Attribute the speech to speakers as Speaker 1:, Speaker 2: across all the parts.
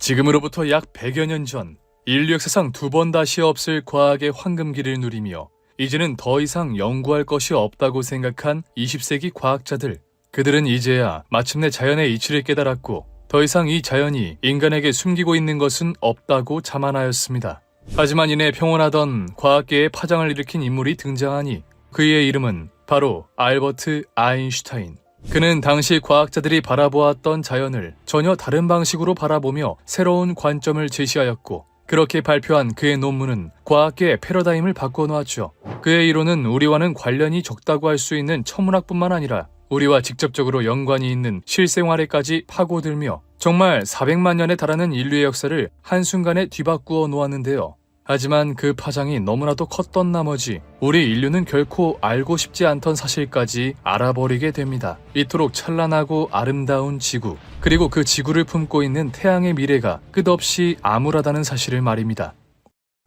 Speaker 1: 지금으로부터 약 100여 년 전, 인류 역사상 두 번 다시 없을 과학의 황금기를 누리며 이제는 더 이상 연구할 것이 없다고 생각한 20세기 과학자들. 그들은 이제야 마침내 자연의 이치를 깨달았고 더 이상 이 자연이 인간에게 숨기고 있는 것은 없다고 자만하였습니다. 하지만 이내 평온하던 과학계에 파장을 일으킨 인물이 등장하니 그의 이름은 바로 알버트 아인슈타인. 그는 당시 과학자들이 바라보았던 자연을 전혀 다른 방식으로 바라보며 새로운 관점을 제시하였고, 그렇게 발표한 그의 논문은 과학계의 패러다임을 바꿔놓았죠. 그의 이론은 우리와는 관련이 적다고 할 수 있는 천문학뿐만 아니라 우리와 직접적으로 연관이 있는 실생활에까지 파고들며 정말 400만 년에 달하는 인류의 역사를 한순간에 뒤바꾸어 놓았는데요. 하지만 그 파장이 너무나도 컸던 나머지 우리 인류는 결코 알고 싶지 않던 사실까지 알아버리게 됩니다. 이토록 찬란하고 아름다운 지구, 그리고 그 지구를 품고 있는 태양의 미래가 끝없이 암울하다는 사실을 말입니다.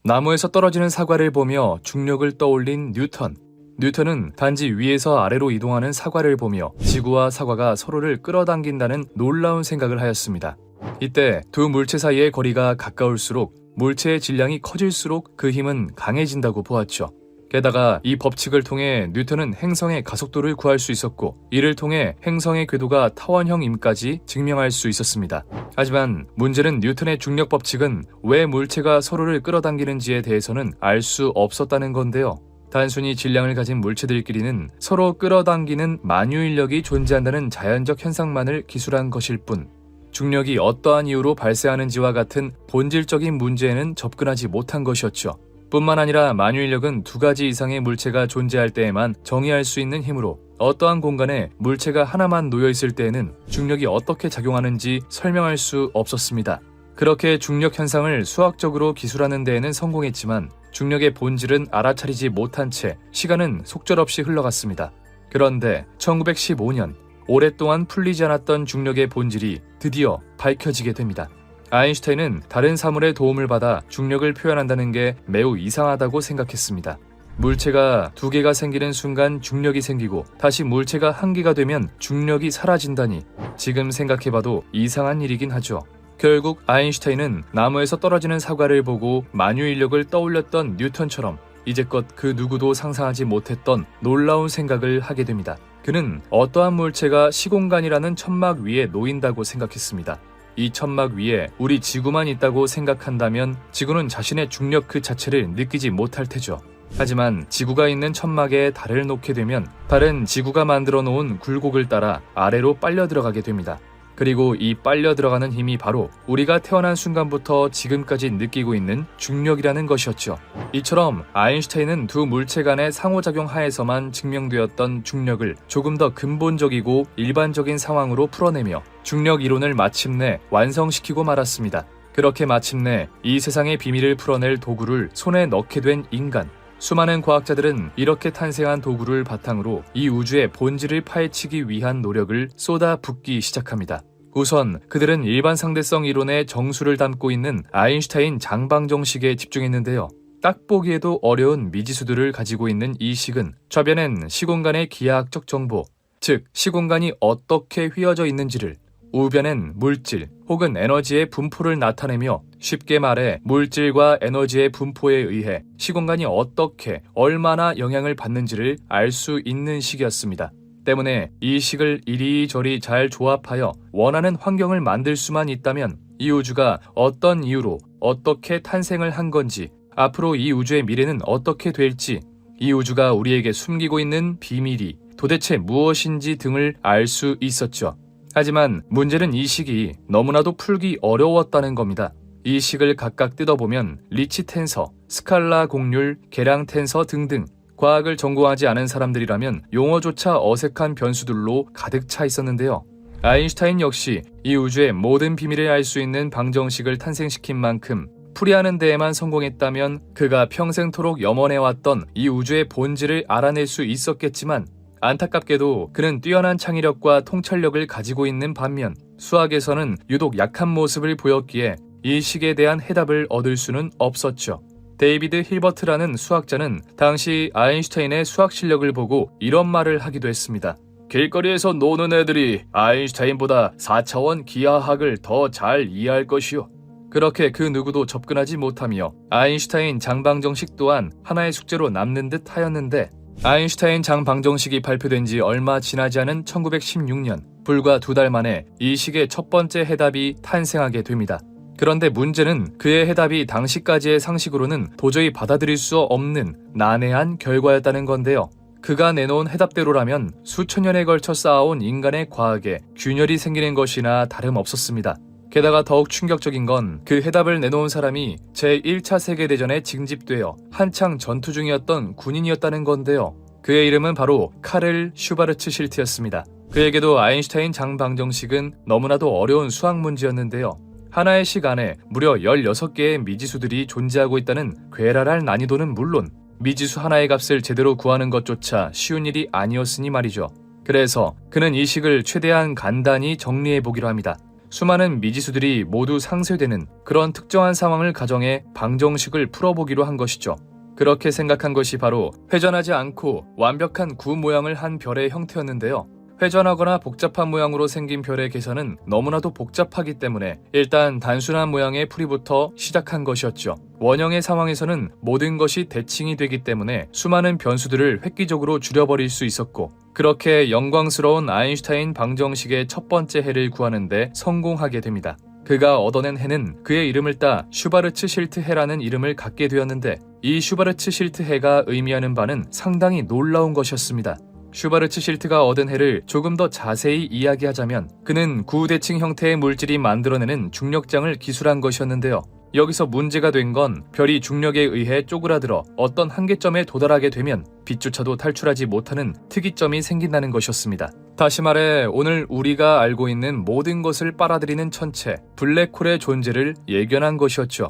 Speaker 1: 나무에서 떨어지는 사과를 보며 중력을 떠올린 뉴턴. 뉴턴은 단지 위에서 아래로 이동하는 사과를 보며 지구와 사과가 서로를 끌어당긴다는 놀라운 생각을 하였습니다. 이때 두 물체 사이의 거리가 가까울수록 물체의 질량이 커질수록 그 힘은 강해진다고 보았죠. 게다가 이 법칙을 통해 뉴턴은 행성의 가속도를 구할 수 있었고, 이를 통해 행성의 궤도가 타원형임까지 증명할 수 있었습니다. 하지만 문제는 뉴턴의 중력 법칙은 왜 물체가 서로를 끌어당기는지에 대해서는 알 수 없었다는 건데요. 단순히 질량을 가진 물체들끼리는 서로 끌어당기는 만유인력이 존재한다는 자연적 현상만을 기술한 것일 뿐, 중력이 어떠한 이유로 발생하는지와 같은 본질적인 문제에는 접근하지 못한 것이었죠. 뿐만 아니라 만유인력은 두 가지 이상의 물체가 존재할 때에만 정의할 수 있는 힘으로, 어떠한 공간에 물체가 하나만 놓여 있을 때에는 중력이 어떻게 작용하는지 설명할 수 없었습니다. 그렇게 중력 현상을 수학적으로 기술하는 데에는 성공했지만 중력의 본질은 알아차리지 못한 채 시간은 속절없이 흘러갔습니다. 그런데 1915년, 오랫동안 풀리지 않았던 중력의 본질이 드디어 밝혀지게 됩니다. 아인슈타인은 다른 사물의 도움을 받아 중력을 표현한다는 게 매우 이상하다고 생각했습니다. 물체가 두 개가 생기는 순간 중력이 생기고 다시 물체가 한 개가 되면 중력이 사라진다니, 지금 생각해봐도 이상한 일이긴 하죠. 결국 아인슈타인은 나무에서 떨어지는 사과를 보고 만유인력을 떠올렸던 뉴턴처럼 이제껏 그 누구도 상상하지 못했던 놀라운 생각을 하게 됩니다. 그는 어떠한 물체가 시공간이라는 천막 위에 놓인다고 생각했습니다. 이 천막 위에 우리 지구만 있다고 생각한다면 지구는 자신의 중력 그 자체를 느끼지 못할 테죠. 하지만 지구가 있는 천막에 달을 놓게 되면 달은 지구가 만들어 놓은 굴곡을 따라 아래로 빨려 들어가게 됩니다. 그리고 이 빨려 들어가는 힘이 바로 우리가 태어난 순간부터 지금까지 느끼고 있는 중력이라는 것이었죠. 이처럼 아인슈타인은 두 물체 간의 상호작용 하에서만 증명되었던 중력을 조금 더 근본적이고 일반적인 상황으로 풀어내며 중력 이론을 마침내 완성시키고 말았습니다. 그렇게 마침내 이 세상의 비밀을 풀어낼 도구를 손에 넣게 된 인간. 수많은 과학자들은 이렇게 탄생한 도구를 바탕으로 이 우주의 본질을 파헤치기 위한 노력을 쏟아붓기 시작합니다. 우선 그들은 일반 상대성 이론의 정수를 담고 있는 아인슈타인 장방정식에 집중했는데요. 딱 보기에도 어려운 미지수들을 가지고 있는 이 식은 좌변엔 시공간의 기하학적 정보, 즉 시공간이 어떻게 휘어져 있는지를, 우변엔 물질 혹은 에너지의 분포를 나타내며, 쉽게 말해 물질과 에너지의 분포에 의해 시공간이 어떻게 얼마나 영향을 받는지를 알 수 있는 식이었습니다. 때문에 이 식을 이리저리 잘 조합하여 원하는 환경을 만들 수만 있다면 이 우주가 어떤 이유로 어떻게 탄생을 한 건지, 앞으로 이 우주의 미래는 어떻게 될지, 이 우주가 우리에게 숨기고 있는 비밀이 도대체 무엇인지 등을 알 수 있었죠. 하지만 문제는 이 식이 너무나도 풀기 어려웠다는 겁니다. 이 식을 각각 뜯어보면 리치 텐서, 스칼라 곡률, 계량 텐서 등등 과학을 전공하지 않은 사람들이라면 용어조차 어색한 변수들로 가득 차 있었는데요. 아인슈타인 역시 이 우주의 모든 비밀을 알 수 있는 방정식을 탄생시킨 만큼 풀이하는 데에만 성공했다면 그가 평생토록 염원해왔던 이 우주의 본질을 알아낼 수 있었겠지만, 안타깝게도 그는 뛰어난 창의력과 통찰력을 가지고 있는 반면 수학에서는 유독 약한 모습을 보였기에 이 식에 대한 해답을 얻을 수는 없었죠. 데이비드 힐버트라는 수학자는 당시 아인슈타인의 수학 실력을 보고 이런 말을 하기도 했습니다. 길거리에서 노는 애들이 아인슈타인보다 4차원 기하학을 더 잘 이해할 것이요. 그렇게 그 누구도 접근하지 못하며 아인슈타인 장방정식 또한 하나의 숙제로 남는 듯 하였는데, 아인슈타인 장방정식이 발표된 지 얼마 지나지 않은 1916년, 불과 2달 만에 이 식의 첫 번째 해답이 탄생하게 됩니다. 그런데 문제는 그의 해답이 당시까지의 상식으로는 도저히 받아들일 수 없는 난해한 결과였다는 건데요. 그가 내놓은 해답대로라면 수천 년에 걸쳐 쌓아온 인간의 과학에 균열이 생기는 것이나 다름없었습니다. 게다가 더욱 충격적인 건 그 해답을 내놓은 사람이 제1차 세계대전에 징집되어 한창 전투 중이었던 군인이었다는 건데요. 그의 이름은 바로 카를 슈바르츠 실트였습니다. 그에게도 아인슈타인 장방정식은 너무나도 어려운 수학 문제였는데요. 하나의 식 안에 무려 16개의 미지수들이 존재하고 있다는 괴랄할 난이도는 물론 미지수 하나의 값을 제대로 구하는 것조차 쉬운 일이 아니었으니 말이죠. 그래서 그는 이 식을 최대한 간단히 정리해보기로 합니다. 수많은 미지수들이 모두 상쇄되는 그런 특정한 상황을 가정해 방정식을 풀어보기로 한 것이죠. 그렇게 생각한 것이 바로 회전하지 않고 완벽한 구 모양을 한 별의 형태였는데요. 회전하거나 복잡한 모양으로 생긴 별의 계산은 너무나도 복잡하기 때문에 일단 단순한 모양의 풀이부터 시작한 것이었죠. 원형의 상황에서는 모든 것이 대칭이 되기 때문에 수많은 변수들을 획기적으로 줄여버릴 수 있었고, 그렇게 영광스러운 아인슈타인 방정식의 첫 번째 해를 구하는 데 성공하게 됩니다. 그가 얻어낸 해는 그의 이름을 따 슈바르츠 실트 해라는 이름을 갖게 되었는데, 이 슈바르츠 실트 해가 의미하는 바는 상당히 놀라운 것이었습니다. 슈바르츠 실트가 얻은 해를 조금 더 자세히 이야기하자면, 그는 구대칭 형태의 물질이 만들어내는 중력장을 기술한 것이었는데요. 여기서 문제가 된 건 별이 중력에 의해 쪼그라들어 어떤 한계점에 도달하게 되면 빛조차도 탈출하지 못하는 특이점이 생긴다는 것이었습니다. 다시 말해 오늘 우리가 알고 있는 모든 것을 빨아들이는 천체, 블랙홀의 존재를 예견한 것이었죠.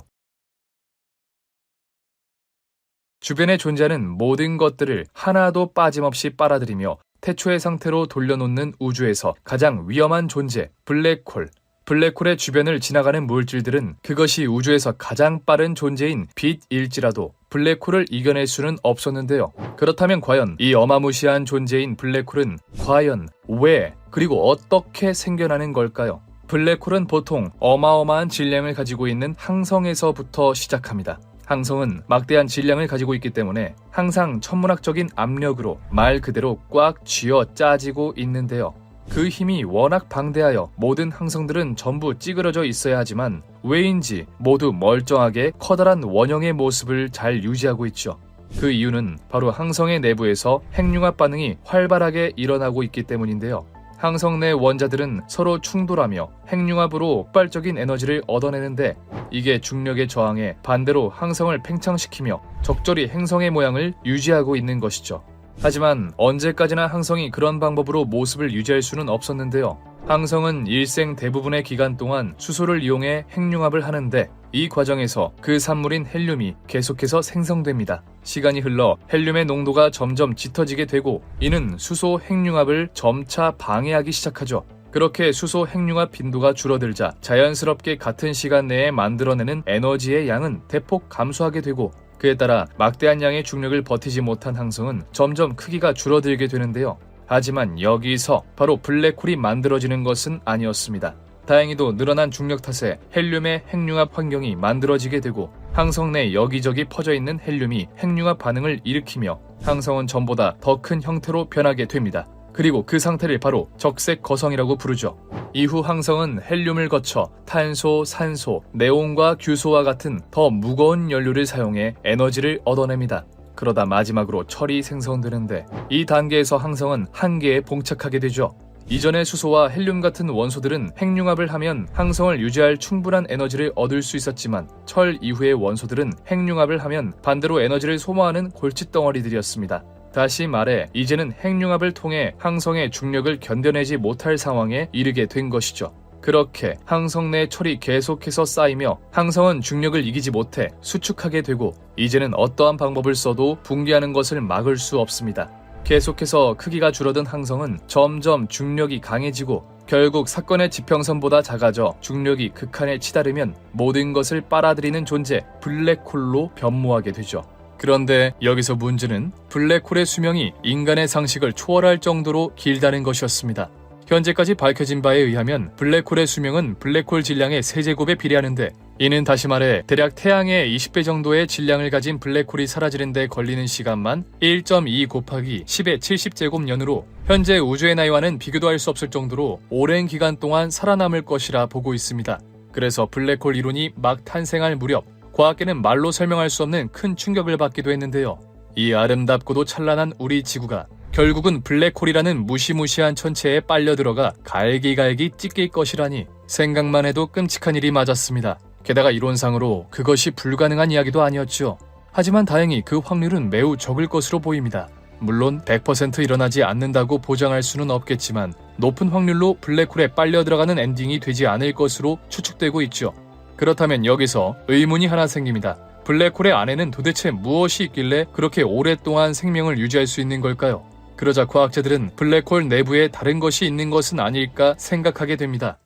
Speaker 1: 주변에 존재하는 모든 것들을 하나도 빠짐없이 빨아들이며 태초의 상태로 돌려놓는 우주에서 가장 위험한 존재, 블랙홀. 블랙홀의 주변을 지나가는 물질들은 그것이 우주에서 가장 빠른 존재인 빛일지라도 블랙홀을 이겨낼 수는 없었는데요. 그렇다면 과연 이 어마무시한 존재인 블랙홀은 과연 왜, 그리고 어떻게 생겨나는 걸까요? 블랙홀은 보통 어마어마한 질량을 가지고 있는 항성에서부터 시작합니다. 항성은 막대한 질량을 가지고 있기 때문에 항상 천문학적인 압력으로 말 그대로 꽉 쥐어 짜지고 있는데요. 그 힘이 워낙 방대하여 모든 항성들은 전부 찌그러져 있어야 하지만 왜인지 모두 멀쩡하게 커다란 원형의 모습을 잘 유지하고 있죠. 그 이유는 바로 항성의 내부에서 핵융합 반응이 활발하게 일어나고 있기 때문인데요. 항성 내 원자들은 서로 충돌하며 핵융합으로 폭발적인 에너지를 얻어내는데, 이게 중력의 저항에 반대로 항성을 팽창시키며 적절히 행성의 모양을 유지하고 있는 것이죠. 하지만 언제까지나 항성이 그런 방법으로 모습을 유지할 수는 없었는데요. 항성은 일생 대부분의 기간 동안 수소를 이용해 핵융합을 하는데, 이 과정에서 그 산물인 헬륨이 계속해서 생성됩니다. 시간이 흘러 헬륨의 농도가 점점 짙어지게 되고, 이는 수소 핵융합을 점차 방해하기 시작하죠. 그렇게 수소 핵융합 빈도가 줄어들자 자연스럽게 같은 시간 내에 만들어내는 에너지의 양은 대폭 감소하게 되고, 그에 따라 막대한 양의 중력을 버티지 못한 항성은 점점 크기가 줄어들게 되는데요. 하지만 여기서 바로 블랙홀이 만들어지는 것은 아니었습니다. 다행히도 늘어난 중력 탓에 헬륨의 핵융합 환경이 만들어지게 되고, 항성 내 여기저기 퍼져있는 헬륨이 핵융합 반응을 일으키며 항성은 전보다 더 큰 형태로 변하게 됩니다. 그리고 그 상태를 바로 적색 거성이라고 부르죠. 이후 항성은 헬륨을 거쳐 탄소, 산소, 네온과 규소와 같은 더 무거운 연료를 사용해 에너지를 얻어냅니다. 그러다 마지막으로 철이 생성되는데, 이 단계에서 항성은 한계에 봉착하게 되죠. 이전의 수소와 헬륨 같은 원소들은 핵융합을 하면 항성을 유지할 충분한 에너지를 얻을 수 있었지만, 철 이후의 원소들은 핵융합을 하면 반대로 에너지를 소모하는 골칫덩어리들이었습니다. 다시 말해 이제는 핵융합을 통해 항성의 중력을 견뎌내지 못할 상황에 이르게 된 것이죠. 그렇게 항성 내 철이 계속해서 쌓이며 항성은 중력을 이기지 못해 수축하게 되고, 이제는 어떠한 방법을 써도 붕괴하는 것을 막을 수 없습니다. 계속해서 크기가 줄어든 항성은 점점 중력이 강해지고, 결국 사건의 지평선보다 작아져 중력이 극한에 치달으면 모든 것을 빨아들이는 존재 블랙홀로 변모하게 되죠. 그런데 여기서 문제는 블랙홀의 수명이 인간의 상식을 초월할 정도로 길다는 것이었습니다. 현재까지 밝혀진 바에 의하면 블랙홀의 수명은 블랙홀 질량의 세제곱에 비례하는데, 이는 다시 말해 대략 태양의 20배 정도의 질량을 가진 블랙홀이 사라지는 데 걸리는 시간만 1.2 곱하기 10의 70제곱년으로 현재 우주의 나이와는 비교도 할 수 없을 정도로 오랜 기간 동안 살아남을 것이라 보고 있습니다. 그래서 블랙홀 이론이 막 탄생할 무렵 과학계는 말로 설명할 수 없는 큰 충격을 받기도 했는데요. 이 아름답고도 찬란한 우리 지구가 결국은 블랙홀이라는 무시무시한 천체에 빨려 들어가 갈기갈기 찢길 것이라니 생각만 해도 끔찍한 일이 맞았습니다. 게다가 이론상으로 그것이 불가능한 이야기도 아니었죠. 하지만 다행히 그 확률은 매우 적을 것으로 보입니다. 물론 100% 일어나지 않는다고 보장할 수는 없겠지만 높은 확률로 블랙홀에 빨려 들어가는 엔딩이 되지 않을 것으로 추측되고 있죠. 그렇다면 여기서 의문이 하나 생깁니다. 블랙홀의 안에는 도대체 무엇이 있길래 그렇게 오랫동안 생명을 유지할 수 있는 걸까요? 그러자 과학자들은 블랙홀 내부에 다른 것이 있는 것은 아닐까 생각하게 됩니다.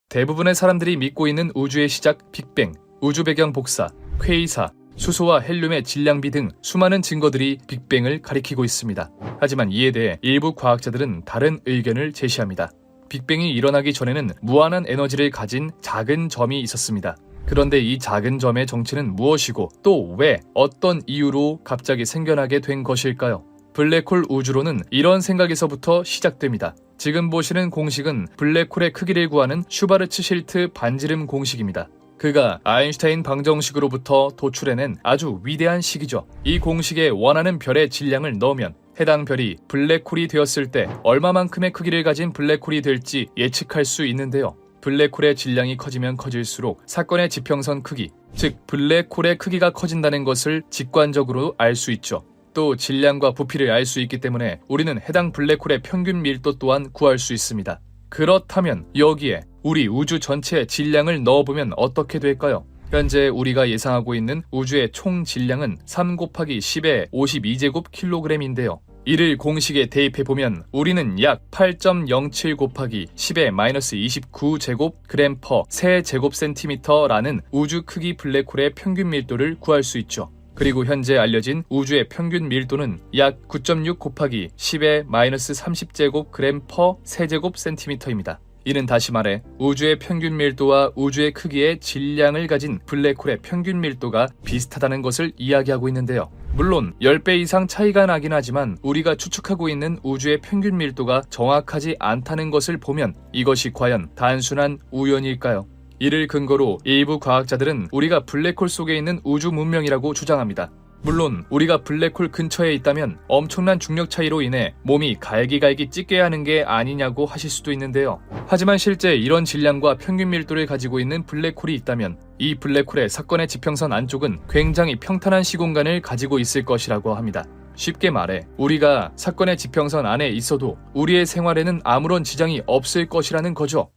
Speaker 1: 대부분의 사람들이 믿고 있는 우주의 시작 빅뱅, 우주 배경 복사, 퀘이사, 수소와 헬륨의 질량비 등 수많은 증거들이 빅뱅을 가리키고 있습니다. 하지만 이에 대해 일부 과학자들은 다른 의견을 제시합니다. 빅뱅이 일어나기 전에는 무한한 에너지를 가진 작은 점이 있었습니다. 그런데 이 작은 점의 정체는 무엇이고 또 왜 어떤 이유로 갑자기 생겨나게 된 것일까요? 블랙홀 우주론은 이런 생각에서부터 시작됩니다. 지금 보시는 공식은 블랙홀의 크기를 구하는 슈바르츠실트 반지름 공식입니다. 그가 아인슈타인 방정식으로부터 도출해낸 아주 위대한 식이죠. 이 공식에 원하는 별의 질량을 넣으면 해당 별이 블랙홀이 되었을 때 얼마만큼의 크기를 가진 블랙홀이 될지 예측할 수 있는데요. 블랙홀의 질량이 커지면 커질수록 사건의 지평선 크기, 즉 블랙홀의 크기가 커진다는 것을 직관적으로 알 수 있죠. 또 질량과 부피를 알 수 있기 때문에 우리는 해당 블랙홀의 평균 밀도 또한 구할 수 있습니다. 그렇다면 여기에 우리 우주 전체의 질량을 넣어보면 어떻게 될까요? 현재 우리가 예상하고 있는 우주의 총 질량은 3 곱하기 10의 52제곱킬로그램인데요. 이를 공식에 대입해보면 우리는 약 8.07 곱하기 10의 마이너스 29제곱그램 퍼 세제곱센티미터라는 우주 크기 블랙홀의 평균 밀도를 구할 수 있죠. 그리고 현재 알려진 우주의 평균 밀도는 약 9.6 곱하기 10의 마이너스 30제곱그램 퍼 세제곱센티미터입니다. 이는 다시 말해 우주의 평균 밀도와 우주의 크기의 질량을 가진 블랙홀의 평균 밀도가 비슷하다는 것을 이야기하고 있는데요. 물론 10배 이상 차이가 나긴 하지만 우리가 추측하고 있는 우주의 평균 밀도가 정확하지 않다는 것을 보면 이것이 과연 단순한 우연일까요? 이를 근거로 일부 과학자들은 우리가 블랙홀 속에 있는 우주 문명이라고 주장합니다. 물론 우리가 블랙홀 근처에 있다면 엄청난 중력 차이로 인해 몸이 갈기갈기 찢게 하는 게 아니냐고 하실 수도 있는데요. 하지만 실제 이런 질량과 평균 밀도를 가지고 있는 블랙홀이 있다면 이 블랙홀의 사건의 지평선 안쪽은 굉장히 평탄한 시공간을 가지고 있을 것이라고 합니다. 쉽게 말해 우리가 사건의 지평선 안에 있어도 우리의 생활에는 아무런 지장이 없을 것이라는 거죠.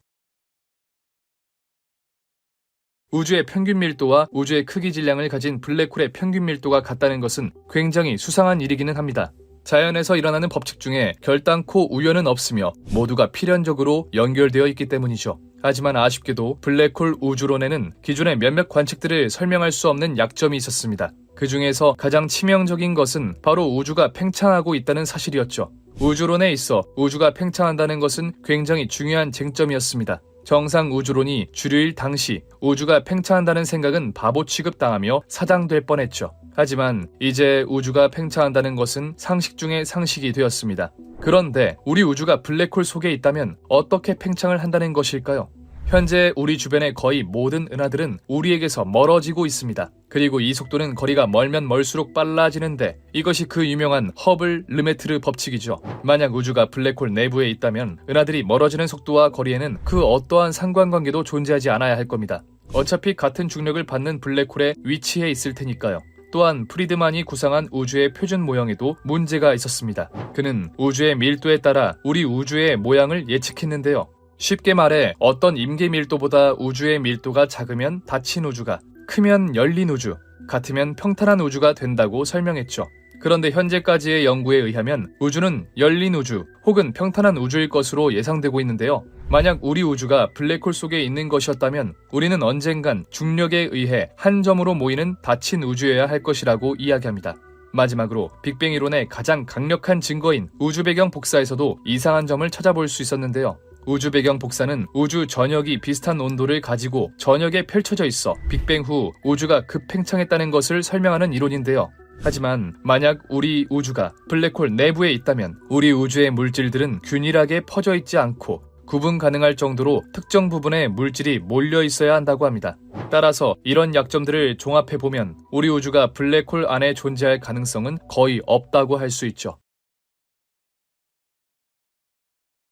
Speaker 1: 우주의 평균 밀도와 우주의 크기 질량을 가진 블랙홀의 평균 밀도가 같다는 것은 굉장히 수상한 일이기는 합니다. 자연에서 일어나는 법칙 중에 결단코 우연은 없으며 모두가 필연적으로 연결되어 있기 때문이죠. 하지만 아쉽게도 블랙홀 우주론에는 기존의 몇몇 관측들을 설명할 수 없는 약점이 있었습니다. 그 중에서 가장 치명적인 것은 바로 우주가 팽창하고 있다는 사실이었죠. 우주론에 있어 우주가 팽창한다는 것은 굉장히 중요한 쟁점이었습니다. 정상 우주론이 주류일 당시 우주가 팽창한다는 생각은 바보 취급당하며 사장될 뻔했죠. 하지만 이제 우주가 팽창한다는 것은 상식 중의 상식이 되었습니다. 그런데 우리 우주가 블랙홀 속에 있다면 어떻게 팽창을 한다는 것일까요? 현재 우리 주변의 거의 모든 은하들은 우리에게서 멀어지고 있습니다. 그리고 이 속도는 거리가 멀면 멀수록 빨라지는데 이것이 그 유명한 허블 르메트르 법칙이죠. 만약 우주가 블랙홀 내부에 있다면 은하들이 멀어지는 속도와 거리에는 그 어떠한 상관관계도 존재하지 않아야 할 겁니다. 어차피 같은 중력을 받는 블랙홀에 위치해 있을 테니까요. 또한 프리드만이 구상한 우주의 표준 모형에도 문제가 있었습니다. 그는 우주의 밀도에 따라 우리 우주의 모양을 예측했는데요. 쉽게 말해 어떤 임계 밀도보다 우주의 밀도가 작으면 닫힌 우주가, 크면 열린 우주, 같으면 평탄한 우주가 된다고 설명했죠. 그런데 현재까지의 연구에 의하면 우주는 열린 우주 혹은 평탄한 우주일 것으로 예상되고 있는데요. 만약 우리 우주가 블랙홀 속에 있는 것이었다면 우리는 언젠간 중력에 의해 한 점으로 모이는 닫힌 우주여야 할 것이라고 이야기합니다. 마지막으로 빅뱅 이론의 가장 강력한 증거인 우주 배경 복사에서도 이상한 점을 찾아볼 수 있었는데요. 우주 배경 복사는 우주 전역이 비슷한 온도를 가지고 전역에 펼쳐져 있어 빅뱅 후 우주가 급팽창했다는 것을 설명하는 이론인데요. 하지만 만약 우리 우주가 블랙홀 내부에 있다면 우리 우주의 물질들은 균일하게 퍼져 있지 않고 구분 가능할 정도로 특정 부분에 물질이 몰려 있어야 한다고 합니다. 따라서 이런 약점들을 종합해보면 우리 우주가 블랙홀 안에 존재할 가능성은 거의 없다고 할 수 있죠.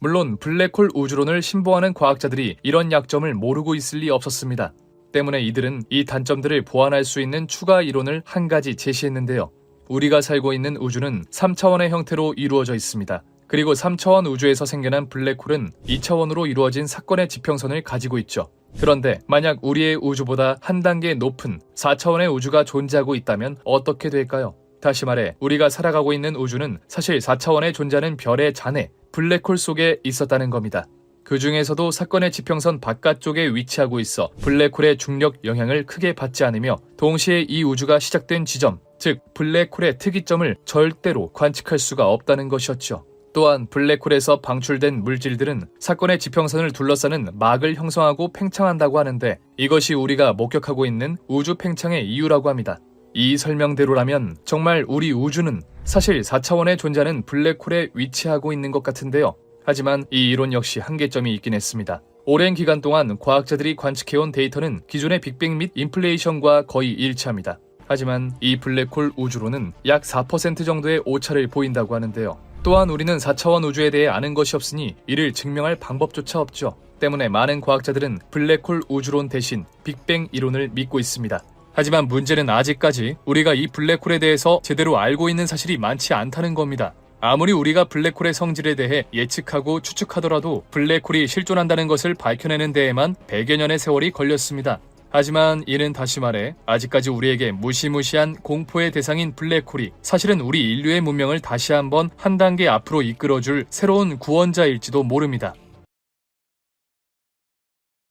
Speaker 1: 물론 블랙홀 우주론을 신봉하는 과학자들이 이런 약점을 모르고 있을 리 없었습니다. 때문에 이들은 이 단점들을 보완할 수 있는 추가 이론을 한 가지 제시했는데요. 우리가 살고 있는 우주는 3차원의 형태로 이루어져 있습니다. 그리고 3차원 우주에서 생겨난 블랙홀은 2차원으로 이루어진 사건의 지평선을 가지고 있죠. 그런데 만약 우리의 우주보다 한 단계 높은 4차원의 우주가 존재하고 있다면 어떻게 될까요? 다시 말해 우리가 살아가고 있는 우주는 사실 4차원에 존재하는 별의 잔해, 블랙홀 속에 있었다는 겁니다. 그 중에서도 사건의 지평선 바깥쪽에 위치하고 있어 블랙홀의 중력 영향을 크게 받지 않으며 동시에 이 우주가 시작된 지점, 즉 블랙홀의 특이점을 절대로 관측할 수가 없다는 것이었죠. 또한 블랙홀에서 방출된 물질들은 사건의 지평선을 둘러싸는 막을 형성하고 팽창한다고 하는데 이것이 우리가 목격하고 있는 우주 팽창의 이유라고 합니다. 이 설명대로라면 정말 우리 우주는 사실 4차원에 존재하는 블랙홀에 위치하고 있는 것 같은데요. 하지만 이 이론 역시 한계점이 있긴 했습니다. 오랜 기간 동안 과학자들이 관측해온 데이터는 기존의 빅뱅 및 인플레이션과 거의 일치합니다. 하지만 이 블랙홀 우주론은 약 4% 정도의 오차를 보인다고 하는데요. 또한 우리는 4차원 우주에 대해 아는 것이 없으니 이를 증명할 방법조차 없죠. 때문에 많은 과학자들은 블랙홀 우주론 대신 빅뱅 이론을 믿고 있습니다. 하지만 문제는 아직까지 우리가 이 블랙홀에 대해서 제대로 알고 있는 사실이 많지 않다는 겁니다. 아무리 우리가 블랙홀의 성질에 대해 예측하고 추측하더라도 블랙홀이 실존한다는 것을 밝혀내는 데에만 100여 년의 세월이 걸렸습니다. 하지만 이는 다시 말해 아직까지 우리에게 무시무시한 공포의 대상인 블랙홀이 사실은 우리 인류의 문명을 다시 한번 한 단계 앞으로 이끌어줄 새로운 구원자일지도 모릅니다.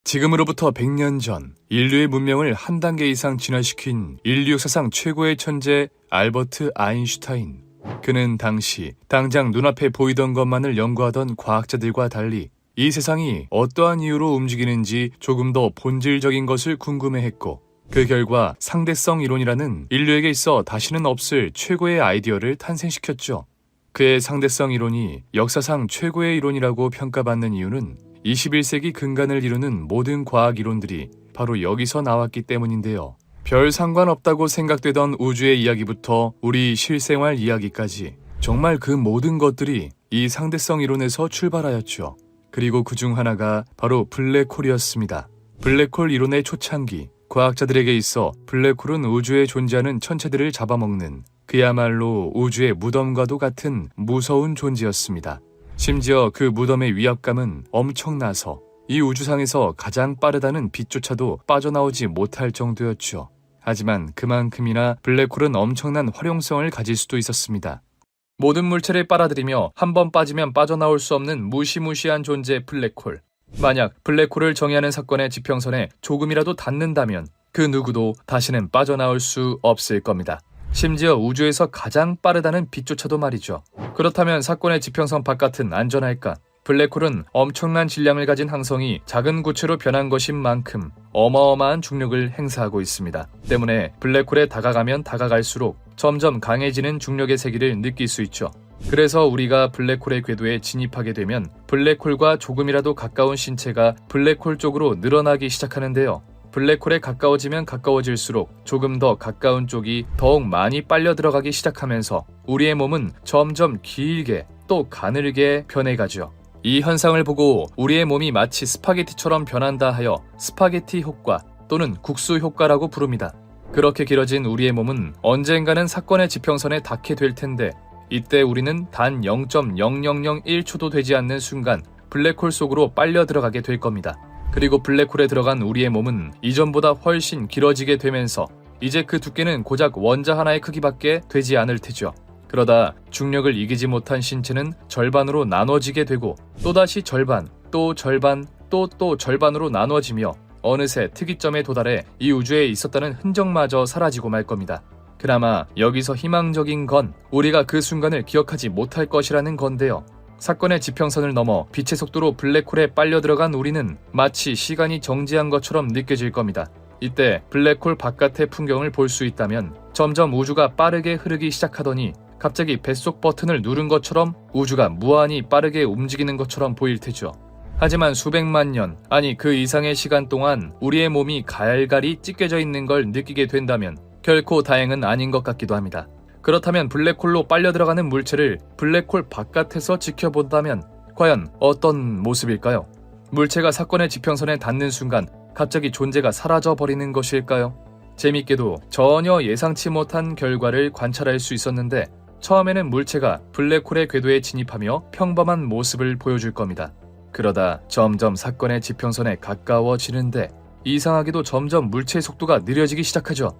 Speaker 1: 지금으로부터 100년 전 인류의 문명을 한 단계 이상 진화시킨 인류 역사상 최고의 천재 알버트 아인슈타인. 그는 당시 당장 눈앞에 보이던 것만을 연구하던 과학자들과 달리 이 세상이 어떠한 이유로 움직이는지 조금 더 본질적인 것을 궁금해했고 그 결과 상대성 이론이라는 인류에게 있어 다시는 없을 최고의 아이디어를 탄생시켰죠. 그의 상대성 이론이 역사상 최고의 이론이라고 평가받는 이유는 21세기 근간을 이루는 모든 과학 이론들이 바로 여기서 나왔기 때문인데요. 별 상관없다고 생각되던 우주의 이야기부터 우리 실생활 이야기까지 정말 그 모든 것들이 이 상대성 이론에서 출발하였죠. 그리고 그중 하나가 바로 블랙홀이었습니다. 블랙홀 이론의 초창기, 과학자들에게 있어 블랙홀은 우주에 존재하는 천체들을 잡아먹는 그야말로 우주의 무덤과도 같은 무서운 존재였습니다. 심지어 그 무덤의 위압감은 엄청나서 이 우주상에서 가장 빠르다는 빛조차도 빠져나오지 못할 정도였죠. 하지만 그만큼이나 블랙홀은 엄청난 활용성을 가질 수도 있었습니다. 모든 물체를 빨아들이며 한 번 빠지면 빠져나올 수 없는 무시무시한 존재 블랙홀. 만약 블랙홀을 정의하는 사건의 지평선에 조금이라도 닿는다면 그 누구도 다시는 빠져나올 수 없을 겁니다. 심지어 우주에서 가장 빠르다는 빛조차도 말이죠. 그렇다면 사건의 지평선 바깥은 안전할까? 블랙홀은 엄청난 질량을 가진 항성이 작은 구체로 변한 것인 만큼 어마어마한 중력을 행사하고 있습니다. 때문에 블랙홀에 다가가면 다가갈수록 점점 강해지는 중력의 세기를 느낄 수 있죠. 그래서 우리가 블랙홀의 궤도에 진입하게 되면 블랙홀과 조금이라도 가까운 신체가 블랙홀 쪽으로 늘어나기 시작하는데요. 블랙홀에 가까워지면 가까워질수록 조금 더 가까운 쪽이 더욱 많이 빨려 들어가기 시작하면서 우리의 몸은 점점 길게 또 가늘게 변해가죠. 이 현상을 보고 우리의 몸이 마치 스파게티처럼 변한다 하여 스파게티 효과 또는 국수 효과라고 부릅니다. 그렇게 길어진 우리의 몸은 언젠가는 사건의 지평선에 닿게 될 텐데 이때 우리는 단 0.0001초도 되지 않는 순간 블랙홀 속으로 빨려 들어가게 될 겁니다. 그리고 블랙홀에 들어간 우리의 몸은 이전보다 훨씬 길어지게 되면서 이제 그 두께는 고작 원자 하나의 크기밖에 되지 않을 테죠. 그러다 중력을 이기지 못한 신체는 절반으로 나눠지게 되고 또다시 절반, 또 절반, 또 절반으로 나눠지며 어느새 특이점에 도달해 이 우주에 있었다는 흔적마저 사라지고 말 겁니다. 그나마 여기서 희망적인 건 우리가 그 순간을 기억하지 못할 것이라는 건데요. 사건의 지평선을 넘어 빛의 속도로 블랙홀에 빨려 들어간 우리는 마치 시간이 정지한 것처럼 느껴질 겁니다. 이때 블랙홀 바깥의 풍경을 볼 수 있다면 점점 우주가 빠르게 흐르기 시작하더니 갑자기 뱃속 버튼을 누른 것처럼 우주가 무한히 빠르게 움직이는 것처럼 보일 테죠. 하지만 수백만 년, 아니 그 이상의 시간 동안 우리의 몸이 갈갈이 찢겨져 있는 걸 느끼게 된다면 결코 다행은 아닌 것 같기도 합니다. 그렇다면 블랙홀로 빨려 들어가는 물체를 블랙홀 바깥에서 지켜본다면 과연 어떤 모습일까요? 물체가 사건의 지평선에 닿는 순간 갑자기 존재가 사라져버리는 것일까요? 재밌게도 전혀 예상치 못한 결과를 관찰할 수 있었는데 처음에는 물체가 블랙홀의 궤도에 진입하며 평범한 모습을 보여줄 겁니다. 그러다 점점 사건의 지평선에 가까워지는데 이상하게도 점점 물체의 속도가 느려지기 시작하죠.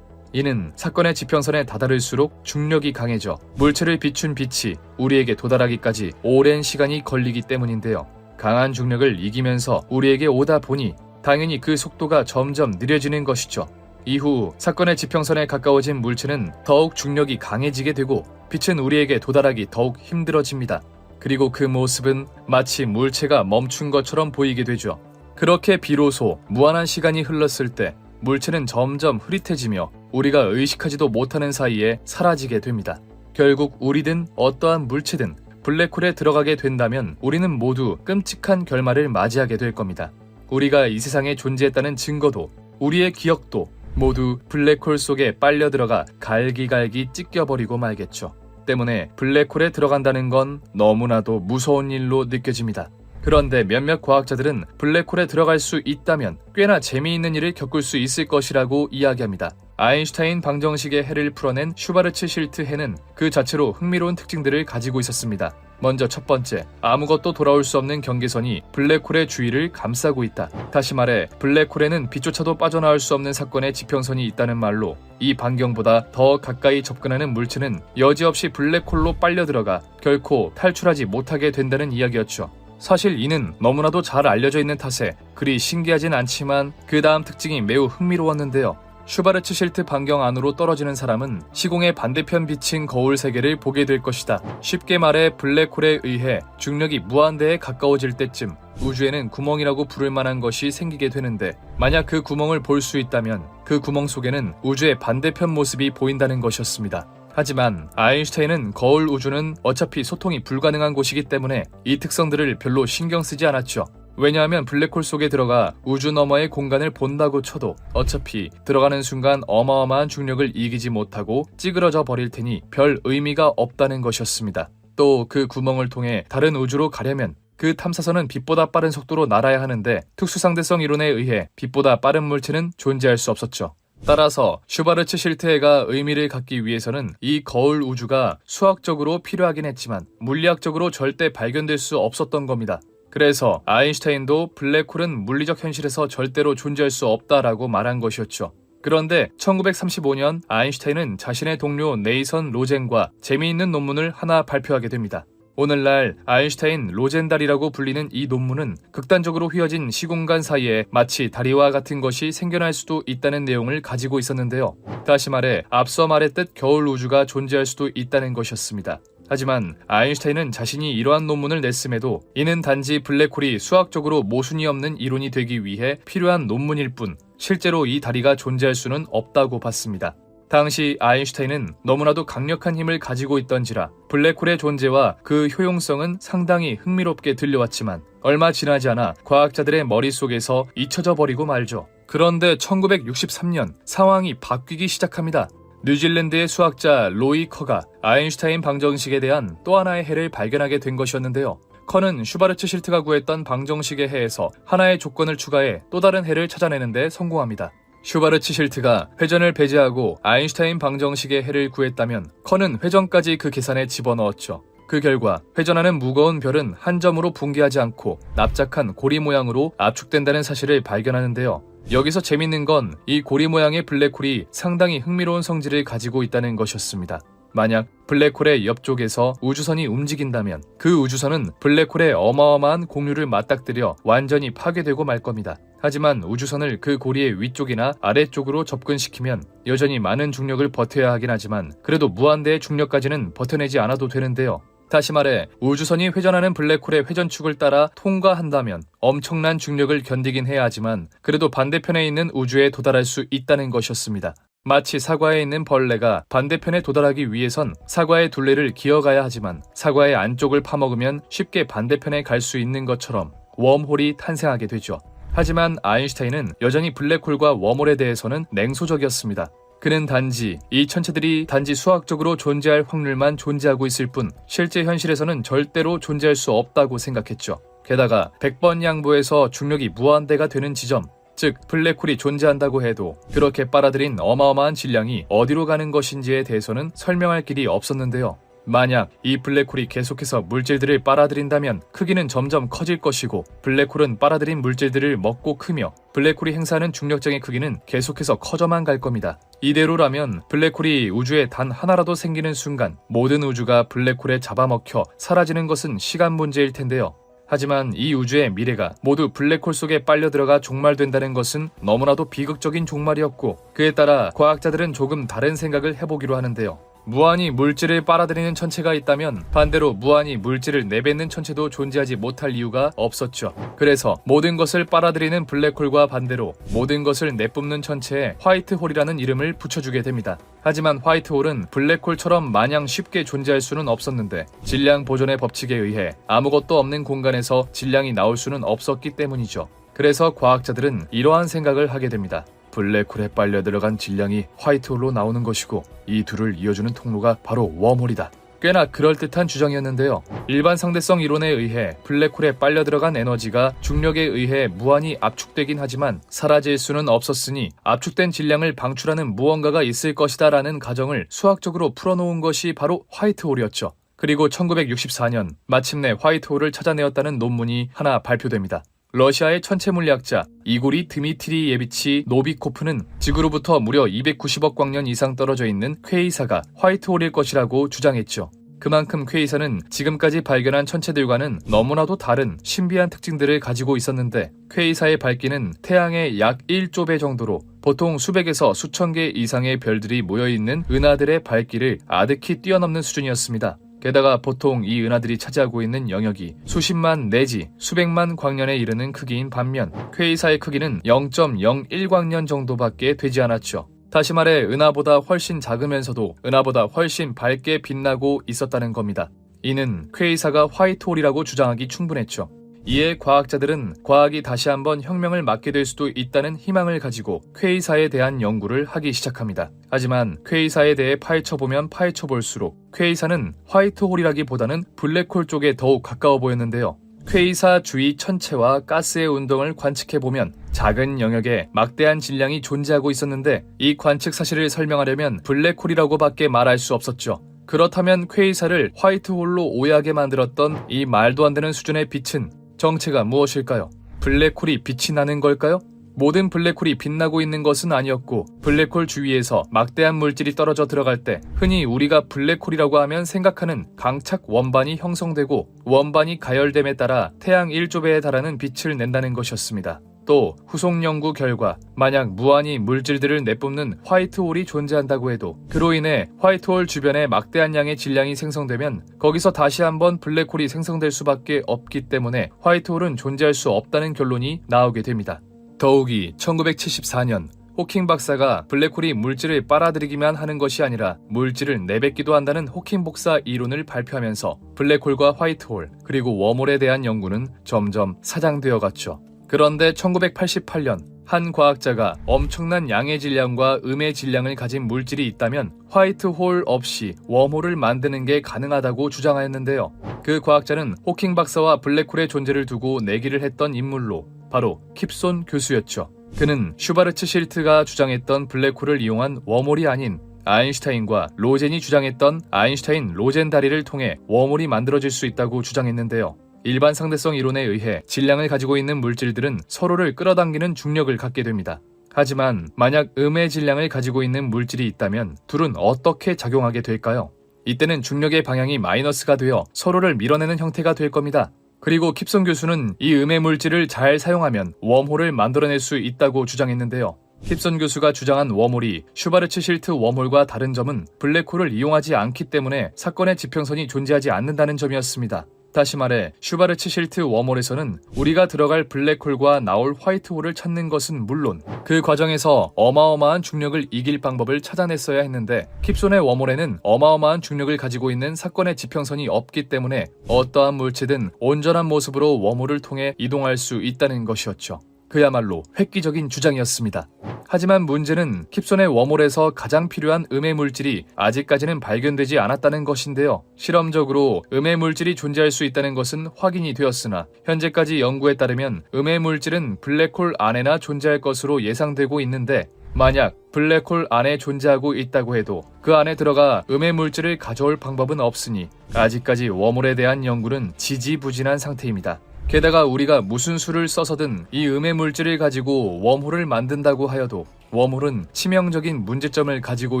Speaker 1: 이는 사건의 지평선에 다다를수록 중력이 강해져 물체를 비춘 빛이 우리에게 도달하기까지 오랜 시간이 걸리기 때문인데요. 강한 중력을 이기면서 우리에게 오다 보니 당연히 그 속도가 점점 느려지는 것이죠. 이후 사건의 지평선에 가까워진 물체는 더욱 중력이 강해지게 되고 빛은 우리에게 도달하기 더욱 힘들어집니다. 그리고 그 모습은 마치 물체가 멈춘 것처럼 보이게 되죠. 그렇게 비로소 무한한 시간이 흘렀을 때 물체는 점점 흐릿해지며 우리가 의식하지도 못하는 사이에 사라지게 됩니다. 결국 우리든 어떠한 물체든 블랙홀에 들어가게 된다면 우리는 모두 끔찍한 결말을 맞이하게 될 겁니다. 우리가 이 세상에 존재했다는 증거도 우리의 기억도 모두 블랙홀 속에 빨려 들어가 갈기갈기 찢겨버리고 말겠죠. 때문에 블랙홀에 들어간다는 건 너무나도 무서운 일로 느껴집니다. 그런데 몇몇 과학자들은 블랙홀에 들어갈 수 있다면 꽤나 재미있는 일을 겪을 수 있을 것이라고 이야기합니다. 아인슈타인 방정식의 해를 풀어낸 슈바르츠 실트 해는 그 자체로 흥미로운 특징들을 가지고 있었습니다. 먼저 첫 번째, 아무것도 돌아올 수 없는 경계선이 블랙홀의 주위를 감싸고 있다. 다시 말해 블랙홀에는 빛조차도 빠져나올 수 없는 사건의 지평선이 있다는 말로 이 반경보다 더 가까이 접근하는 물체는 여지없이 블랙홀로 빨려 들어가 결코 탈출하지 못하게 된다는 이야기였죠. 사실 이는 너무나도 잘 알려져 있는 탓에 그리 신기하진 않지만 그 다음 특징이 매우 흥미로웠는데요. 슈바르츠 실트 반경 안으로 떨어지는 사람은 시공의 반대편 비친 거울 세계를 보게 될 것이다. 쉽게 말해 블랙홀에 의해 중력이 무한대에 가까워질 때쯤 우주에는 구멍이라고 부를 만한 것이 생기게 되는데 만약 그 구멍을 볼 수 있다면 그 구멍 속에는 우주의 반대편 모습이 보인다는 것이었습니다. 하지만 아인슈타인은 거울 우주는 어차피 소통이 불가능한 곳이기 때문에 이 특성들을 별로 신경 쓰지 않았죠. 왜냐하면 블랙홀 속에 들어가 우주 너머의 공간을 본다고 쳐도 어차피 들어가는 순간 어마어마한 중력을 이기지 못하고 찌그러져 버릴 테니 별 의미가 없다는 것이었습니다. 또 그 구멍을 통해 다른 우주로 가려면 그 탐사선은 빛보다 빠른 속도로 날아야 하는데 특수상대성 이론에 의해 빛보다 빠른 물체는 존재할 수 없었죠. 따라서 슈바르츠 실트해가 의미를 갖기 위해서는 이 거울 우주가 수학적으로 필요하긴 했지만 물리학적으로 절대 발견될 수 없었던 겁니다. 그래서 아인슈타인도 블랙홀은 물리적 현실에서 절대로 존재할 수 없다라고 말한 것이었죠. 그런데 1935년 아인슈타인은 자신의 동료 네이선 로젠과 재미있는 논문을 하나 발표하게 됩니다. 오늘날 아인슈타인 로젠달이라고 불리는 이 논문은 극단적으로 휘어진 시공간 사이에 마치 다리와 같은 것이 생겨날 수도 있다는 내용을 가지고 있었는데요. 다시 말해 앞서 말했듯 겨울 우주가 존재할 수도 있다는 것이었습니다. 하지만 아인슈타인은 자신이 이러한 논문을 냈음에도 이는 단지 블랙홀이 수학적으로 모순이 없는 이론이 되기 위해 필요한 논문일 뿐 실제로 이 다리가 존재할 수는 없다고 봤습니다. 당시 아인슈타인은 너무나도 강력한 힘을 가지고 있던지라 블랙홀의 존재와 그 효용성은 상당히 흥미롭게 들려왔지만 얼마 지나지 않아 과학자들의 머릿속에서 잊혀져 버리고 말죠. 그런데 1963년 상황이 바뀌기 시작합니다. 뉴질랜드의 수학자 로이 커가 아인슈타인 방정식에 대한 또 하나의 해를 발견하게 된 것이었는데요. 커는 슈바르츠 실트가 구했던 방정식의 해에서 하나의 조건을 추가해 또 다른 해를 찾아내는 데 성공합니다. 슈바르츠 실트가 회전을 배제하고 아인슈타인 방정식의 해를 구했다면 커는 회전까지 그 계산에 집어넣었죠. 그 결과 회전하는 무거운 별은 한 점으로 붕괴하지 않고 납작한 고리 모양으로 압축된다는 사실을 발견하는데요. 여기서 재밌는 건 이 고리 모양의 블랙홀이 상당히 흥미로운 성질을 가지고 있다는 것이었습니다. 만약 블랙홀의 옆쪽에서 우주선이 움직인다면 그 우주선은 블랙홀의 어마어마한 공류를 맞닥뜨려 완전히 파괴되고 말 겁니다. 하지만 우주선을 그 고리의 위쪽이나 아래쪽으로 접근시키면 여전히 많은 중력을 버텨야 하긴 하지만 그래도 무한대의 중력까지는 버텨내지 않아도 되는데요. 다시 말해 우주선이 회전하는 블랙홀의 회전축을 따라 통과한다면 엄청난 중력을 견디긴 해야 하지만 그래도 반대편에 있는 우주에 도달할 수 있다는 것이었습니다. 마치 사과에 있는 벌레가 반대편에 도달하기 위해선 사과의 둘레를 기어가야 하지만 사과의 안쪽을 파먹으면 쉽게 반대편에 갈 수 있는 것처럼 웜홀이 탄생하게 되죠. 하지만 아인슈타인은 여전히 블랙홀과 웜홀에 대해서는 냉소적이었습니다. 그는 단지 이 천체들이 단지 수학적으로 존재할 확률만 존재하고 있을 뿐 실제 현실에서는 절대로 존재할 수 없다고 생각했죠. 게다가 100번 양보해서 중력이 무한대가 되는 지점, 즉 블랙홀이 존재한다고 해도 그렇게 빨아들인 어마어마한 질량이 어디로 가는 것인지에 대해서는 설명할 길이 없었는데요. 만약 이 블랙홀이 계속해서 물질들을 빨아들인다면 크기는 점점 커질 것이고 블랙홀은 빨아들인 물질들을 먹고 크며 블랙홀이 행사하는 중력장의 크기는 계속해서 커져만 갈 겁니다. 이대로라면 블랙홀이 우주에 단 하나라도 생기는 순간 모든 우주가 블랙홀에 잡아먹혀 사라지는 것은 시간 문제일 텐데요. 하지만 이 우주의 미래가 모두 블랙홀 속에 빨려 들어가 종말된다는 것은 너무나도 비극적인 종말이었고 그에 따라 과학자들은 조금 다른 생각을 해보기로 하는데요. 무한히 물질을 빨아들이는 천체가 있다면 반대로 무한히 물질을 내뱉는 천체도 존재하지 못할 이유가 없었죠. 그래서 모든 것을 빨아들이는 블랙홀과 반대로 모든 것을 내뿜는 천체에 화이트홀이라는 이름을 붙여주게 됩니다. 하지만 화이트홀은 블랙홀처럼 마냥 쉽게 존재할 수는 없었는데 질량 보존의 법칙에 의해 아무것도 없는 공간에서 질량이 나올 수는 없었기 때문이죠. 그래서 과학자들은 이러한 생각을 하게 됩니다. 블랙홀에 빨려 들어간 질량이 화이트홀로 나오는 것이고 이 둘을 이어주는 통로가 바로 웜홀이다. 꽤나 그럴듯한 주장이었는데요. 일반 상대성 이론에 의해 블랙홀에 빨려 들어간 에너지가 중력에 의해 무한히 압축되긴 하지만 사라질 수는 없었으니 압축된 질량을 방출하는 무언가가 있을 것이다 라는 가정을 수학적으로 풀어놓은 것이 바로 화이트홀이었죠. 그리고 1964년 마침내 화이트홀을 찾아내었다는 논문이 하나 발표됩니다. 러시아의 천체물리학자 이고리 드미트리예비치 노비코프는 지구로부터 무려 290억 광년 이상 떨어져 있는 퀘이사가 화이트홀일 것이라고 주장했죠. 그만큼 퀘이사는 지금까지 발견한 천체들과는 너무나도 다른 신비한 특징들을 가지고 있었는데 퀘이사의 밝기는 태양의 약 1조 배 정도로 보통 수백에서 수천 개 이상의 별들이 모여있는 은하들의 밝기를 아득히 뛰어넘는 수준이었습니다. 게다가 보통 이 은하들이 차지하고 있는 영역이 수십만 내지 수백만 광년에 이르는 크기인 반면 퀘이사의 크기는 0.01광년 정도밖에 되지 않았죠. 다시 말해 은하보다 훨씬 작으면서도 은하보다 훨씬 밝게 빛나고 있었다는 겁니다. 이는 퀘이사가 화이트홀이라고 주장하기 충분했죠. 이에 과학자들은 과학이 다시 한번 혁명을 맞게 될 수도 있다는 희망을 가지고 퀘이사에 대한 연구를 하기 시작합니다. 하지만 퀘이사에 대해 파헤쳐보면 파헤쳐볼수록 퀘이사는 화이트홀이라기보다는 블랙홀 쪽에 더욱 가까워 보였는데요. 퀘이사 주위 천체와 가스의 운동을 관측해보면 작은 영역에 막대한 질량이 존재하고 있었는데 이 관측 사실을 설명하려면 블랙홀이라고밖에 말할 수 없었죠. 그렇다면 퀘이사를 화이트홀로 오해하게 만들었던 이 말도 안 되는 수준의 빛은 정체가 무엇일까요? 블랙홀이 빛이 나는 걸까요? 모든 블랙홀이 빛나고 있는 것은 아니었고 블랙홀 주위에서 막대한 물질이 떨어져 들어갈 때 흔히 우리가 블랙홀이라고 하면 생각하는 강착 원반이 형성되고 원반이 가열됨에 따라 태양 1조배에 달하는 빛을 낸다는 것이었습니다. 또 후속 연구 결과 만약 무한히 물질들을 내뿜는 화이트홀이 존재한다고 해도 그로 인해 화이트홀 주변에 막대한 양의 질량이 생성되면 거기서 다시 한번 블랙홀이 생성될 수밖에 없기 때문에 화이트홀은 존재할 수 없다는 결론이 나오게 됩니다. 더욱이 1974년 호킹 박사가 블랙홀이 물질을 빨아들이기만 하는 것이 아니라 물질을 내뱉기도 한다는 호킹 복사 이론을 발표하면서 블랙홀과 화이트홀 그리고 웜홀에 대한 연구는 점점 사장되어 갔죠. 그런데 1988년 한 과학자가 엄청난 양의 질량과 음의 질량을 가진 물질이 있다면 화이트홀 없이 웜홀을 만드는 게 가능하다고 주장하였는데요. 그 과학자는 호킹 박사와 블랙홀의 존재를 두고 내기를 했던 인물로 바로 킵손 교수였죠. 그는 슈바르츠 실트가 주장했던 블랙홀을 이용한 웜홀이 아닌 아인슈타인과 로젠이 주장했던 아인슈타인-로젠 다리를 통해 웜홀이 만들어질 수 있다고 주장했는데요. 일반 상대성 이론에 의해 질량을 가지고 있는 물질들은 서로를 끌어당기는 중력을 갖게 됩니다. 하지만 만약 음의 질량을 가지고 있는 물질이 있다면 둘은 어떻게 작용하게 될까요? 이때는 중력의 방향이 마이너스가 되어 서로를 밀어내는 형태가 될 겁니다. 그리고 킵손 교수는 이 음의 물질을 잘 사용하면 웜홀을 만들어낼 수 있다고 주장했는데요. 킵슨 교수가 주장한 웜홀이 슈바르츠 실트 웜홀과 다른 점은 블랙홀을 이용하지 않기 때문에 사건의 지평선이 존재하지 않는다는 점이었습니다. 다시 말해 슈바르츠 실트 웜홀에서는 우리가 들어갈 블랙홀과 나올 화이트홀을 찾는 것은 물론 그 과정에서 어마어마한 중력을 이길 방법을 찾아냈어야 했는데 킵슨의 웜홀에는 어마어마한 중력을 가지고 있는 사건의 지평선이 없기 때문에 어떠한 물체든 온전한 모습으로 웜홀을 통해 이동할 수 있다는 것이었죠. 그야말로 획기적인 주장이었습니다. 하지만 문제는 킵슨의 웜홀에서 가장 필요한 음의 물질이 아직까지는 발견되지 않았다는 것인데요. 실험적으로 음의 물질이 존재할 수 있다는 것은 확인이 되었으나 현재까지 연구에 따르면 음의 물질은 블랙홀 안에나 존재할 것으로 예상되고 있는데 만약 블랙홀 안에 존재하고 있다고 해도 그 안에 들어가 음의 물질을 가져올 방법은 없으니 아직까지 웜홀에 대한 연구는 지지부진한 상태입니다. 게다가 우리가 무슨 수를 써서든 이 음의 물질을 가지고 웜홀을 만든다고 하여도 웜홀은 치명적인 문제점을 가지고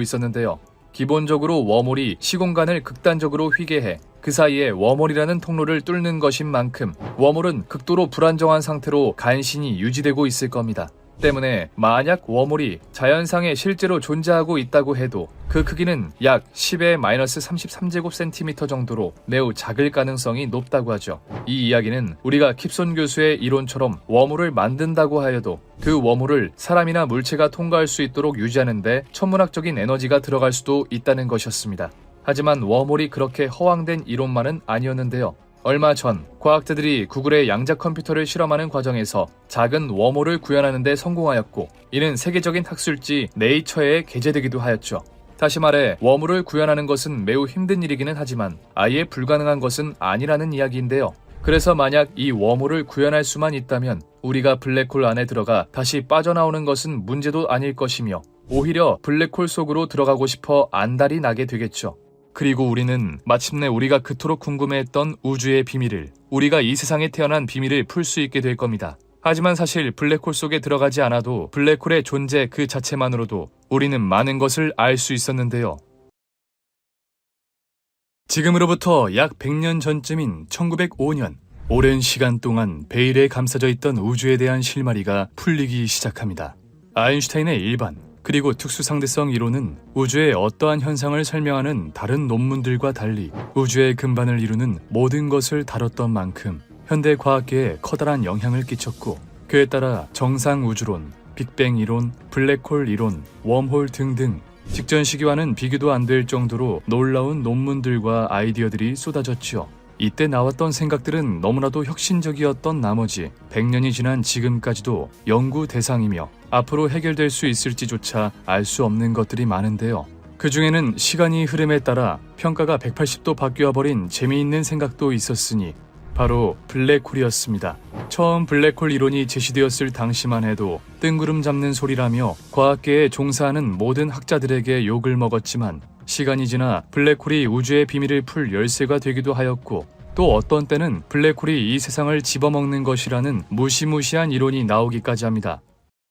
Speaker 1: 있었는데요. 기본적으로 웜홀이 시공간을 극단적으로 휘게 해 그 사이에 웜홀이라는 통로를 뚫는 것인 만큼 웜홀은 극도로 불안정한 상태로 간신히 유지되고 있을 겁니다. 때문에 만약 웜홀이 자연상에 실제로 존재하고 있다고 해도 그 크기는 약 10의 마이너스 33제곱cm 정도로 매우 작을 가능성이 높다고 하죠. 이 이야기는 우리가 킵슨 교수의 이론처럼 웜홀을 만든다고 하여도 그 웜홀을 사람이나 물체가 통과할 수 있도록 유지하는데 천문학적인 에너지가 들어갈 수도 있다는 것이었습니다. 하지만 웜홀이 그렇게 허황된 이론만은 아니었는데요. 얼마 전 과학자들이 구글의 양자 컴퓨터를 실험하는 과정에서 작은 웜홀을 구현하는 데 성공하였고 이는 세계적인 학술지 네이처에 게재되기도 하였죠. 다시 말해 웜홀을 구현하는 것은 매우 힘든 일이기는 하지만 아예 불가능한 것은 아니라는 이야기인데요. 그래서 만약 이 웜홀을 구현할 수만 있다면 우리가 블랙홀 안에 들어가 다시 빠져나오는 것은 문제도 아닐 것이며 오히려 블랙홀 속으로 들어가고 싶어 안달이 나게 되겠죠. 그리고 우리는 마침내 우리가 그토록 궁금해했던 우주의 비밀을, 우리가 이 세상에 태어난 비밀을 풀 수 있게 될 겁니다. 하지만 사실 블랙홀 속에 들어가지 않아도 블랙홀의 존재 그 자체만으로도 우리는 많은 것을 알 수 있었는데요. 지금으로부터 약 100년 전쯤인 1905년, 오랜 시간 동안 베일에 감싸져 있던 우주에 대한 실마리가 풀리기 시작합니다. 아인슈타인의 일반, 그리고 특수상대성 이론은 우주의 어떠한 현상을 설명하는 다른 논문들과 달리 우주의 근반을 이루는 모든 것을 다뤘던 만큼 현대 과학계에 커다란 영향을 끼쳤고 그에 따라 정상 우주론, 빅뱅 이론, 블랙홀 이론, 웜홀 등등 직전 시기와는 비교도 안 될 정도로 놀라운 논문들과 아이디어들이 쏟아졌지요. 이때 나왔던 생각들은 너무나도 혁신적이었던 나머지 100년이 지난 지금까지도 연구 대상이며 앞으로 해결될 수 있을지조차 알 수 없는 것들이 많은데요. 그 중에는 시간이 흐름에 따라 평가가 180도 바뀌어버린 재미있는 생각도 있었으니 바로 블랙홀이었습니다. 처음 블랙홀 이론이 제시되었을 당시만 해도 뜬구름 잡는 소리라며 과학계에 종사하는 모든 학자들에게 욕을 먹었지만 시간이 지나 블랙홀이 우주의 비밀을 풀 열쇠가 되기도 하였고 또 어떤 때는 블랙홀이 이 세상을 집어먹는 것이라는 무시무시한 이론이 나오기까지 합니다.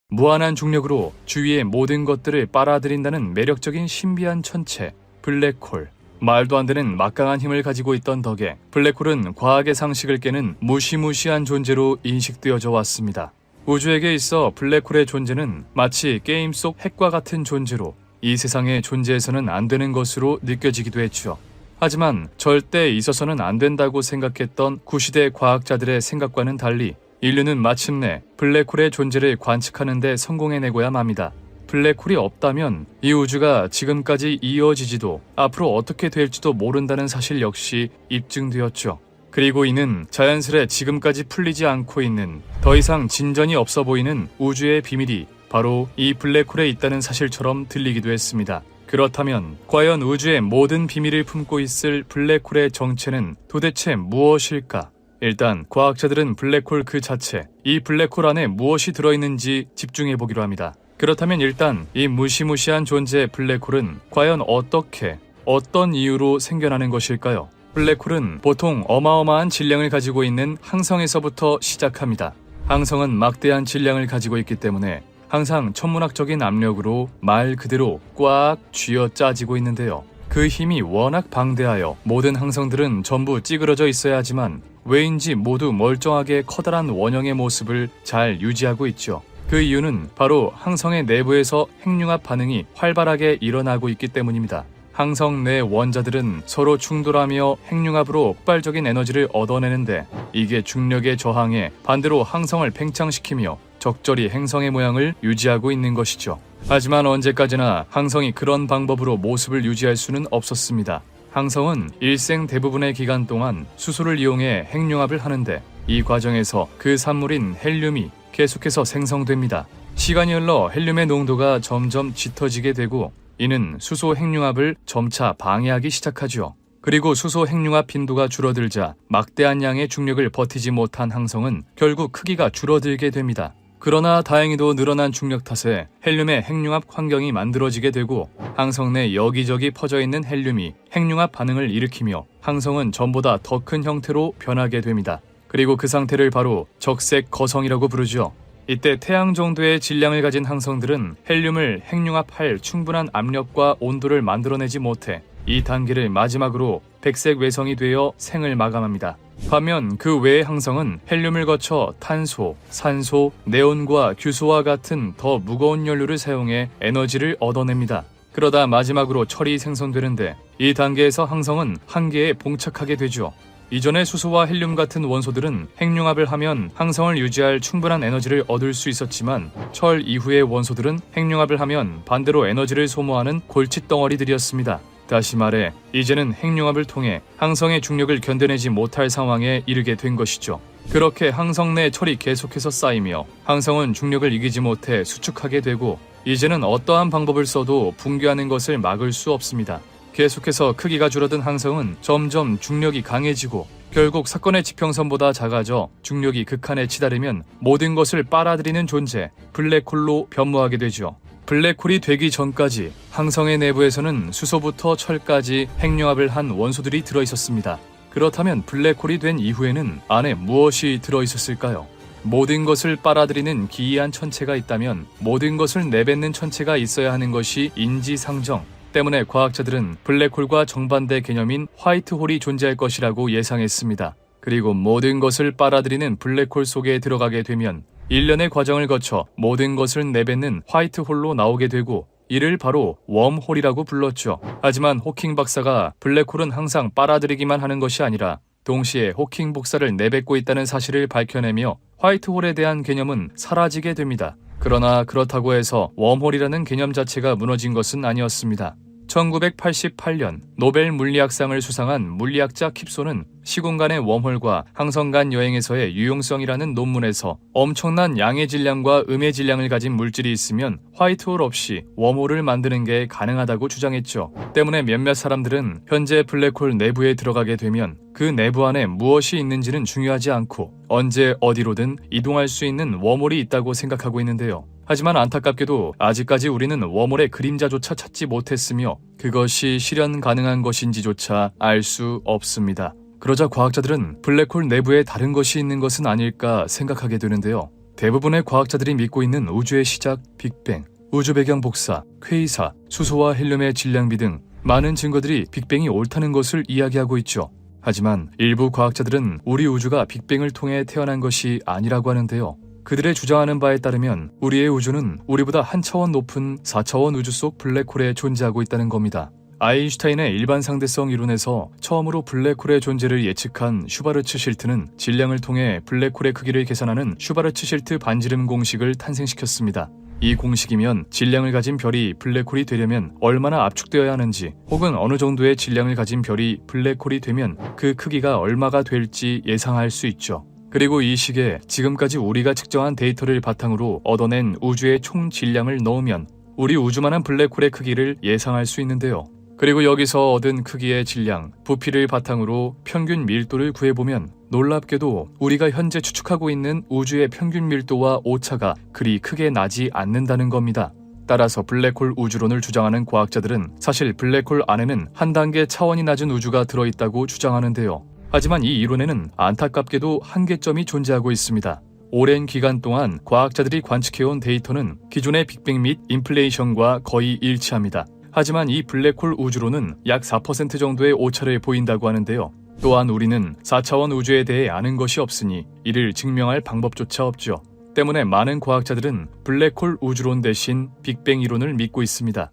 Speaker 1: 무한한 중력으로 주위의 모든 것들을 빨아들인다는 매력적인 신비한 천체, 블랙홀. 말도 안 되는 막강한 힘을 가지고 있던 덕에 블랙홀은 과학의 상식을 깨는 무시무시한 존재로 인식되어져 왔습니다. 우주에게 있어 블랙홀의 존재는 마치 게임 속 핵과 같은 존재로 이 세상에 존재해서는 안 되는 것으로 느껴지기도 했죠. 하지만 절대 있어서는 안 된다고 생각했던 구시대 과학자들의 생각과는 달리 인류는 마침내 블랙홀의 존재를 관측하는 데 성공해내고야 맙니다. 블랙홀이 없다면 이 우주가 지금까지 이어지지도 앞으로 어떻게 될지도 모른다는 사실 역시 입증되었죠. 그리고 이는 자연스레 지금까지 풀리지 않고 있는 더 이상 진전이 없어 보이는 우주의 비밀이 바로 이 블랙홀에 있다는 사실처럼 들리기도 했습니다. 그렇다면 과연 우주의 모든 비밀을 품고 있을 블랙홀의 정체는 도대체 무엇일까? 일단 과학자들은 블랙홀 그 자체, 이 블랙홀 안에 무엇이 들어있는지 집중해보기로 합니다. 그렇다면 일단 이 무시무시한 존재의 블랙홀은 과연 어떻게, 어떤 이유로 생겨나는 것일까요? 블랙홀은 보통 어마어마한 질량을 가지고 있는 항성에서부터 시작합니다. 항성은 막대한 질량을 가지고 있기 때문에 항상 천문학적인 압력으로 말 그대로 꽉 쥐어 짜지고 있는데요. 그 힘이 워낙 방대하여 모든 항성들은 전부 찌그러져 있어야 하지만 왜인지 모두 멀쩡하게 커다란 원형의 모습을 잘 유지하고 있죠. 그 이유는 바로 항성의 내부에서 핵융합 반응이 활발하게 일어나고 있기 때문입니다. 항성 내 원자들은 서로 충돌하며 핵융합으로 폭발적인 에너지를 얻어내는데 이게 중력에 저항해 반대로 항성을 팽창시키며 적절히 행성의 모양을 유지하고 있는 것이죠. 하지만 언제까지나 항성이 그런 방법으로 모습을 유지할 수는 없었습니다. 항성은 일생 대부분의 기간 동안 수소를 이용해 핵융합을 하는데 이 과정에서 그 산물인 헬륨이 계속해서 생성됩니다. 시간이 흘러 헬륨의 농도가 점점 짙어지게 되고 이는 수소 핵융합을 점차 방해하기 시작하죠. 그리고 수소 핵융합 빈도가 줄어들자 막대한 양의 중력을 버티지 못한 항성은 결국 크기가 줄어들게 됩니다. 그러나 다행히도 늘어난 중력 탓에 헬륨의 핵융합 환경이 만들어지게 되고 항성 내 여기저기 퍼져 있는 헬륨이 핵융합 반응을 일으키며 항성은 전보다 더 큰 형태로 변하게 됩니다. 그리고 그 상태를 바로 적색 거성이라고 부르죠. 이때 태양 정도의 질량을 가진 항성들은 헬륨을 핵융합할 충분한 압력과 온도를 만들어내지 못해 이 단계를 마지막으로 백색 외성이 되어 생을 마감합니다. 반면 그 외의 항성은 헬륨을 거쳐 탄소, 산소, 네온과 규소와 같은 더 무거운 연료를 사용해 에너지를 얻어냅니다. 그러다 마지막으로 철이 생성되는데 이 단계에서 항성은 한계에 봉착하게 되죠. 이전에 수소와 헬륨 같은 원소들은 핵융합을 하면 항성을 유지할 충분한 에너지를 얻을 수 있었지만 철 이후의 원소들은 핵융합을 하면 반대로 에너지를 소모하는 골칫덩어리들이었습니다. 다시 말해 이제는 핵융합을 통해 항성의 중력을 견뎌내지 못할 상황에 이르게 된 것이죠. 그렇게 항성 내 철이 계속해서 쌓이며 항성은 중력을 이기지 못해 수축하게 되고 이제는 어떠한 방법을 써도 붕괴하는 것을 막을 수 없습니다. 계속해서 크기가 줄어든 항성은 점점 중력이 강해지고 결국 사건의 지평선보다 작아져 중력이 극한에 치달으면 모든 것을 빨아들이는 존재, 블랙홀로 변모하게 되죠. 블랙홀이 되기 전까지 항성의 내부에서는 수소부터 철까지 핵융합을 한 원소들이 들어있었습니다. 그렇다면 블랙홀이 된 이후에는 안에 무엇이 들어있었을까요? 모든 것을 빨아들이는 기이한 천체가 있다면 모든 것을 내뱉는 천체가 있어야 하는 것이 인지상정. 때문에 과학자들은 블랙홀과 정반대 개념인 화이트홀이 존재할 것이라고 예상했습니다. 그리고 모든 것을 빨아들이는 블랙홀 속에 들어가게 되면 일련의 과정을 거쳐 모든 것을 내뱉는 화이트홀로 나오게 되고 이를 바로 웜홀이라고 불렀죠. 하지만 호킹 박사가 블랙홀은 항상 빨아들이기만 하는 것이 아니라 동시에 호킹 복사를 내뱉고 있다는 사실을 밝혀내며 화이트홀에 대한 개념은 사라지게 됩니다. 그러나 그렇다고 해서 웜홀이라는 개념 자체가 무너진 것은 아니었습니다. 1988년 노벨 물리학상을 수상한 물리학자 킵소는 시공간의 웜홀과 항성 간 여행에서의 유용성이라는 논문에서 엄청난 양의 질량과 음의 질량을 가진 물질이 있으면 화이트홀 없이 웜홀을 만드는 게 가능하다고 주장했죠. 때문에 몇몇 사람들은 현재 블랙홀 내부에 들어가게 되면 그 내부 안에 무엇이 있는지는 중요하지 않고 언제 어디로든 이동할 수 있는 웜홀이 있다고 생각하고 있는데요. 하지만 안타깝게도 아직까지 우리는 웜홀의 그림자조차 찾지 못했으며 그것이 실현 가능한 것인지조차 알 수 없습니다. 그러자 과학자들은 블랙홀 내부에 다른 것이 있는 것은 아닐까 생각하게 되는데요. 대부분의 과학자들이 믿고 있는 우주의 시작, 빅뱅, 우주 배경 복사, 퀘이사, 수소와 헬륨의 질량비 등 많은 증거들이 빅뱅이 옳다는 것을 이야기하고 있죠. 하지만 일부 과학자들은 우리 우주가 빅뱅을 통해 태어난 것이 아니라고 하는데요. 그들의 주장하는 바에 따르면 우리의 우주는 우리보다 한 차원 높은 4차원 우주 속 블랙홀에 존재하고 있다는 겁니다. 아인슈타인의 일반 상대성 이론에서 처음으로 블랙홀의 존재를 예측한 슈바르츠 실트는 질량을 통해 블랙홀의 크기를 계산하는 슈바르츠 실트 반지름 공식을 탄생시켰습니다. 이 공식이면 질량을 가진 별이 블랙홀이 되려면 얼마나 압축되어야 하는지 혹은 어느 정도의 질량을 가진 별이 블랙홀이 되면 그 크기가 얼마가 될지 예상할 수 있죠. 그리고 이 식에 지금까지 우리가 측정한 데이터를 바탕으로 얻어낸 우주의 총 질량을 넣으면 우리 우주만한 블랙홀의 크기를 예상할 수 있는데요. 그리고 여기서 얻은 크기의 질량, 부피를 바탕으로 평균 밀도를 구해보면 놀랍게도 우리가 현재 추측하고 있는 우주의 평균 밀도와 오차가 그리 크게 나지 않는다는 겁니다. 따라서 블랙홀 우주론을 주장하는 과학자들은 사실 블랙홀 안에는 한 단계 차원이 낮은 우주가 들어있다고 주장하는데요. 하지만 이 이론에는 안타깝게도 한계점이 존재하고 있습니다. 오랜 기간 동안 과학자들이 관측해온 데이터는 기존의 빅뱅 및 인플레이션과 거의 일치합니다. 하지만 이 블랙홀 우주론은 약 4% 정도의 오차를 보인다고 하는데요. 또한 우리는 4차원 우주에 대해 아는 것이 없으니 이를 증명할 방법조차 없죠. 때문에 많은 과학자들은 블랙홀 우주론 대신 빅뱅 이론을 믿고 있습니다.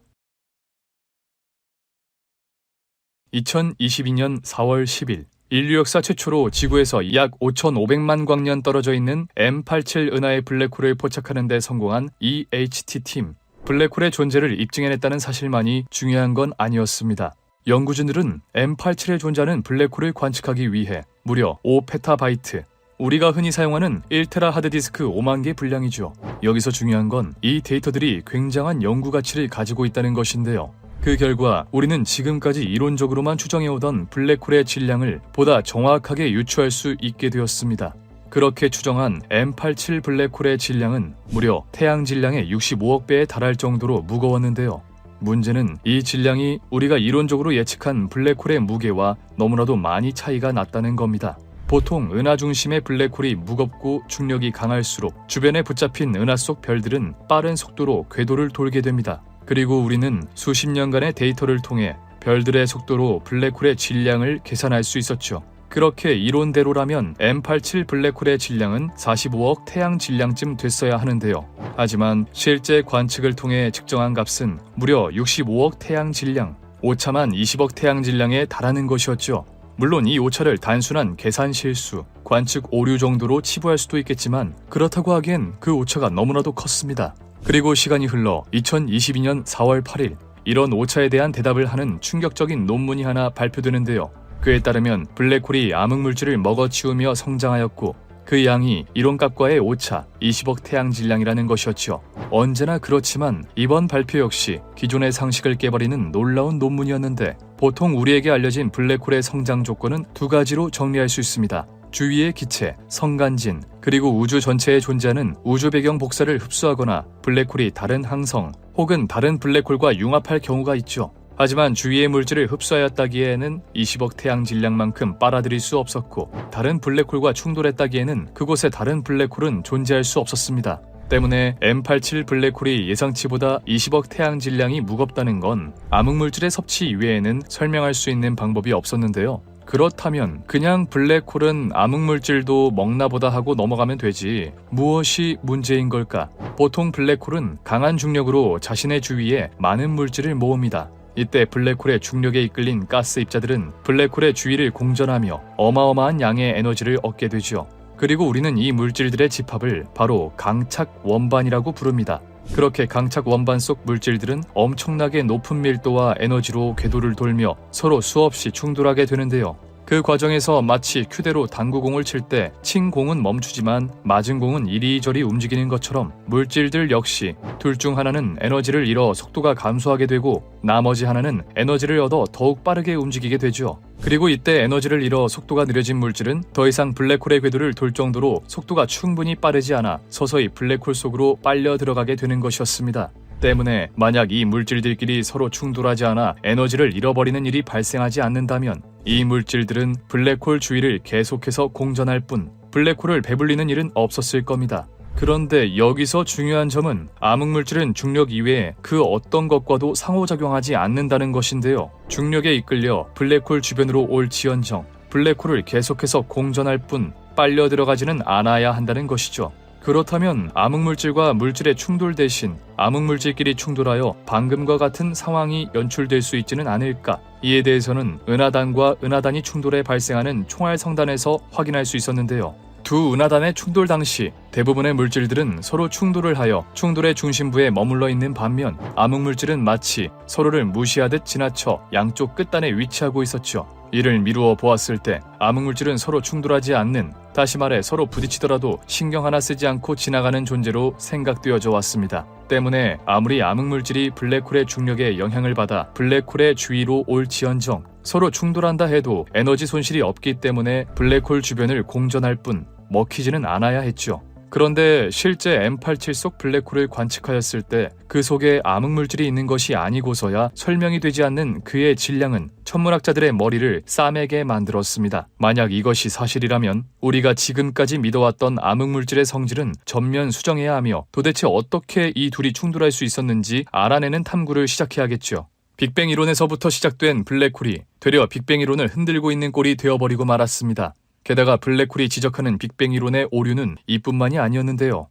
Speaker 1: 2022년 4월 10일 인류 역사 최초로 지구에서 약 5,500만 광년 떨어져 있는 M87 은하의 블랙홀을 포착하는 데 성공한 EHT팀. 블랙홀의 존재를 입증해냈다는 사실만이 중요한 건 아니었습니다. 연구진들은 M87의 존재하는 블랙홀을 관측하기 위해 무려 5페타바이트, 우리가 흔히 사용하는 1테라 하드디스크 5만 개 분량이죠. 여기서 중요한 건 이 데이터들이 굉장한 연구 가치를 가지고 있다는 것인데요. 그 결과 우리는 지금까지 이론적으로만 추정해오던 블랙홀의 질량을 보다 정확하게 유추할 수 있게 되었습니다. 그렇게 추정한 M87 블랙홀의 질량은 무려 태양 질량의 65억 배에 달할 정도로 무거웠는데요. 문제는 이 질량이 우리가 이론적으로 예측한 블랙홀의 무게와 너무나도 많이 차이가 났다는 겁니다. 보통 은하 중심의 블랙홀이 무겁고 중력이 강할수록 주변에 붙잡힌 은하 속 별들은 빠른 속도로 궤도를 돌게 됩니다. 그리고 우리는 수십 년간의 데이터를 통해 별들의 속도로 블랙홀의 질량을 계산할 수 있었죠. 그렇게 이론대로라면 M87 블랙홀의 질량은 45억 태양 질량쯤 됐어야 하는데요. 하지만 실제 관측을 통해 측정한 값은 무려 65억 태양 질량, 오차만 20억 태양 질량에 달하는 것이었죠. 물론 이 오차를 단순한 계산 실수, 관측 오류 정도로 치부할 수도 있겠지만 그렇다고 하기엔 그 오차가 너무나도 컸습니다. 그리고 시간이 흘러 2022년 4월 8일 이런 오차에 대한 대답을 하는 충격적인 논문이 하나 발표되는데요. 그에 따르면 블랙홀이 암흑물질을 먹어치우며 성장하였고 그 양이 이론값과의 오차 20억 태양 질량이라는 것이었죠. 언제나 그렇지만 이번 발표 역시 기존의 상식을 깨버리는 놀라운 논문이었는데 보통 우리에게 알려진 블랙홀의 성장 조건은 두 가지로 정리할 수 있습니다. 주위의 기체, 성간진, 그리고 우주 전체에 존재하는 우주 배경 복사를 흡수하거나 블랙홀이 다른 항성 혹은 다른 블랙홀과 융합할 경우가 있죠. 하지만 주위의 물질을 흡수하였다기에는 20억 태양 질량만큼 빨아들일 수 없었고 다른 블랙홀과 충돌했다기에는 그곳에 다른 블랙홀은 존재할 수 없었습니다. 때문에 M87 블랙홀이 예상치보다 20억 태양 질량이 무겁다는 건 암흑물질의 섭취 이외에는 설명할 수 있는 방법이 없었는데요. 그렇다면 그냥 블랙홀은 암흑물질도 먹나보다 하고 넘어가면 되지 무엇이 문제인 걸까? 보통 블랙홀은 강한 중력으로 자신의 주위에 많은 물질을 모읍니다. 이때 블랙홀의 중력에 이끌린 가스 입자들은 블랙홀의 주위를 공전하며 어마어마한 양의 에너지를 얻게 되죠. 그리고 우리는 이 물질들의 집합을 바로 강착 원반이라고 부릅니다. 그렇게 강착 원반 속 물질들은 엄청나게 높은 밀도와 에너지로 궤도를 돌며 서로 수없이 충돌하게 되는데요. 그 과정에서 마치 큐대로 당구공을 칠 때 친 공은 멈추지만 맞은 공은 이리저리 움직이는 것처럼 물질들 역시 둘 중 하나는 에너지를 잃어 속도가 감소하게 되고 나머지 하나는 에너지를 얻어 더욱 빠르게 움직이게 되죠. 그리고 이때 에너지를 잃어 속도가 느려진 물질은 더 이상 블랙홀의 궤도를 돌 정도로 속도가 충분히 빠르지 않아 서서히 블랙홀 속으로 빨려 들어가게 되는 것이었습니다. 때문에 만약 이 물질들끼리 서로 충돌하지 않아 에너지를 잃어버리는 일이 발생하지 않는다면 이 물질들은 블랙홀 주위를 계속해서 공전할 뿐 블랙홀을 배불리는 일은 없었을 겁니다. 그런데 여기서 중요한 점은 암흑물질은 중력 이외에 그 어떤 것과도 상호작용하지 않는다는 것인데요. 중력에 이끌려 블랙홀 주변으로 올지언정 블랙홀을 계속해서 공전할 뿐 빨려 들어가지는 않아야 한다는 것이죠. 그렇다면 암흑물질과 물질의 충돌 대신 암흑물질끼리 충돌하여 방금과 같은 상황이 연출될 수 있지는 않을까? 이에 대해서는 은하단과 은하단이 충돌해 발생하는 총알성단에서 확인할 수 있었는데요. 두 은하단의 충돌 당시 대부분의 물질들은 서로 충돌을 하여 충돌의 중심부에 머물러 있는 반면 암흑물질은 마치 서로를 무시하듯 지나쳐 양쪽 끝단에 위치하고 있었죠. 이를 미루어 보았을 때 암흑물질은 서로 충돌하지 않는, 다시 말해 서로 부딪히더라도 신경 하나 쓰지 않고 지나가는 존재로 생각되어져 왔습니다. 때문에 아무리 암흑물질이 블랙홀의 중력에 영향을 받아 블랙홀의 주위로 올지언정 서로 충돌한다 해도 에너지 손실이 없기 때문에 블랙홀 주변을 공전할 뿐 먹히지는 않아야 했죠. 그런데 실제 M87 속 블랙홀을 관측하였을 때 그 속에 암흑물질이 있는 것이 아니고서야 설명이 되지 않는 그의 질량은 천문학자들의 머리를 싸매게 만들었습니다. 만약 이것이 사실이라면 우리가 지금까지 믿어왔던 암흑물질의 성질은 전면 수정해야 하며 도대체 어떻게 이 둘이 충돌할 수 있었는지 알아내는 탐구를 시작해야겠죠. 빅뱅 이론에서부터 시작된 블랙홀이 되려 빅뱅 이론을 흔들고 있는 꼴이 되어버리고 말았습니다. 게다가 블랙홀이 지적하는 빅뱅 이론의 오류는 이뿐만이 아니었는데요.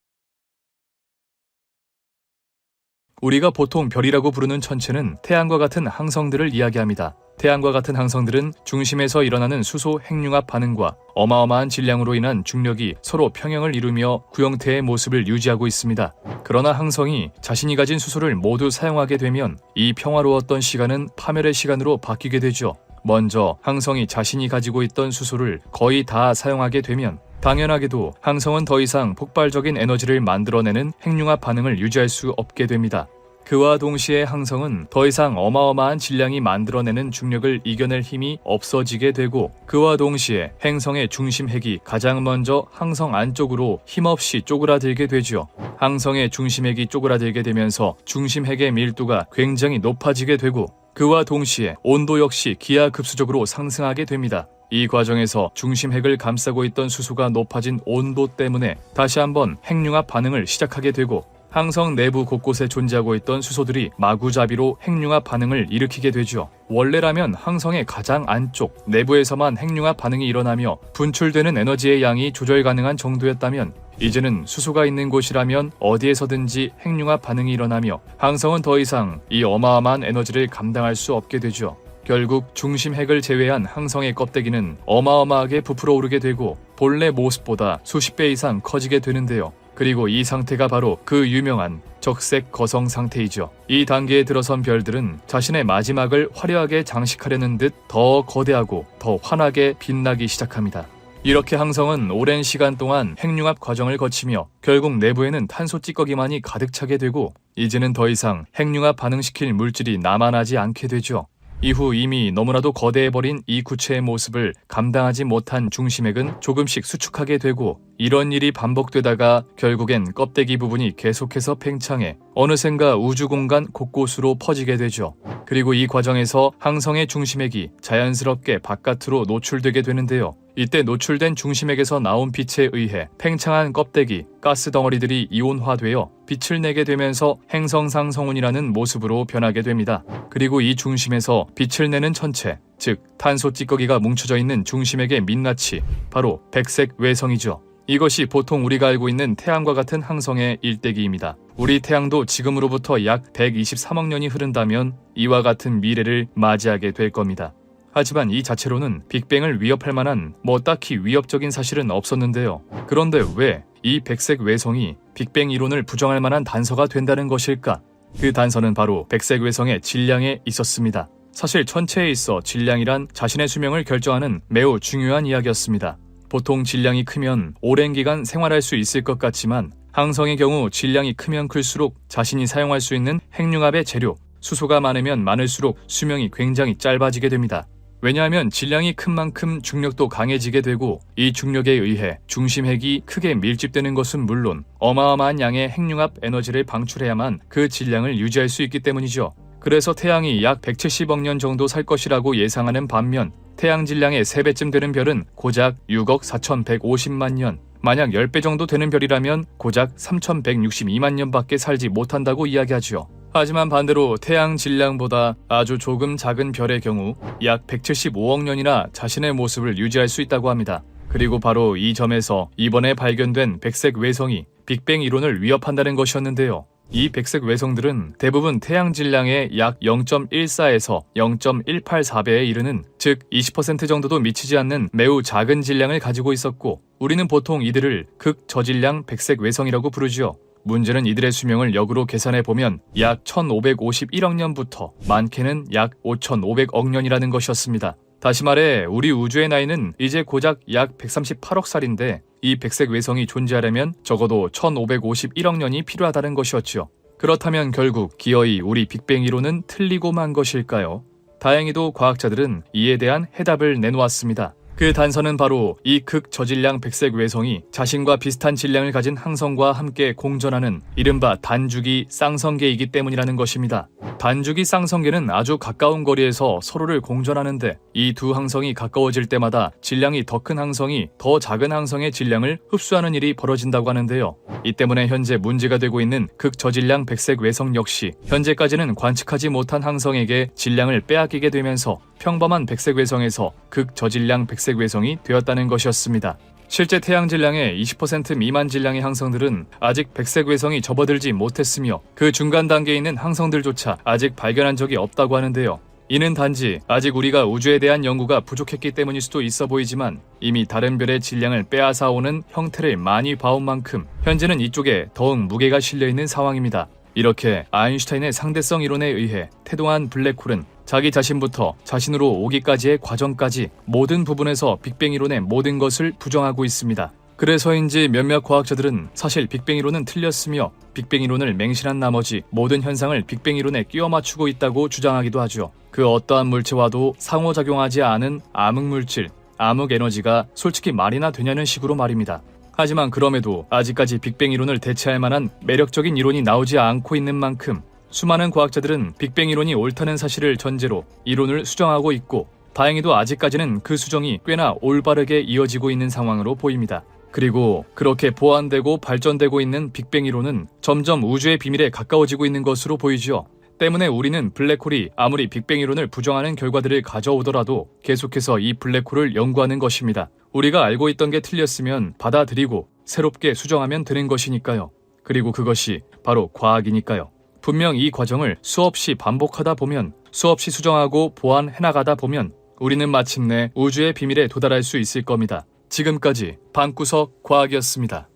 Speaker 1: 우리가 보통 별이라고 부르는 천체는 태양과 같은 항성들을 이야기합니다. 태양과 같은 항성들은 중심에서 일어나는 수소 핵융합 반응과 어마어마한 질량으로 인한 중력이 서로 평형을 이루며 구형태의 모습을 유지하고 있습니다. 그러나 항성이 자신이 가진 수소를 모두 사용하게 되면 이 평화로웠던 시간은 파멸의 시간으로 바뀌게 되죠. 먼저 항성이 자신이 가지고 있던 수소를 거의 다 사용하게 되면 당연하게도 항성은 더 이상 폭발적인 에너지를 만들어내는 핵융합 반응을 유지할 수 없게 됩니다. 그와 동시에 항성은 더 이상 어마어마한 질량이 만들어내는 중력을 이겨낼 힘이 없어지게 되고, 그와 동시에 행성의 중심핵이 가장 먼저 항성 안쪽으로 힘없이 쪼그라들게 되죠. 항성의 중심핵이 쪼그라들게 되면서 중심핵의 밀도가 굉장히 높아지게 되고, 그와 동시에 온도 역시 기하급수적으로 상승하게 됩니다. 이 과정에서 중심핵을 감싸고 있던 수소가 높아진 온도 때문에 다시 한번 핵융합 반응을 시작하게 되고, 항성 내부 곳곳에 존재하고 있던 수소들이 마구잡이로 핵융합 반응을 일으키게 되죠. 원래라면 항성의 가장 안쪽 내부에서만 핵융합 반응이 일어나며 분출되는 에너지의 양이 조절 가능한 정도였다면, 이제는 수소가 있는 곳이라면 어디에서든지 핵융합 반응이 일어나며 항성은 더 이상 이 어마어마한 에너지를 감당할 수 없게 되죠. 결국 중심핵을 제외한 항성의 껍데기는 어마어마하게 부풀어 오르게 되고 본래 모습보다 수십 배 이상 커지게 되는데요. 그리고 이 상태가 바로 그 유명한 적색 거성 상태이죠. 이 단계에 들어선 별들은 자신의 마지막을 화려하게 장식하려는 듯 더 거대하고 더 환하게 빛나기 시작합니다. 이렇게 항성은 오랜 시간 동안 핵융합 과정을 거치며 결국 내부에는 탄소 찌꺼기만이 가득 차게 되고, 이제는 더 이상 핵융합 반응시킬 물질이 남아나지 않게 되죠. 이후 이미 너무나도 거대해버린 이 구체의 모습을 감당하지 못한 중심핵은 조금씩 수축하게 되고, 이런 일이 반복되다가 결국엔 껍데기 부분이 계속해서 팽창해 어느샌가 우주 공간 곳곳으로 퍼지게 되죠. 그리고 이 과정에서 항성의 중심핵이 자연스럽게 바깥으로 노출되게 되는데요. 이때 노출된 중심핵에서 나온 빛에 의해 팽창한 껍데기, 가스 덩어리들이 이온화되어 빛을 내게 되면서 행성상 성운이라는 모습으로 변하게 됩니다. 그리고 이 중심에서 빛을 내는 천체, 즉 탄소 찌꺼기가 뭉쳐져 있는 중심핵의 민낯이 바로 백색 외성이죠. 이것이 보통 우리가 알고 있는 태양과 같은 항성의 일대기입니다. 우리 태양도 지금으로부터 약 123억 년이 흐른다면 이와 같은 미래를 맞이하게 될 겁니다. 하지만 이 자체로는 빅뱅을 위협할 만한 딱히 위협적인 사실은 없었는데요. 그런데 왜 이 백색 외성이 빅뱅 이론을 부정할 만한 단서가 된다는 것일까? 그 단서는 바로 백색 외성의 질량에 있었습니다. 사실 천체에 있어 질량이란 자신의 수명을 결정하는 매우 중요한 이야기였습니다. 보통 질량이 크면 오랜 기간 생활할 수 있을 것 같지만, 항성의 경우 질량이 크면 클수록 자신이 사용할 수 있는 핵융합의 재료, 수소가 많으면 많을수록 수명이 굉장히 짧아지게 됩니다. 왜냐하면 질량이 큰 만큼 중력도 강해지게 되고, 이 중력에 의해 중심핵이 크게 밀집되는 것은 물론 어마어마한 양의 핵융합 에너지를 방출해야만 그 질량을 유지할 수 있기 때문이죠. 그래서 태양이 약 170억 년 정도 살 것이라고 예상하는 반면, 태양 질량의 3배쯤 되는 별은 고작 6억 4,150만 년, 만약 10배 정도 되는 별이라면 고작 3,162만 년밖에 살지 못한다고 이야기하죠. 하지만 반대로 태양 질량보다 아주 조금 작은 별의 경우 약 175억 년이나 자신의 모습을 유지할 수 있다고 합니다. 그리고 바로 이 점에서 이번에 발견된 백색 외성이 빅뱅 이론을 위협한다는 것이었는데요. 이 백색 외성들은 대부분 태양 질량의 약 0.14에서 0.184배에 이르는, 즉 20% 정도도 미치지 않는 매우 작은 질량을 가지고 있었고, 우리는 보통 이들을 극저질량 백색 외성이라고 부르죠. 문제는 이들의 수명을 역으로 계산해보면 약 1551억 년부터 많게는 약 5500억 년이라는 것이었습니다. 다시 말해 우리 우주의 나이는 이제 고작 약 138억 살인데, 이 백색 외성이 존재하려면 적어도 1551억 년이 필요하다는 것이었죠. 그렇다면 결국 기어이 우리 빅뱅 이론은 틀리고 만 것일까요? 다행히도 과학자들은 이에 대한 해답을 내놓았습니다. 그 단서는 바로 이 극저질량 백색 외성이 자신과 비슷한 질량을 가진 항성과 함께 공전하는 이른바 단주기 쌍성계이기 때문이라는 것입니다. 단주기 쌍성계는 아주 가까운 거리에서 서로를 공전하는데, 이 두 항성이 가까워질 때마다 질량이 더 큰 항성이 더 작은 항성의 질량을 흡수하는 일이 벌어진다고 하는데요. 이 때문에 현재 문제가 되고 있는 극저질량 백색 외성 역시 현재까지는 관측하지 못한 항성에게 질량을 빼앗기게 되면서 평범한 백색 외성에서 극저질량 백색 외성이 되었다는 것이었습니다. 실제 태양 질량의 20% 미만 질량의 항성들은 아직 백색 외성이 접어들지 못했으며 그 중간 단계에 있는 항성들조차 아직 발견한 적이 없다고 하는데요. 이는 단지 아직 우리가 우주에 대한 연구가 부족했기 때문일 수도 있어 보이지만 이미 다른 별의 질량을 빼앗아오는 형태를 많이 봐온 만큼 현재는 이쪽에 더욱 무게가 실려있는 상황입니다. 이렇게 아인슈타인의 상대성 이론에 의해 태동한 블랙홀은 자기 자신부터 자신으로 오기까지의 과정까지 모든 부분에서 빅뱅 이론의 모든 것을 부정하고 있습니다. 그래서인지 몇몇 과학자들은 사실 빅뱅 이론은 틀렸으며 빅뱅 이론을 맹신한 나머지 모든 현상을 빅뱅 이론에 끼워 맞추고 있다고 주장하기도 하죠. 그 어떠한 물체와도 상호작용하지 않은 암흑물질, 암흑에너지가 솔직히 말이나 되냐는 식으로 말입니다. 하지만 그럼에도 아직까지 빅뱅 이론을 대체할 만한 매력적인 이론이 나오지 않고 있는 만큼 수많은 과학자들은 빅뱅 이론이 옳다는 사실을 전제로 이론을 수정하고 있고 다행히도 아직까지는 그 수정이 꽤나 올바르게 이어지고 있는 상황으로 보입니다. 그리고 그렇게 보완되고 발전되고 있는 빅뱅 이론은 점점 우주의 비밀에 가까워지고 있는 것으로 보이죠. 때문에 우리는 블랙홀이 아무리 빅뱅 이론을 부정하는 결과들을 가져오더라도 계속해서 이 블랙홀을 연구하는 것입니다. 우리가 알고 있던 게 틀렸으면 받아들이고 새롭게 수정하면 되는 것이니까요. 그리고 그것이 바로 과학이니까요. 분명 이 과정을 수없이 반복하다 보면, 수없이 수정하고 보완해나가다 보면 우리는 마침내 우주의 비밀에 도달할 수 있을 겁니다. 지금까지 방구석 과학이었습니다.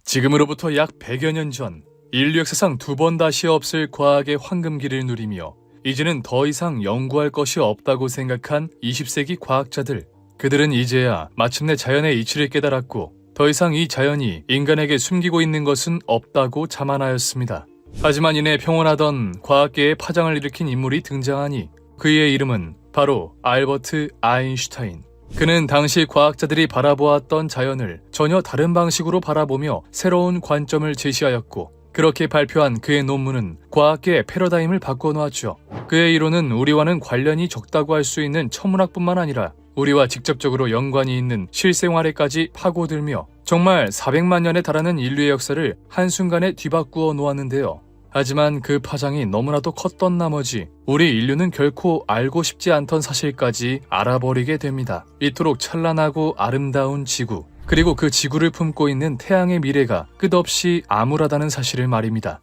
Speaker 1: 지금으로부터 약 100여 년 전, 인류 역사상 두 번 다시 없을 과학의 황금기를 누리며 이제는 더 이상 연구할 것이 없다고 생각한 20세기 과학자들. 그들은 이제야 마침내 자연의 이치를 깨달았고 더 이상 이 자연이 인간에게 숨기고 있는 것은 없다고 자만하였습니다. 하지만 이내 평온하던 과학계에 파장을 일으킨 인물이 등장하니 그의 이름은 바로 알버트 아인슈타인. 그는 당시 과학자들이 바라보았던 자연을 전혀 다른 방식으로 바라보며 새로운 관점을 제시하였고 그렇게 발표한 그의 논문은 과학계의 패러다임을 바꿔놓았죠. 그의 이론은 우리와는 관련이 적다고 할 수 있는 천문학뿐만 아니라 우리와 직접적으로 연관이 있는 실생활에까지 파고들며 정말 400만 년에 달하는 인류의 역사를 한순간에 뒤바꾸어 놓았는데요. 하지만 그 파장이 너무나도 컸던 나머지 우리 인류는 결코 알고 싶지 않던 사실까지 알아버리게 됩니다. 이토록 찬란하고 아름다운 지구, 그리고 그 지구를 품고 있는 태양의 미래가 끝없이 암울하다는 사실을 말입니다.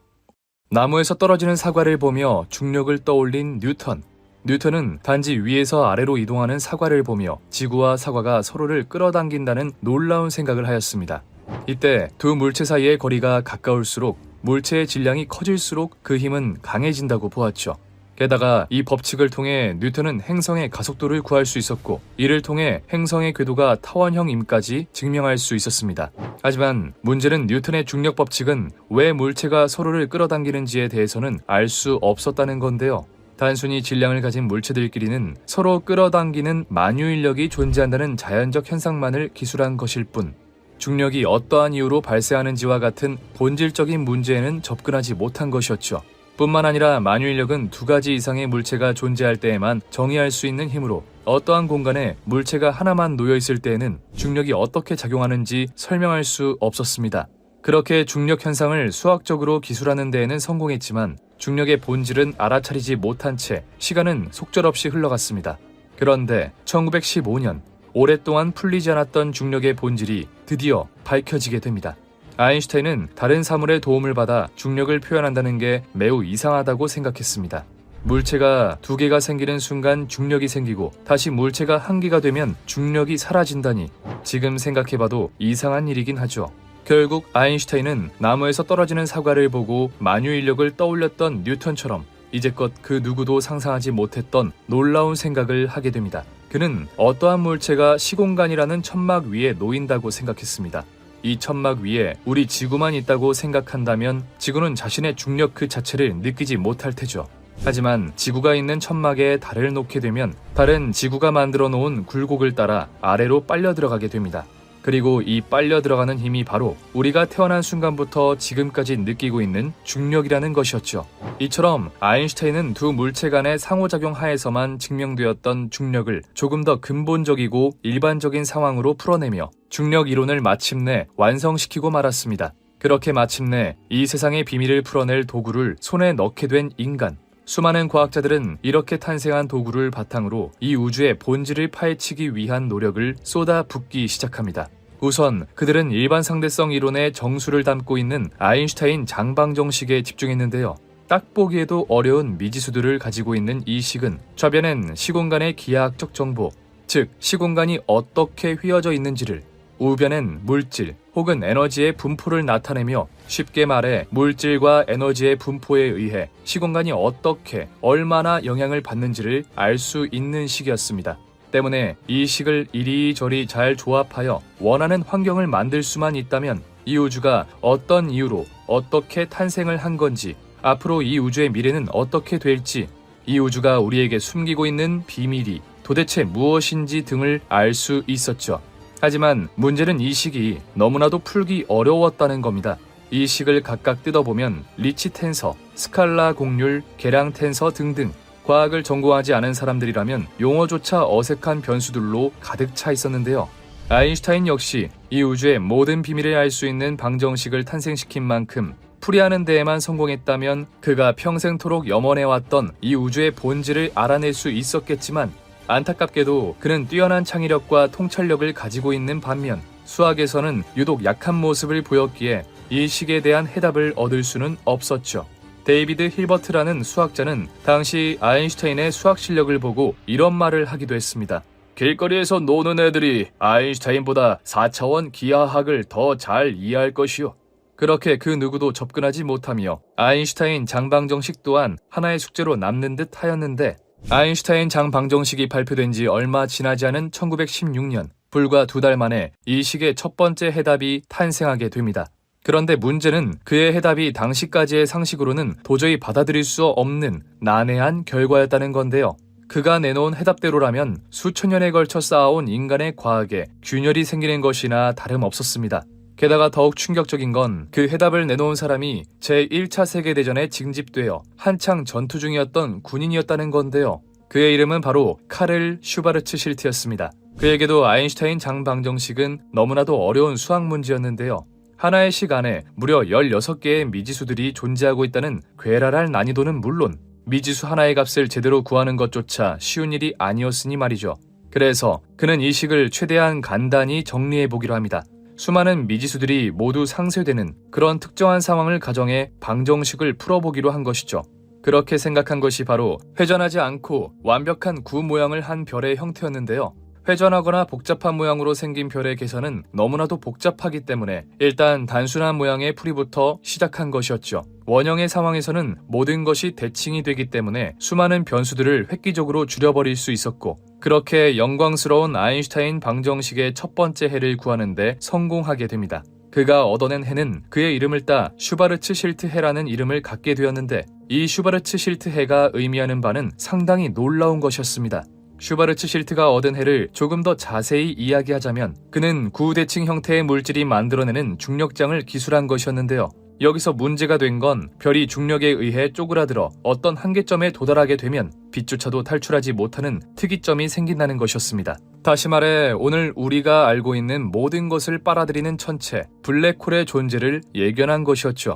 Speaker 1: 나무에서 떨어지는 사과를 보며 중력을 떠올린 뉴턴. 뉴턴은 단지 위에서 아래로 이동하는 사과를 보며 지구와 사과가 서로를 끌어당긴다는 놀라운 생각을 하였습니다. 이때 두 물체 사이의 거리가 가까울수록 물체의 질량이 커질수록 그 힘은 강해진다고 보았죠. 게다가 이 법칙을 통해 뉴턴은 행성의 가속도를 구할 수 있었고 이를 통해 행성의 궤도가 타원형임까지 증명할 수 있었습니다. 하지만 문제는 뉴턴의 중력 법칙은 왜 물체가 서로를 끌어당기는지에 대해서는 알 수 없었다는 건데요. 단순히 질량을 가진 물체들끼리는 서로 끌어당기는 만유인력이 존재한다는 자연적 현상만을 기술한 것일 뿐 중력이 어떠한 이유로 발생하는지와 같은 본질적인 문제에는 접근하지 못한 것이었죠. 뿐만 아니라 만유인력은 두 가지 이상의 물체가 존재할 때에만 정의할 수 있는 힘으로 어떠한 공간에 물체가 하나만 놓여 있을 때에는 중력이 어떻게 작용하는지 설명할 수 없었습니다. 그렇게 중력 현상을 수학적으로 기술하는 데에는 성공했지만 중력의 본질은 알아차리지 못한 채 시간은 속절없이 흘러갔습니다. 그런데 1915년 오랫동안 풀리지 않았던 중력의 본질이 드디어 밝혀지게 됩니다. 아인슈타인은 다른 사물의 도움을 받아 중력을 표현한다는 게 매우 이상하다고 생각했습니다. 물체가 두 개가 생기는 순간 중력이 생기고 다시 물체가 한 개가 되면 중력이 사라진다니 지금 생각해봐도 이상한 일이긴 하죠. 결국 아인슈타인은 나무에서 떨어지는 사과를 보고 만유인력을 떠올렸던 뉴턴처럼 이제껏 그 누구도 상상하지 못했던 놀라운 생각을 하게 됩니다. 그는 어떠한 물체가 시공간이라는 천막 위에 놓인다고 생각했습니다. 이 천막 위에 우리 지구만 있다고 생각한다면 지구는 자신의 중력 그 자체를 느끼지 못할 테죠. 하지만 지구가 있는 천막에 달을 놓게 되면 달은 지구가 만들어 놓은 굴곡을 따라 아래로 빨려 들어가게 됩니다. 그리고 이 빨려 들어가는 힘이 바로 우리가 태어난 순간부터 지금까지 느끼고 있는 중력이라는 것이었죠. 이처럼 아인슈타인은 두 물체 간의 상호작용 하에서만 증명되었던 중력을 조금 더 근본적이고 일반적인 상황으로 풀어내며 중력 이론을 마침내 완성시키고 말았습니다. 그렇게 마침내 이 세상의 비밀을 풀어낼 도구를 손에 넣게 된 인간. 수많은 과학자들은 이렇게 탄생한 도구를 바탕으로 이 우주의 본질을 파헤치기 위한 노력을 쏟아붓기 시작합니다. 우선 그들은 일반 상대성 이론의 정수를 담고 있는 아인슈타인 장방정식에 집중했는데요. 딱 보기에도 어려운 미지수들을 가지고 있는 이 식은 좌변엔 시공간의 기하학적 정보, 즉 시공간이 어떻게 휘어져 있는지를, 우변엔 물질 혹은 에너지의 분포를 나타내며 쉽게 말해 물질과 에너지의 분포에 의해 시공간이 어떻게 얼마나 영향을 받는지를 알 수 있는 식이었습니다. 때문에 이 식을 이리저리 잘 조합하여 원하는 환경을 만들 수만 있다면 이 우주가 어떤 이유로 어떻게 탄생을 한 건지, 앞으로 이 우주의 미래는 어떻게 될지, 이 우주가 우리에게 숨기고 있는 비밀이 도대체 무엇인지 등을 알 수 있었죠. 하지만 문제는 이 식이 너무나도 풀기 어려웠다는 겁니다. 이 식을 각각 뜯어보면 리치 텐서, 스칼라 곡률, 계량 텐서 등등 과학을 전공하지 않은 사람들이라면 용어조차 어색한 변수들로 가득 차 있었는데요. 아인슈타인 역시 이 우주의 모든 비밀을 알 수 있는 방정식을 탄생시킨 만큼 풀이하는 데에만 성공했다면 그가 평생토록 염원해왔던 이 우주의 본질을 알아낼 수 있었겠지만, 안타깝게도 그는 뛰어난 창의력과 통찰력을 가지고 있는 반면 수학에서는 유독 약한 모습을 보였기에 이 식에 대한 해답을 얻을 수는 없었죠. 데이비드 힐버트라는 수학자는 당시 아인슈타인의 수학 실력을 보고 이런 말을 하기도 했습니다. 길거리에서 노는 애들이 아인슈타인보다 4차원 기하학을 더 잘 이해할 것이요. 그렇게 그 누구도 접근하지 못하며 아인슈타인 장방정식 또한 하나의 숙제로 남는 듯 하였는데, 아인슈타인 장방정식이 발표된 지 얼마 지나지 않은 1916년, 불과 2달 만에 이 식의 첫 번째 해답이 탄생하게 됩니다. 그런데 문제는 그의 해답이 당시까지의 상식으로는 도저히 받아들일 수 없는 난해한 결과였다는 건데요. 그가 내놓은 해답대로라면 수천 년에 걸쳐 쌓아온 인간의 과학에 균열이 생기는 것이나 다름없었습니다. 게다가 더욱 충격적인 건 그 해답을 내놓은 사람이 제1차 세계대전에 징집되어 한창 전투 중이었던 군인이었다는 건데요. 그의 이름은 바로 카를 슈바르츠 실트였습니다. 그에게도 아인슈타인 장방정식은 너무나도 어려운 수학 문제였는데요. 하나의 식 안에 무려 16개의 미지수들이 존재하고 있다는 괴랄할 난이도는 물론 미지수 하나의 값을 제대로 구하는 것조차 쉬운 일이 아니었으니 말이죠. 그래서 그는 이 식을 최대한 간단히 정리해보기로 합니다. 수많은 미지수들이 모두 상쇄되는 그런 특정한 상황을 가정해 방정식을 풀어보기로 한 것이죠. 그렇게 생각한 것이 바로 회전하지 않고 완벽한 구 모양을 한 별의 형태였는데요. 회전하거나 복잡한 모양으로 생긴 별의 계산은 너무나도 복잡하기 때문에 일단 단순한 모양의 풀이부터 시작한 것이었죠. 원형의 상황에서는 모든 것이 대칭이 되기 때문에 수많은 변수들을 획기적으로 줄여버릴 수 있었고, 그렇게 영광스러운 아인슈타인 방정식의 첫 번째 해를 구하는 데 성공하게 됩니다. 그가 얻어낸 해는 그의 이름을 따 슈바르츠 실트 해라는 이름을 갖게 되었는데, 이 슈바르츠 실트 해가 의미하는 바는 상당히 놀라운 것이었습니다. 슈바르츠 실트가 얻은 해를 조금 더 자세히 이야기하자면 그는 구대칭 형태의 물질이 만들어내는 중력장을 기술한 것이었는데요. 여기서 문제가 된 건 별이 중력에 의해 쪼그라들어 어떤 한계점에 도달하게 되면 빛조차도 탈출하지 못하는 특이점이 생긴다는 것이었습니다. 다시 말해 오늘 우리가 알고 있는 모든 것을 빨아들이는 천체, 블랙홀의 존재를 예견한 것이었죠.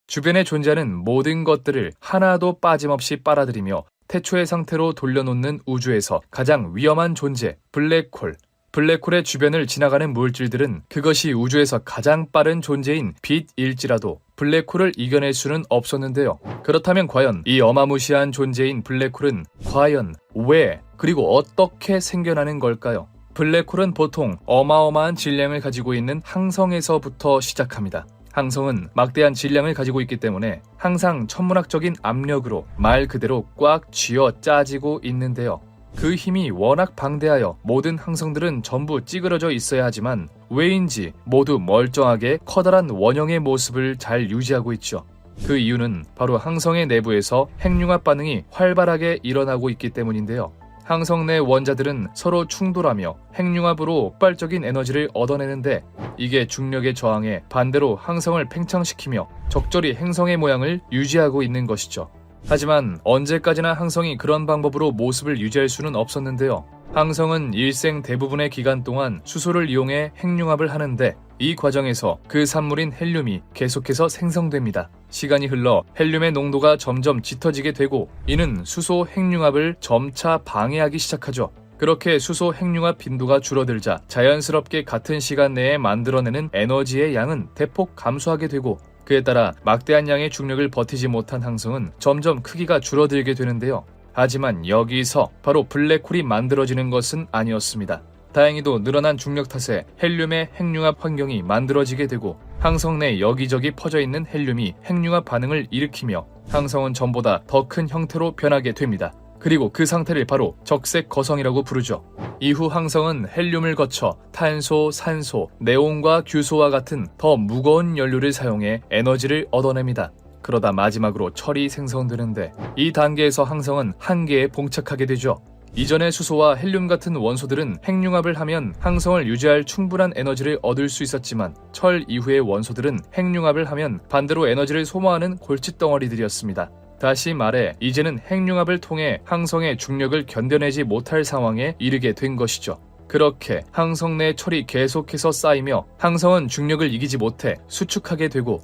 Speaker 1: 주변에 존재하는 모든 것들을 하나도 빠짐없이 빨아들이며 태초의 상태로 돌려놓는 우주에서 가장 위험한 존재, 블랙홀. 블랙홀의 주변을 지나가는 물질들은 그것이 우주에서 가장 빠른 존재인 빛일지라도 블랙홀을 이겨낼 수는 없었는데요. 그렇다면 과연 이 어마무시한 존재인 블랙홀은 과연 왜 그리고 어떻게 생겨나는 걸까요? 블랙홀은 보통 어마어마한 질량을 가지고 있는 항성에서부터 시작합니다. 항성은 막대한 질량을 가지고 있기 때문에 항상 천문학적인 압력으로 말 그대로 꽉 쥐어 짜지고 있는데요. 그 힘이 워낙 방대하여 모든 항성들은 전부 찌그러져 있어야 하지만 왜인지 모두 멀쩡하게 커다란 원형의 모습을 잘 유지하고 있죠. 그 이유는 바로 항성의 내부에서 핵융합 반응이 활발하게 일어나고 있기 때문인데요. 항성 내 원자들은 서로 충돌하며 핵융합으로 폭발적인 에너지를 얻어내는데, 이게 중력의 저항에 반대로 항성을 팽창시키며 적절히 행성의 모양을 유지하고 있는 것이죠. 하지만 언제까지나 항성이 그런 방법으로 모습을 유지할 수는 없었는데요. 항성은 일생 대부분의 기간 동안 수소를 이용해 핵융합을 하는데, 이 과정에서 그 산물인 헬륨이 계속해서 생성됩니다. 시간이 흘러 헬륨의 농도가 점점 짙어지게 되고, 이는 수소 핵융합을 점차 방해하기 시작하죠. 그렇게 수소 핵융합 빈도가 줄어들자 자연스럽게 같은 시간 내에 만들어내는 에너지의 양은 대폭 감소하게 되고, 그에 따라 막대한 양의 중력을 버티지 못한 항성은 점점 크기가 줄어들게 되는데요. 하지만 여기서 바로 블랙홀이 만들어지는 것은 아니었습니다. 다행히도 늘어난 중력 탓에 헬륨의 핵융합 환경이 만들어지게 되고, 항성 내 여기저기 퍼져 있는 헬륨이 핵융합 반응을 일으키며 항성은 전보다 더 큰 형태로 변하게 됩니다. 그리고 그 상태를 바로 적색 거성이라고 부르죠. 이후 항성은 헬륨을 거쳐 탄소, 산소, 네온과 규소와 같은 더 무거운 연료를 사용해 에너지를 얻어냅니다. 그러다 마지막으로 철이 생성되는데, 이 단계에서 항성은 한계에 봉착하게 되죠. 이전의 수소와 헬륨 같은 원소들은 핵융합을 하면 항성을 유지할 충분한 에너지를 얻을 수 있었지만, 철 이후의 원소들은 핵융합을 하면 반대로 에너지를 소모하는 골칫덩어리들이었습니다. 다시 말해 이제는 핵융합을 통해 항성의 중력을 견뎌내지 못할 상황에 이르게 된 것이죠. 그렇게 항성 내 철이 계속해서 쌓이며 항성은 중력을 이기지 못해 수축하게 되고,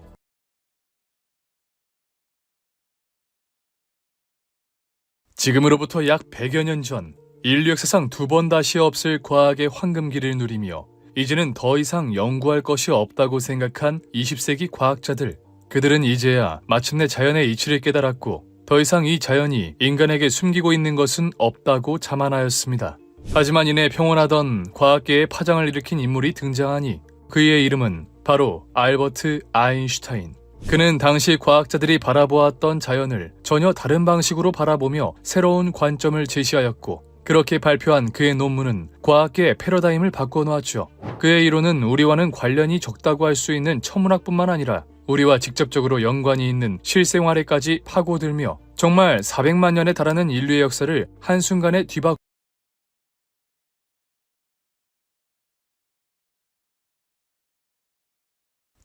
Speaker 1: 지금으로부터 약 100여 년 전, 인류 역사상 두 번 다시 없을 과학의 황금기를 누리며 이제는 더 이상 연구할 것이 없다고 생각한 20세기 과학자들. 그들은 이제야 마침내 자연의 이치를 깨달았고, 더 이상 이 자연이 인간에게 숨기고 있는 것은 없다고 자만하였습니다. 하지만 이내 평온하던 과학계에 파장을 일으킨 인물이 등장하니, 그의 이름은 바로 알버트 아인슈타인. 그는 당시 과학자들이 바라보았던 자연을 전혀 다른 방식으로 바라보며 새로운 관점을 제시하였고, 그렇게 발표한 그의 논문은 과학계의 패러다임을 바꿔놓았죠. 그의 이론은 우리와는 관련이 적다고 할 수 있는 천문학뿐만 아니라 우리와 직접적으로 연관이 있는 실생활에까지 파고들며 정말 400만 년에 달하는 인류의 역사를 한순간에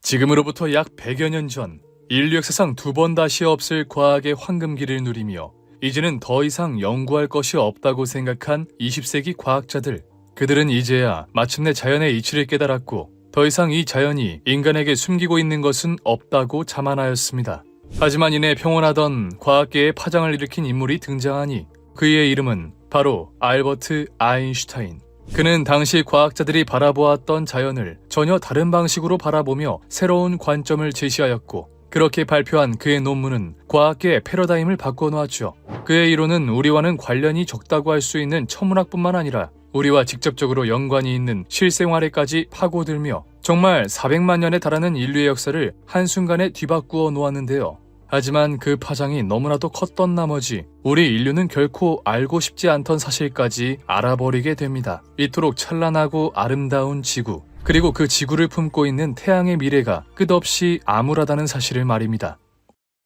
Speaker 1: 지금으로부터 약 100여 년 전, 인류 역사상 두 번 다시 없을 과학의 황금기를 누리며 이제는 더 이상 연구할 것이 없다고 생각한 20세기 과학자들. 그들은 이제야 마침내 자연의 이치를 깨달았고, 더 이상 이 자연이 인간에게 숨기고 있는 것은 없다고 자만하였습니다. 하지만 이내 평온하던 과학계에 파장을 일으킨 인물이 등장하니, 그의 이름은 바로 알버트 아인슈타인. 그는 당시 과학자들이 바라보았던 자연을 전혀 다른 방식으로 바라보며 새로운 관점을 제시하였고, 그렇게 발표한 그의 논문은 과학계의 패러다임을 바꿔놓았죠. 그의 이론은 우리와는 관련이 적다고 할 수 있는 천문학뿐만 아니라 우리와 직접적으로 연관이 있는 실생활에까지 파고들며 정말 400만 년에 달하는 인류의 역사를 한순간에 뒤바꾸어 놓았는데요. 하지만 그 파장이 너무나도 컸던 나머지 우리 인류는 결코 알고 싶지 않던 사실까지 알아버리게 됩니다. 이토록 찬란하고 아름다운 지구, 그리고 그 지구를 품고 있는 태양의 미래가 끝없이 암울하다는 사실을 말입니다.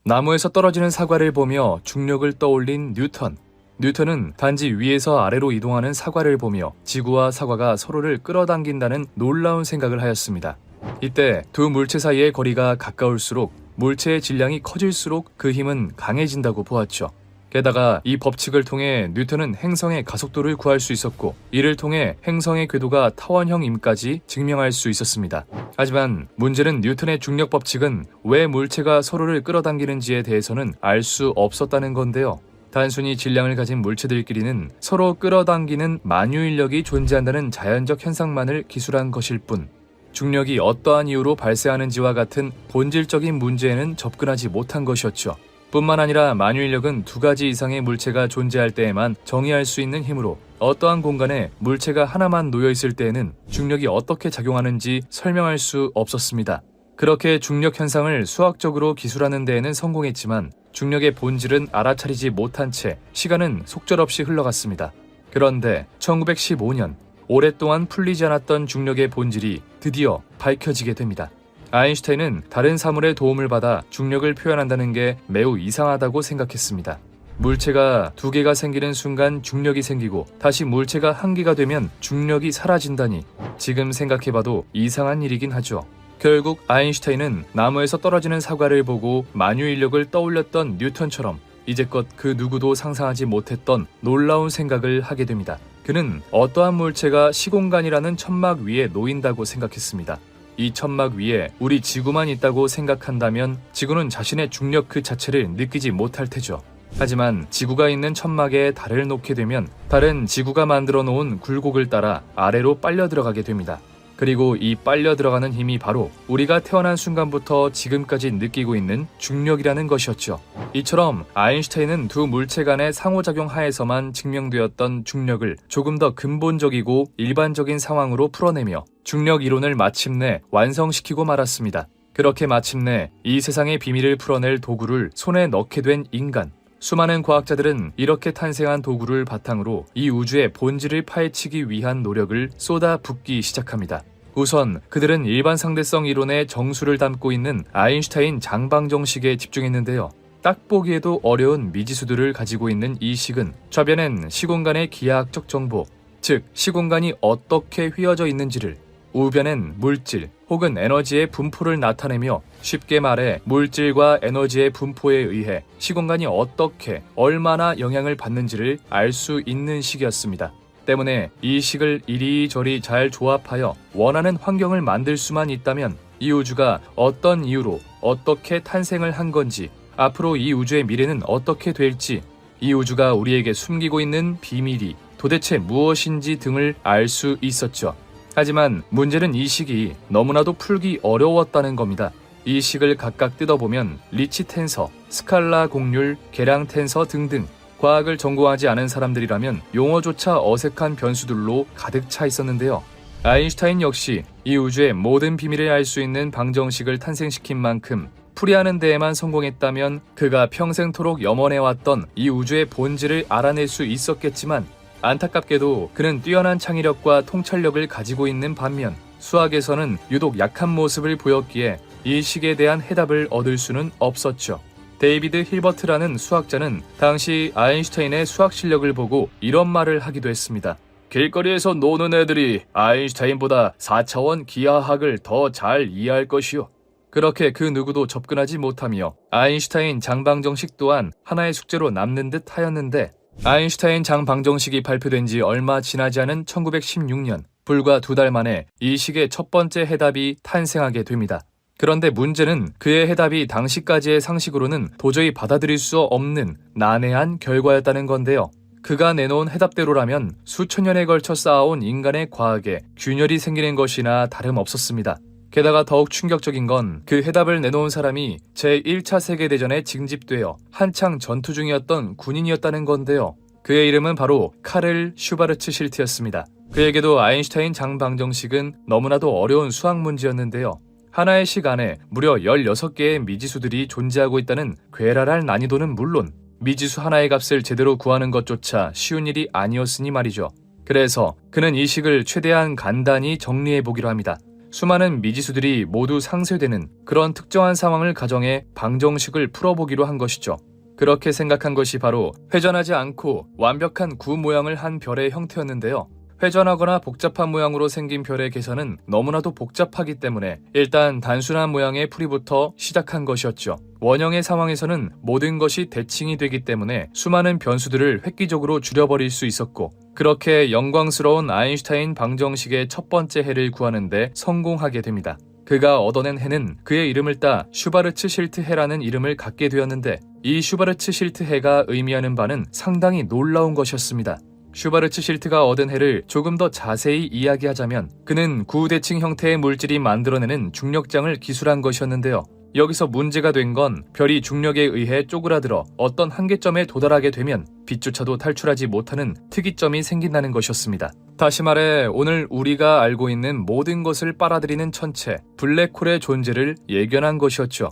Speaker 1: 나무에서 떨어지는 사과를 보며 중력을 떠올린 뉴턴. 뉴턴은 단지 위에서 아래로 이동하는 사과를 보며 지구와 사과가 서로를 끌어당긴다는 놀라운 생각을 하였습니다. 이때 두 물체 사이의 거리가 가까울수록 물체의 질량이 커질수록 그 힘은 강해진다고 보았죠. 게다가 이 법칙을 통해 뉴턴은 행성의 가속도를 구할 수 있었고, 이를 통해 행성의 궤도가 타원형임까지 증명할 수 있었습니다. 하지만 문제는 뉴턴의 중력 법칙은 왜 물체가 서로를 끌어당기는지에 대해서는 알 수 없었다는 건데요. 단순히 질량을 가진 물체들끼리는 서로 끌어당기는 만유인력이 존재한다는 자연적 현상만을 기술한 것일 뿐, 중력이 어떠한 이유로 발생하는지와 같은 본질적인 문제에는 접근하지 못한 것이었죠. 뿐만 아니라 만유인력은 두 가지 이상의 물체가 존재할 때에만 정의할 수 있는 힘으로, 어떠한 공간에 물체가 하나만 놓여 있을 때에는 중력이 어떻게 작용하는지 설명할 수 없었습니다. 그렇게 중력 현상을 수학적으로 기술하는 데에는 성공했지만 중력의 본질은 알아차리지 못한 채 시간은 속절없이 흘러갔습니다. 그런데 1915년, 오랫동안 풀리지 않았던 중력의 본질이 드디어 밝혀지게 됩니다. 아인슈타인은 다른 사물의 도움을 받아 중력을 표현한다는 게 매우 이상하다고 생각했습니다. 물체가 두 개가 생기는 순간 중력이 생기고 다시 물체가 한 개가 되면 중력이 사라진다니 지금 생각해봐도 이상한 일이긴 하죠. 결국 아인슈타인은 나무에서 떨어지는 사과를 보고 만유인력을 떠올렸던 뉴턴처럼 이제껏 그 누구도 상상하지 못했던 놀라운 생각을 하게 됩니다. 그는 어떠한 물체가 시공간이라는 천막 위에 놓인다고 생각했습니다. 이 천막 위에 우리 지구만 있다고 생각한다면 지구는 자신의 중력 그 자체를 느끼지 못할 테죠. 하지만 지구가 있는 천막에 달을 놓게 되면 달은 지구가 만들어 놓은 굴곡을 따라 아래로 빨려 들어가게 됩니다. 그리고 이 빨려 들어가는 힘이 바로 우리가 태어난 순간부터 지금까지 느끼고 있는 중력이라는 것이었죠. 이처럼 아인슈타인은 두 물체 간의 상호작용 하에서만 증명되었던 중력을 조금 더 근본적이고 일반적인 상황으로 풀어내며 중력 이론을 마침내 완성시키고 말았습니다. 그렇게 마침내 이 세상의 비밀을 풀어낼 도구를 손에 넣게 된 인간. 수많은 과학자들은 이렇게 탄생한 도구를 바탕으로 이 우주의 본질을 파헤치기 위한 노력을 쏟아붓기 시작합니다. 우선 그들은 일반 상대성 이론의 정수를 담고 있는 아인슈타인 장방정식에 집중했는데요. 딱 보기에도 어려운 미지수들을 가지고 있는 이 식은 좌변엔 시공간의 기하학적 정보, 즉 시공간이 어떻게 휘어져 있는지를, 우변엔 물질 혹은 에너지의 분포를 나타내며 쉽게 말해 물질과 에너지의 분포에 의해 시공간이 어떻게 얼마나 영향을 받는지를 알 수 있는 식이었습니다. 때문에 이 식을 이리저리 잘 조합하여 원하는 환경을 만들 수만 있다면 이 우주가 어떤 이유로 어떻게 탄생을 한 건지, 앞으로 이 우주의 미래는 어떻게 될지, 이 우주가 우리에게 숨기고 있는 비밀이 도대체 무엇인지 등을 알 수 있었죠. 하지만 문제는 이 식이 너무나도 풀기 어려웠다는 겁니다. 이 식을 각각 뜯어보면 리치 텐서, 스칼라 곡률, 계량 텐서 등등 과학을 전공하지 않은 사람들이라면 용어조차 어색한 변수들로 가득 차 있었는데요. 아인슈타인 역시 이 우주의 모든 비밀을 알 수 있는 방정식을 탄생시킨 만큼 풀이하는 데에만 성공했다면 그가 평생토록 염원해왔던 이 우주의 본질을 알아낼 수 있었겠지만 안타깝게도 그는 뛰어난 창의력과 통찰력을 가지고 있는 반면 수학에서는 유독 약한 모습을 보였기에 이 식에 대한 해답을 얻을 수는 없었죠. 데이비드 힐버트라는 수학자는 당시 아인슈타인의 수학 실력을 보고 이런 말을 하기도 했습니다. 길거리에서 노는 애들이 아인슈타인보다 4차원 기하학을 더 잘 이해할 것이요. 그렇게 그 누구도 접근하지 못하며 아인슈타인 장방정식 또한 하나의 숙제로 남는 듯 하였는데, 아인슈타인 장방정식이 발표된 지 얼마 지나지 않은 1916년, 불과 2달 만에 이 식의 첫 번째 해답이 탄생하게 됩니다. 그런데 문제는 그의 해답이 당시까지의 상식으로는 도저히 받아들일 수 없는 난해한 결과였다는 건데요. 그가 내놓은 해답대로라면 수천 년에 걸쳐 쌓아온 인간의 과학에 균열이 생기는 것이나 다름없었습니다. 게다가 더욱 충격적인 건 그 해답을 내놓은 사람이 제1차 세계대전에 징집되어 한창 전투 중이었던 군인이었다는 건데요. 그의 이름은 바로 카를 슈바르츠 실트였습니다. 그에게도 아인슈타인 장방정식은 너무나도 어려운 수학 문제였는데요. 하나의 식 안에 무려 16개의 미지수들이 존재하고 있다는 괴랄할 난이도는 물론 미지수 하나의 값을 제대로 구하는 것조차 쉬운 일이 아니었으니 말이죠. 그래서 그는 이 식을 최대한 간단히 정리해보기로 합니다. 수많은 미지수들이 모두 상쇄되는 그런 특정한 상황을 가정해 방정식을 풀어보기로 한 것이죠. 그렇게 생각한 것이 바로 회전하지 않고 완벽한 구 모양을 한 별의 형태였는데요. 회전하거나 복잡한 모양으로 생긴 별의 계산은 너무나도 복잡하기 때문에 일단 단순한 모양의 풀이부터 시작한 것이었죠. 원형의 상황에서는 모든 것이 대칭이 되기 때문에 수많은 변수들을 획기적으로 줄여버릴 수 있었고, 그렇게 영광스러운 아인슈타인 방정식의 첫 번째 해를 구하는데 성공하게 됩니다. 그가 얻어낸 해는 그의 이름을 따 슈바르츠 실트 해라는 이름을 갖게 되었는데, 이 슈바르츠 실트 해가 의미하는 바는 상당히 놀라운 것이었습니다. 슈바르츠 실트가 얻은 해를 조금 더 자세히 이야기하자면 그는 구대칭 형태의 물질이 만들어내는 중력장을 기술한 것이었는데요. 여기서 문제가 된 건 별이 중력에 의해 쪼그라들어 어떤 한계점에 도달하게 되면 빛조차도 탈출하지 못하는 특이점이 생긴다는 것이었습니다. 다시 말해 오늘 우리가 알고 있는 모든 것을 빨아들이는 천체, 블랙홀의 존재를 예견한 것이었죠.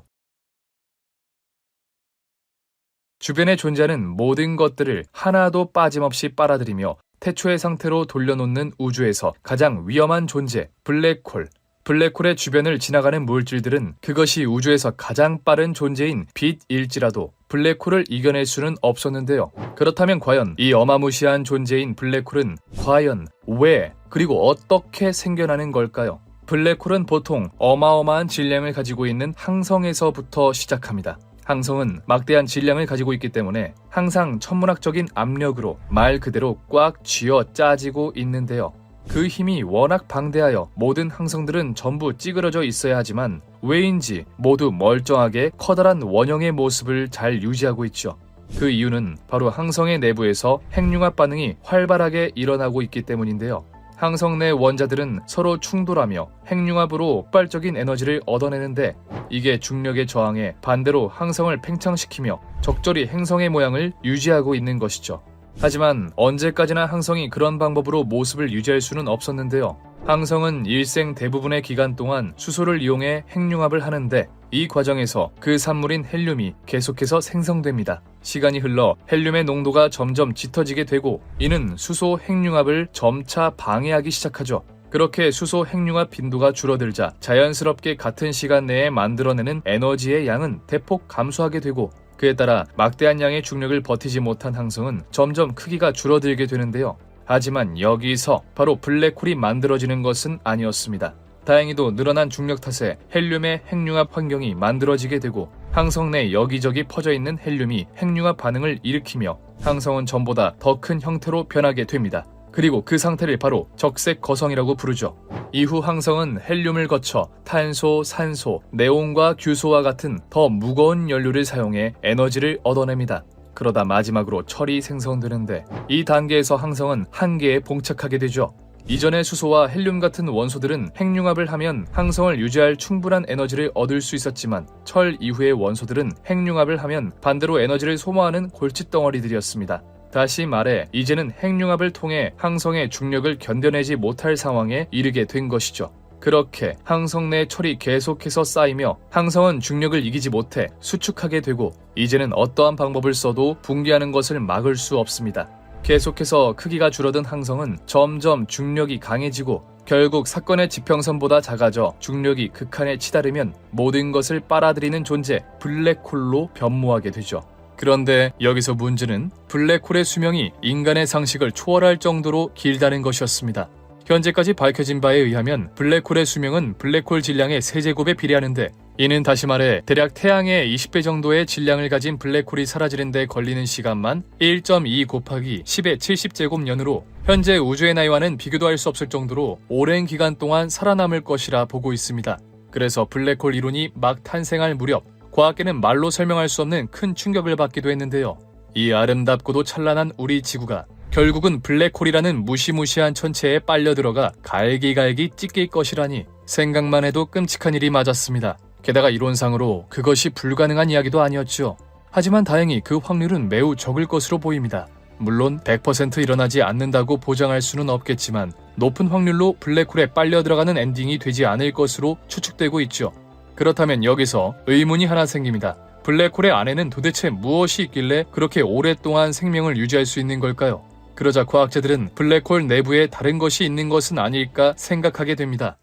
Speaker 1: 주변에 존재하는 모든 것들을 하나도 빠짐없이 빨아들이며 태초의 상태로 돌려놓는 우주에서 가장 위험한 존재, 블랙홀. 블랙홀의 주변을 지나가는 물질들은 그것이 우주에서 가장 빠른 존재인 빛일지라도 블랙홀을 이겨낼 수는 없었는데요. 그렇다면 과연 이 어마무시한 존재인 블랙홀은 과연 왜 그리고 어떻게 생겨나는 걸까요? 블랙홀은 보통 어마어마한 질량을 가지고 있는 항성에서부터 시작합니다. 항성은 막대한 질량을 가지고 있기 때문에 항상 천문학적인 압력으로 말 그대로 꽉 쥐어 짜지고 있는데요. 그 힘이 워낙 방대하여 모든 항성들은 전부 찌그러져 있어야 하지만 왜인지 모두 멀쩡하게 커다란 원형의 모습을 잘 유지하고 있죠. 그 이유는 바로 항성의 내부에서 핵융합 반응이 활발하게 일어나고 있기 때문인데요. 항성 내 원자들은 서로 충돌하며 핵융합으로 폭발적인 에너지를 얻어내는데 이게 중력의 저항에 반대로 항성을 팽창시키며 적절히 행성의 모양을 유지하고 있는 것이죠. 하지만 언제까지나 항성이 그런 방법으로 모습을 유지할 수는 없었는데요. 항성은 일생 대부분의 기간 동안 수소를 이용해 핵융합을 하는데 이 과정에서 그 산물인 헬륨이 계속해서 생성됩니다. 시간이 흘러 헬륨의 농도가 점점 짙어지게 되고 이는 수소 핵융합을 점차 방해하기 시작하죠. 그렇게 수소 핵융합 빈도가 줄어들자 자연스럽게 같은 시간 내에 만들어내는 에너지의 양은 대폭 감소하게 되고 그에 따라 막대한 양의 중력을 버티지 못한 항성은 점점 크기가 줄어들게 되는데요. 하지만 여기서 바로 블랙홀이 만들어지는 것은 아니었습니다. 다행히도 늘어난 중력 탓에 헬륨의 핵융합 환경이 만들어지게 되고 항성 내 여기저기 퍼져있는 헬륨이 핵융합 반응을 일으키며 항성은 전보다 더 큰 형태로 변하게 됩니다. 그리고 그 상태를 바로 적색 거성이라고 부르죠. 이후 항성은 헬륨을 거쳐 탄소, 산소, 네온과 규소와 같은 더 무거운 연료를 사용해 에너지를 얻어냅니다. 그러다 마지막으로 철이 생성되는데 이 단계에서 항성은 한계에 봉착하게 되죠. 이전의 수소와 헬륨 같은 원소들은 핵융합을 하면 항성을 유지할 충분한 에너지를 얻을 수 있었지만 철 이후의 원소들은 핵융합을 하면 반대로 에너지를 소모하는 골칫덩어리들이었습니다. 다시 말해 이제는 핵융합을 통해 항성의 중력을 견뎌내지 못할 상황에 이르게 된 것이죠. 그렇게 항성 내 철이 계속해서 쌓이며 항성은 중력을 이기지 못해 수축하게 되고 이제는 어떠한 방법을 써도 붕괴하는 것을 막을 수 없습니다. 계속해서 크기가 줄어든 항성은 점점 중력이 강해지고 결국 사건의 지평선보다 작아져 중력이 극한에 치달으면 모든 것을 빨아들이는 존재 블랙홀로 변모하게 되죠. 그런데 여기서 문제는 블랙홀의 수명이 인간의 상식을 초월할 정도로 길다는 것이었습니다. 현재까지 밝혀진 바에 의하면 블랙홀의 수명은 블랙홀 질량의 3제곱에 비례하는데 이는 다시 말해 대략 태양의 20배 정도의 질량을 가진 블랙홀이 사라지는 데 걸리는 시간만 1.2 곱하기 10의 70제곱년으로 현재 우주의 나이와는 비교도 할 수 없을 정도로 오랜 기간 동안 살아남을 것이라 보고 있습니다. 그래서 블랙홀 이론이 막 탄생할 무렵 과학계는 말로 설명할 수 없는 큰 충격을 받기도 했는데요. 이 아름답고도 찬란한 우리 지구가 결국은 블랙홀이라는 무시무시한 천체에 빨려 들어가 갈기갈기 찢길 것이라니 생각만 해도 끔찍한 일이 맞았습니다. 게다가 이론상으로 그것이 불가능한 이야기도 아니었죠. 하지만 다행히 그 확률은 매우 적을 것으로 보입니다. 물론 100% 일어나지 않는다고 보장할 수는 없겠지만 높은 확률로 블랙홀에 빨려 들어가는 엔딩이 되지 않을 것으로 추측되고 있죠. 그렇다면 여기서 의문이 하나 생깁니다. 블랙홀의 안에는 도대체 무엇이 있길래 그렇게 오랫동안 생명을 유지할 수 있는 걸까요? 그러자 과학자들은 블랙홀 내부에 다른 것이 있는 것은 아닐까 생각하게 됩니다.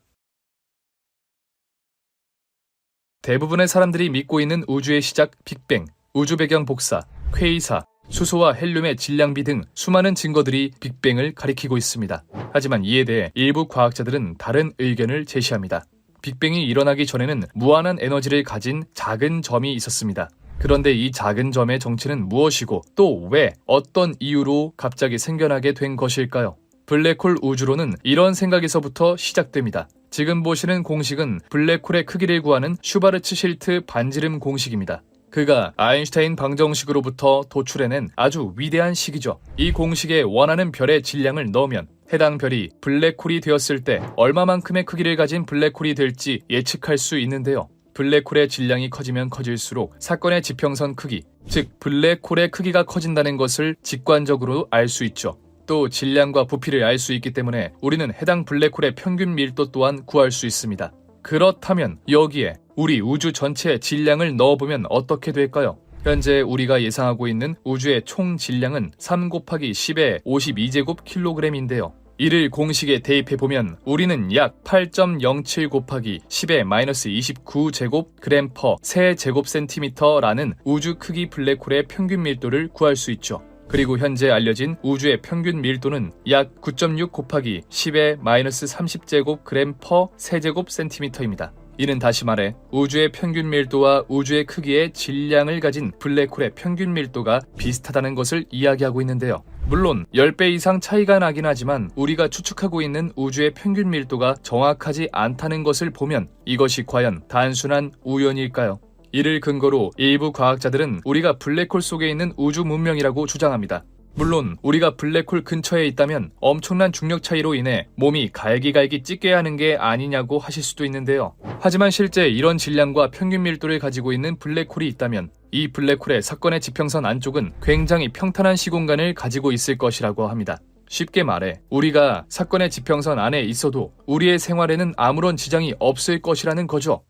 Speaker 1: 대부분의 사람들이 믿고 있는 우주의 시작 빅뱅, 우주 배경 복사, 퀘이사, 수소와 헬륨의 질량비 등 수많은 증거들이 빅뱅을 가리키고 있습니다. 하지만 이에 대해 일부 과학자들은 다른 의견을 제시합니다. 빅뱅이 일어나기 전에는 무한한 에너지를 가진 작은 점이 있었습니다. 그런데 이 작은 점의 정체는 무엇이고 또 왜 어떤 이유로 갑자기 생겨나게 된 것일까요? 블랙홀 우주론은 이런 생각에서부터 시작됩니다. 지금 보시는 공식은 블랙홀의 크기를 구하는 슈바르츠실트 반지름 공식입니다. 그가 아인슈타인 방정식으로부터 도출해낸 아주 위대한 식이죠. 이 공식에 원하는 별의 질량을 넣으면 해당 별이 블랙홀이 되었을 때 얼마만큼의 크기를 가진 블랙홀이 될지 예측할 수 있는데요. 블랙홀의 질량이 커지면 커질수록 사건의 지평선 크기, 즉 블랙홀의 크기가 커진다는 것을 직관적으로 알 수 있죠. 또 질량과 부피를 알 수 있기 때문에 우리는 해당 블랙홀의 평균 밀도 또한 구할 수 있습니다. 그렇다면 여기에 우리 우주 전체의 질량을 넣어보면 어떻게 될까요? 현재 우리가 예상하고 있는 우주의 총 질량은 3 곱하기 10의 52제곱킬로그램인데요. 이를 공식에 대입해보면 우리는 약 8.07 곱하기 10의 29 제곱그램 퍼 세제곱센티미터라는 우주 크기 블랙홀의 평균 밀도를 구할 수 있죠. 그리고 현재 알려진 우주의 평균 밀도는 약 9.6 곱하기 10의 30제곱그램 퍼 세제곱센티미터입니다. 이는 다시 말해 우주의 평균 밀도와 우주의 크기의 질량을 가진 블랙홀의 평균 밀도가 비슷하다는 것을 이야기하고 있는데요. 물론 10배 이상 차이가 나긴 하지만 우리가 추측하고 있는 우주의 평균 밀도가 정확하지 않다는 것을 보면 이것이 과연 단순한 우연일까요? 이를 근거로 일부 과학자들은 우리가 블랙홀 속에 있는 우주 문명이라고 주장합니다. 물론 우리가 블랙홀 근처에 있다면 엄청난 중력 차이로 인해 몸이 갈기갈기 찢게 하는 게 아니냐고 하실 수도 있는데요. 하지만 실제 이런 질량과 평균 밀도를 가지고 있는 블랙홀이 있다면 이 블랙홀의 사건의 지평선 안쪽은 굉장히 평탄한 시공간을 가지고 있을 것이라고 합니다. 쉽게 말해 우리가 사건의 지평선 안에 있어도 우리의 생활에는 아무런 지장이 없을 것이라는 거죠.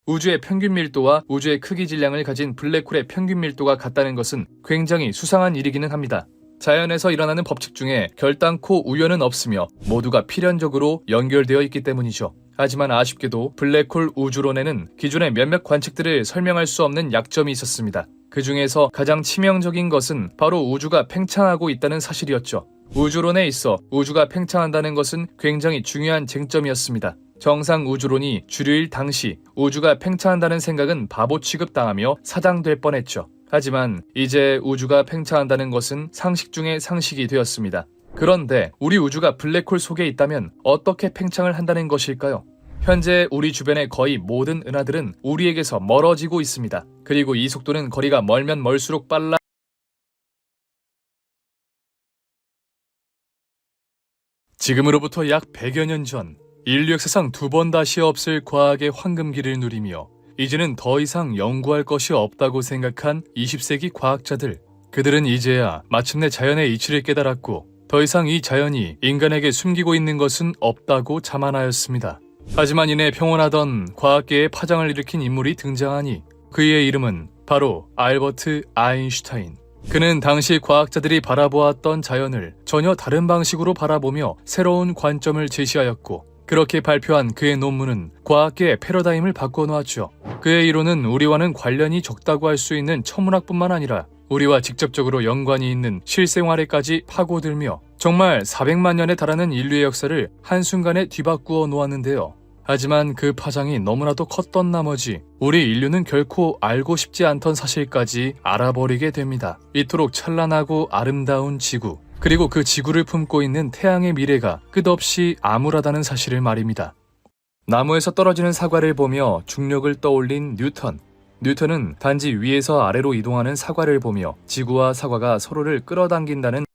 Speaker 1: 우주의 평균 밀도와 우주의 크기 질량을 가진 블랙홀의 평균 밀도가 같다는 것은 굉장히 수상한 일이기는 합니다. 자연에서 일어나는 법칙 중에 결단코 우연은 없으며 모두가 필연적으로 연결되어 있기 때문이죠. 하지만 아쉽게도 블랙홀 우주론에는 기존의 몇몇 관측들을 설명할 수 없는 약점이 있었습니다. 그 중에서 가장 치명적인 것은 바로 우주가 팽창하고 있다는 사실이었죠. 우주론에 있어 우주가 팽창한다는 것은 굉장히 중요한 쟁점이었습니다. 정상 우주론이 주류일 당시 우주가 팽창한다는 생각은 바보 취급당하며 사장될 뻔했죠. 하지만 이제 우주가 팽창한다는 것은 상식 중의 상식이 되었습니다. 그런데 우리 우주가 블랙홀 속에 있다면 어떻게 팽창을 한다는 것일까요? 현재 우리 주변의 거의 모든 은하들은 우리에게서 멀어지고 있습니다. 그리고 이 속도는 거리가 멀면 멀수록 빨라 지금으로부터 약 100여 년 전 인류 역사상 두 번 다시 없을 과학의 황금기를 누리며 이제는 더 이상 연구할 것이 없다고 생각한 20세기 과학자들. 그들은 이제야 마침내 자연의 이치를 깨달았고 더 이상 이 자연이 인간에게 숨기고 있는 것은 없다고 자만하였습니다. 하지만 이내 평온하던 과학계에 파장을 일으킨 인물이 등장하니 그의 이름은 바로 알버트 아인슈타인. 그는 당시 과학자들이 바라보았던 자연을 전혀 다른 방식으로 바라보며 새로운 관점을 제시하였고 그렇게 발표한 그의 논문은 과학계의 패러다임을 바꿔놓았죠. 그의 이론은 우리와는 관련이 적다고 할 수 있는 천문학뿐만 아니라 우리와 직접적으로 연관이 있는 실생활에까지 파고들며 정말 400만 년에 달하는 인류의 역사를 한순간에 뒤바꾸어 놓았는데요. 하지만 그 파장이 너무나도 컸던 나머지 우리 인류는 결코 알고 싶지 않던 사실까지 알아버리게 됩니다. 이토록 찬란하고 아름다운 지구, 그리고 그 지구를 품고 있는 태양의 미래가 끝없이 암울하다는 사실을 말입니다. 나무에서 떨어지는 사과를 보며 중력을 떠올린 뉴턴. 뉴턴은 단지 위에서 아래로 이동하는 사과를 보며 지구와 사과가 서로를 끌어당긴다는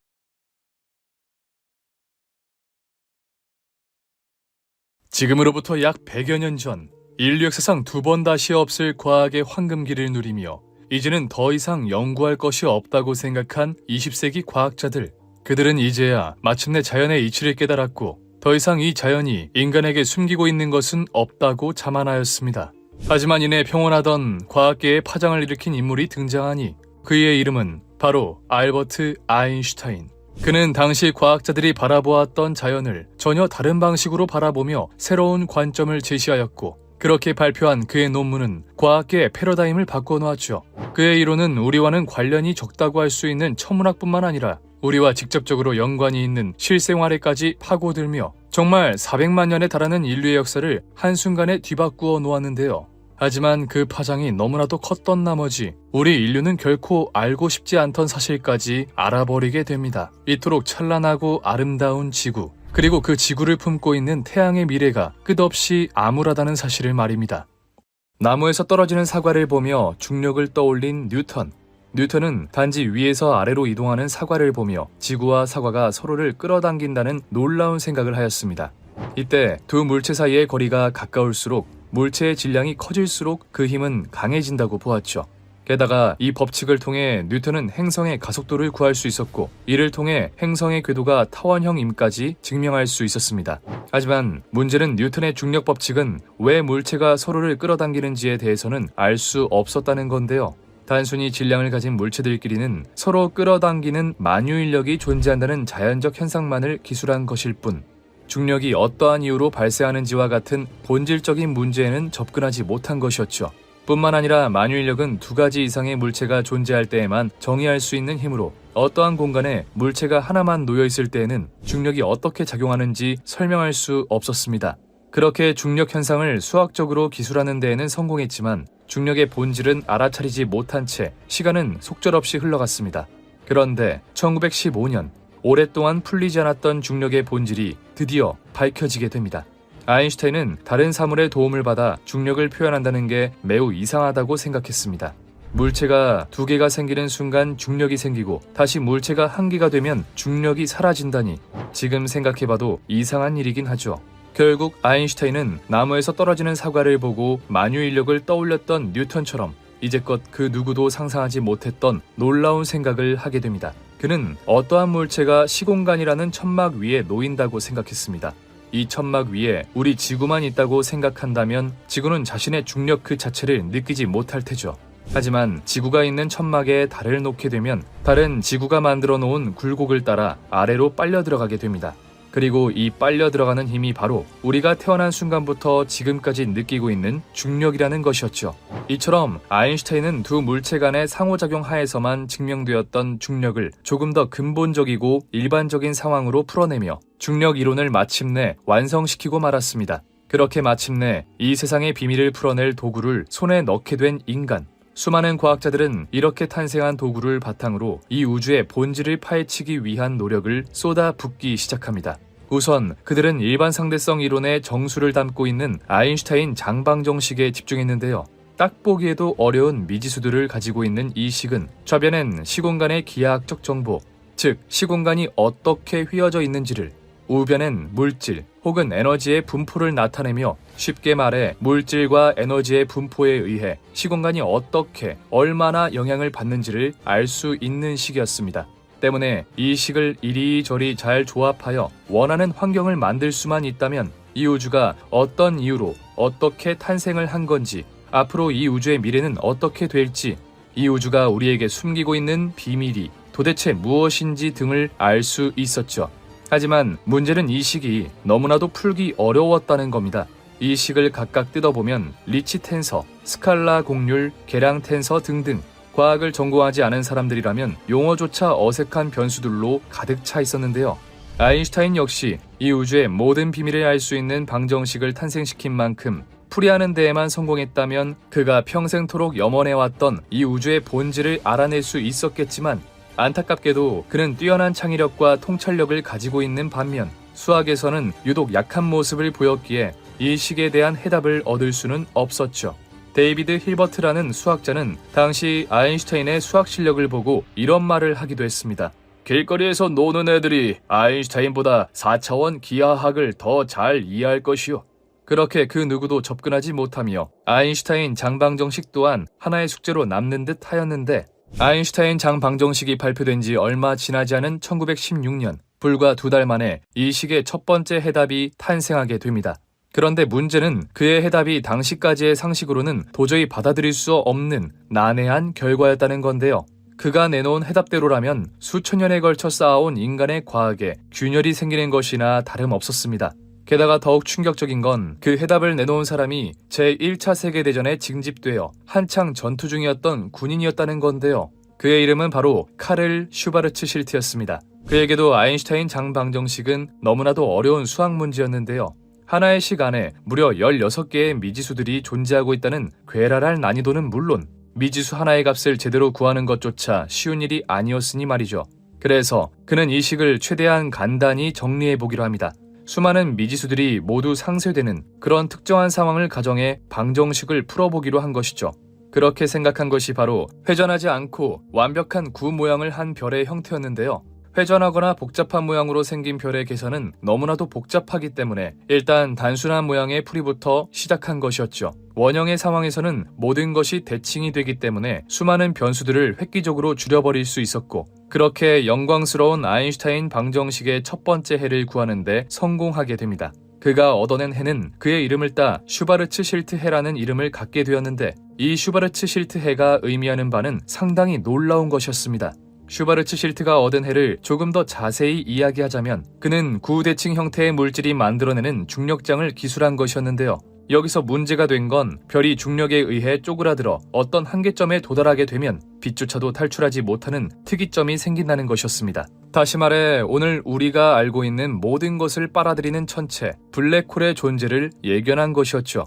Speaker 1: 지금으로부터 약 100여 년 전 인류 역사상 두 번 다시 없을 과학의 황금기를 누리며 이제는 더 이상 연구할 것이 없다고 생각한 20세기 과학자들. 그들은 이제야 마침내 자연의 이치를 깨달았고 더 이상 이 자연이 인간에게 숨기고 있는 것은 없다고 자만하였습니다. 하지만 이내 평온하던 과학계에 파장을 일으킨 인물이 등장하니 그의 이름은 바로 알버트 아인슈타인. 그는 당시 과학자들이 바라보았던 자연을 전혀 다른 방식으로 바라보며 새로운 관점을 제시하였고 그렇게 발표한 그의 논문은 과학계의 패러다임을 바꿔놓았죠. 그의 이론은 우리와는 관련이 적다고 할 수 있는 천문학뿐만 아니라 우리와 직접적으로 연관이 있는 실생활에까지 파고들며 정말 400만 년에 달하는 인류의 역사를 한순간에 뒤바꾸어 놓았는데요. 하지만 그 파장이 너무나도 컸던 나머지 우리 인류는 결코 알고 싶지 않던 사실까지 알아버리게 됩니다. 이토록 찬란하고 아름다운 지구, 그리고 그 지구를 품고 있는 태양의 미래가 끝없이 암울하다는 사실을 말입니다. 나무에서 떨어지는 사과를 보며 중력을 떠올린 뉴턴. 뉴턴은 단지 위에서 아래로 이동하는 사과를 보며 지구와 사과가 서로를 끌어당긴다는 놀라운 생각을 하였습니다. 이때 두 물체 사이의 거리가 가까울수록 물체의 질량이 커질수록 그 힘은 강해진다고 보았죠. 게다가 이 법칙을 통해 뉴턴은 행성의 가속도를 구할 수 있었고 이를 통해 행성의 궤도가 타원형임까지 증명할 수 있었습니다. 하지만 문제는 뉴턴의 중력 법칙은 왜 물체가 서로를 끌어당기는지에 대해서는 알 수 없었다는 건데요. 단순히 질량을 가진 물체들끼리는 서로 끌어당기는 만유인력이 존재한다는 자연적 현상만을 기술한 것일 뿐, 중력이 어떠한 이유로 발생하는지와 같은 본질적인 문제에는 접근하지 못한 것이었죠. 뿐만 아니라 만유인력은 두 가지 이상의 물체가 존재할 때에만 정의할 수 있는 힘으로, 어떠한 공간에 물체가 하나만 놓여 있을 때에는 중력이 어떻게 작용하는지 설명할 수 없었습니다. 그렇게 중력 현상을 수학적으로 기술하는 데에는 성공했지만 중력의 본질은 알아차리지 못한 채 시간은 속절없이 흘러갔습니다. 그런데 1915년, 오랫동안 풀리지 않았던 중력의 본질이 드디어 밝혀지게 됩니다. 아인슈타인은 다른 사물의 도움을 받아 중력을 표현한다는 게 매우 이상하다고 생각했습니다. 물체가 두 개가 생기는 순간 중력이 생기고 다시 물체가 한 개가 되면 중력이 사라진다니, 지금 생각해봐도 이상한 일이긴 하죠. 결국 아인슈타인은 나무에서 떨어지는 사과를 보고 만유인력을 떠올렸던 뉴턴처럼 이제껏 그 누구도 상상하지 못했던 놀라운 생각을 하게 됩니다. 그는 어떠한 물체가 시공간이라는 천막 위에 놓인다고 생각했습니다. 이 천막 위에 우리 지구만 있다고 생각한다면 지구는 자신의 중력 그 자체를 느끼지 못할 테죠. 하지만 지구가 있는 천막에 달을 놓게 되면 달은 지구가 만들어 놓은 굴곡을 따라 아래로 빨려 들어가게 됩니다. 그리고 이 빨려 들어가는 힘이 바로 우리가 태어난 순간부터 지금까지 느끼고 있는 중력이라는 것이었죠. 이처럼 아인슈타인은 두 물체 간의 상호작용 하에서만 증명되었던 중력을 조금 더 근본적이고 일반적인 상황으로 풀어내며 중력 이론을 마침내 완성시키고 말았습니다. 그렇게 마침내 이 세상의 비밀을 풀어낼 도구를 손에 넣게 된 인간. 수많은 과학자들은 이렇게 탄생한 도구를 바탕으로 이 우주의 본질을 파헤치기 위한 노력을 쏟아붓기 시작합니다. 우선 그들은 일반 상대성 이론의 정수를 담고 있는 아인슈타인 장방정식에 집중했는데요. 딱 보기에도 어려운 미지수들을 가지고 있는 이 식은 좌변엔 시공간의 기하학적 정보, 즉 시공간이 어떻게 휘어져 있는지를, 우변엔 물질 혹은 에너지의 분포를 나타내며, 쉽게 말해 물질과 에너지의 분포에 의해 시공간이 어떻게 얼마나 영향을 받는지를 알 수 있는 식이었습니다. 때문에 이 식을 이리저리 잘 조합하여 원하는 환경을 만들 수만 있다면 이 우주가 어떤 이유로 어떻게 탄생을 한 건지, 앞으로 이 우주의 미래는 어떻게 될지, 이 우주가 우리에게 숨기고 있는 비밀이 도대체 무엇인지 등을 알 수 있었죠. 하지만 문제는 이 식이 너무나도 풀기 어려웠다는 겁니다. 이 식을 각각 뜯어보면 리치 텐서, 스칼라 곡률, 계량 텐서 등등 과학을 전공하지 않은 사람들이라면 용어조차 어색한 변수들로 가득 차 있었는데요. 아인슈타인 역시 이 우주의 모든 비밀을 알 수 있는 방정식을 탄생시킨 만큼 풀이하는 데에만 성공했다면 그가 평생토록 염원해왔던 이 우주의 본질을 알아낼 수 있었겠지만, 안타깝게도 그는 뛰어난 창의력과 통찰력을 가지고 있는 반면 수학에서는 유독 약한 모습을 보였기에 이 식에 대한 해답을 얻을 수는 없었죠. 데이비드 힐버트라는 수학자는 당시 아인슈타인의 수학 실력을 보고 이런 말을 하기도 했습니다. 길거리에서 노는 애들이 아인슈타인보다 4차원 기하학을 더 잘 이해할 것이요. 그렇게 그 누구도 접근하지 못하며 아인슈타인 장방정식 또한 하나의 숙제로 남는 듯 하였는데, 아인슈타인 장방정식이 발표된 지 얼마 지나지 않은 1916년, 불과 2달 만에 이 식의 첫 번째 해답이 탄생하게 됩니다. 그런데 문제는 그의 해답이 당시까지의 상식으로는 도저히 받아들일 수 없는 난해한 결과였다는 건데요. 그가 내놓은 해답대로라면 수천 년에 걸쳐 쌓아온 인간의 과학에 균열이 생기는 것이나 다름없었습니다. 게다가 더욱 충격적인 건 그 해답을 내놓은 사람이 제1차 세계대전에 징집되어 한창 전투 중이었던 군인이었다는 건데요. 그의 이름은 바로 카를 슈바르츠 실트였습니다. 그에게도 아인슈타인 장방정식은 너무나도 어려운 수학 문제였는데요. 하나의 식 안에 무려 16개의 미지수들이 존재하고 있다는 괴랄할 난이도는 물론 미지수 하나의 값을 제대로 구하는 것조차 쉬운 일이 아니었으니 말이죠. 그래서 그는 이 식을 최대한 간단히 정리해보기로 합니다. 수많은 미지수들이 모두 상쇄되는 그런 특정한 상황을 가정해 방정식을 풀어보기로 한 것이죠. 그렇게 생각한 것이 바로 회전하지 않고 완벽한 구 모양을 한 별의 형태였는데요. 회전하거나 복잡한 모양으로 생긴 별의 계산은 너무나도 복잡하기 때문에 일단 단순한 모양의 풀이부터 시작한 것이었죠. 원형의 상황에서는 모든 것이 대칭이 되기 때문에 수많은 변수들을 획기적으로 줄여버릴 수 있었고, 그렇게 영광스러운 아인슈타인 방정식의 첫 번째 해를 구하는데 성공하게 됩니다. 그가 얻어낸 해는 그의 이름을 따 슈바르츠 실트 해라는 이름을 갖게 되었는데, 이 슈바르츠 실트 해가 의미하는 바는 상당히 놀라운 것이었습니다. 슈바르츠 실트가 얻은 해를 조금 더 자세히 이야기하자면 그는 구대칭 형태의 물질이 만들어내는 중력장을 기술한 것이었는데요. 여기서 문제가 된 건 별이 중력에 의해 쪼그라들어 어떤 한계점에 도달하게 되면 빛조차도 탈출하지 못하는 특이점이 생긴다는 것이었습니다. 다시 말해 오늘 우리가 알고 있는 모든 것을 빨아들이는 천체, 블랙홀의 존재를 예견한 것이었죠.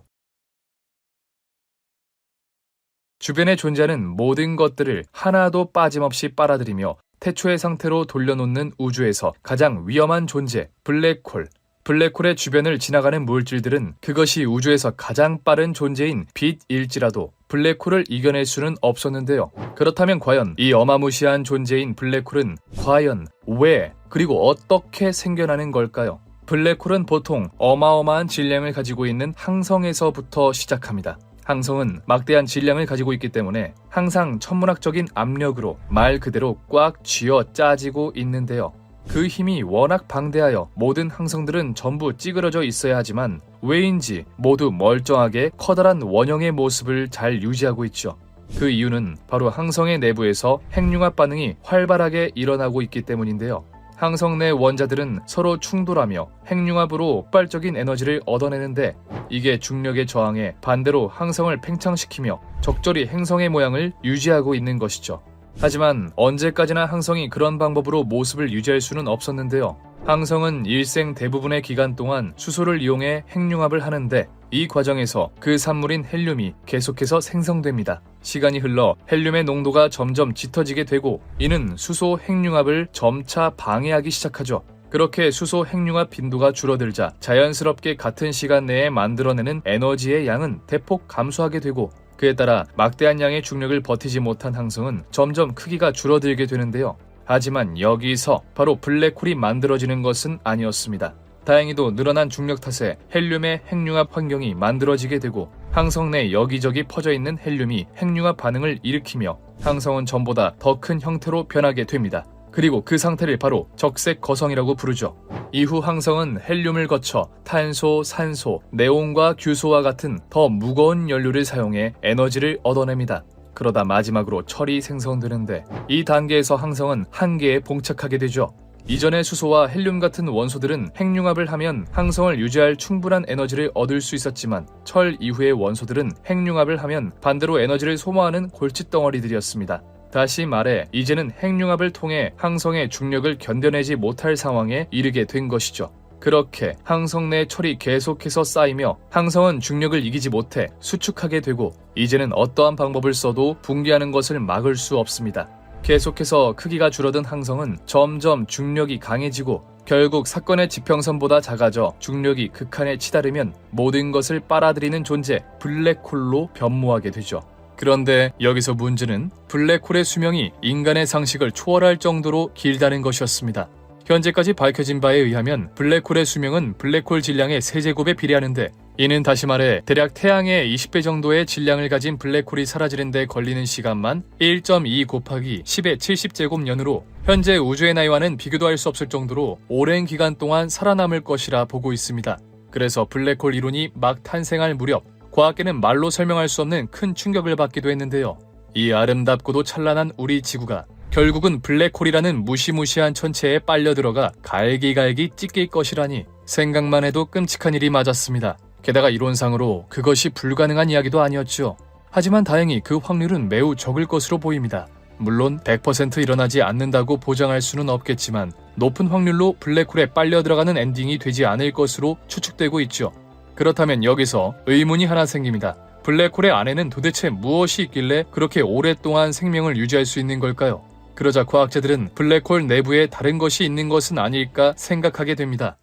Speaker 1: 주변에 존재하는 모든 것들을 하나도 빠짐없이 빨아들이며 태초의 상태로 돌려놓는 우주에서 가장 위험한 존재, 블랙홀. 블랙홀의 주변을 지나가는 물질들은 그것이 우주에서 가장 빠른 존재인 빛일지라도 블랙홀을 이겨낼 수는 없었는데요. 그렇다면 과연 이 어마무시한 존재인 블랙홀은 과연 왜 그리고 어떻게 생겨나는 걸까요? 블랙홀은 보통 어마어마한 질량을 가지고 있는 항성에서부터 시작합니다. 항성은 막대한 질량을 가지고 있기 때문에 항상 천문학적인 압력으로 말 그대로 꽉 쥐어 짜지고 있는데요. 그 힘이 워낙 방대하여 모든 항성들은 전부 찌그러져 있어야 하지만 왜인지 모두 멀쩡하게 커다란 원형의 모습을 잘 유지하고 있죠. 그 이유는 바로 항성의 내부에서 핵융합 반응이 활발하게 일어나고 있기 때문인데요. 항성 내 원자들은 서로 충돌하며 핵융합으로 폭발적인 에너지를 얻어내는데 이게 중력의 저항에 반대로 항성을 팽창시키며 적절히 행성의 모양을 유지하고 있는 것이죠. 하지만 언제까지나 항성이 그런 방법으로 모습을 유지할 수는 없었는데요. 항성은 일생 대부분의 기간 동안 수소를 이용해 핵융합을 하는데 이 과정에서 그 산물인 헬륨이 계속해서 생성됩니다. 시간이 흘러 헬륨의 농도가 점점 짙어지게 되고 이는 수소 핵융합을 점차 방해하기 시작하죠. 그렇게 수소 핵융합 빈도가 줄어들자 자연스럽게 같은 시간 내에 만들어내는 에너지의 양은 대폭 감소하게 되고 그에 따라 막대한 양의 중력을 버티지 못한 항성은 점점 크기가 줄어들게 되는데요. 하지만 여기서 바로 블랙홀이 만들어지는 것은 아니었습니다. 다행히도 늘어난 중력 탓에 헬륨의 핵융합 환경이 만들어지게 되고 항성 내 여기저기 퍼져있는 헬륨이 핵융합 반응을 일으키며 항성은 전보다 더 큰 형태로 변하게 됩니다. 그리고 그 상태를 바로 적색 거성이라고 부르죠. 이후 항성은 헬륨을 거쳐 탄소, 산소, 네온과 규소와 같은 더 무거운 연료를 사용해 에너지를 얻어냅니다. 그러다 마지막으로 철이 생성되는데 이 단계에서 항성은 한계에 봉착하게 되죠. 이전의 수소와 헬륨 같은 원소들은 핵융합을 하면 항성을 유지할 충분한 에너지를 얻을 수 있었지만 철 이후의 원소들은 핵융합을 하면 반대로 에너지를 소모하는 골칫덩어리들이었습니다. 다시 말해 이제는 핵융합을 통해 항성의 중력을 견뎌내지 못할 상황에 이르게 된 것이죠. 그렇게 항성 내 철이 계속해서 쌓이며 항성은 중력을 이기지 못해 수축하게 되고 이제는 어떠한 방법을 써도 붕괴하는 것을 막을 수 없습니다. 계속해서 크기가 줄어든 항성은 점점 중력이 강해지고 결국 사건의 지평선보다 작아져 중력이 극한에 치달으면 모든 것을 빨아들이는 존재 블랙홀로 변모하게 되죠. 그런데 여기서 문제는 블랙홀의 수명이 인간의 상식을 초월할 정도로 길다는 것이었습니다. 현재까지 밝혀진 바에 의하면 블랙홀의 수명은 블랙홀 질량의 3제곱에 비례하는데 이는 다시 말해 대략 태양의 20배 정도의 질량을 가진 블랙홀이 사라지는 데 걸리는 시간만 1.2 곱하기 10의 70제곱년으로 현재 우주의 나이와는 비교도 할 수 없을 정도로 오랜 기간 동안 살아남을 것이라 보고 있습니다. 그래서 블랙홀 이론이 막 탄생할 무렵 과학계는 말로 설명할 수 없는 큰 충격을 받기도 했는데요. 이 아름답고도 찬란한 우리 지구가 결국은 블랙홀이라는 무시무시한 천체에 빨려 들어가 갈기갈기 찢길 것이라니 생각만 해도 끔찍한 일이 맞았습니다. 게다가 이론상으로 그것이 불가능한 이야기도 아니었죠. 하지만 다행히 그 확률은 매우 적을 것으로 보입니다. 물론 100% 일어나지 않는다고 보장할 수는 없겠지만 높은 확률로 블랙홀에 빨려 들어가는 엔딩이 되지 않을 것으로 추측되고 있죠. 그렇다면 여기서 의문이 하나 생깁니다. 블랙홀의 안에는 도대체 무엇이 있길래 그렇게 오랫동안 생명을 유지할 수 있는 걸까요? 그러자 과학자들은 블랙홀 내부에 다른 것이 있는 것은 아닐까 생각하게 됩니다.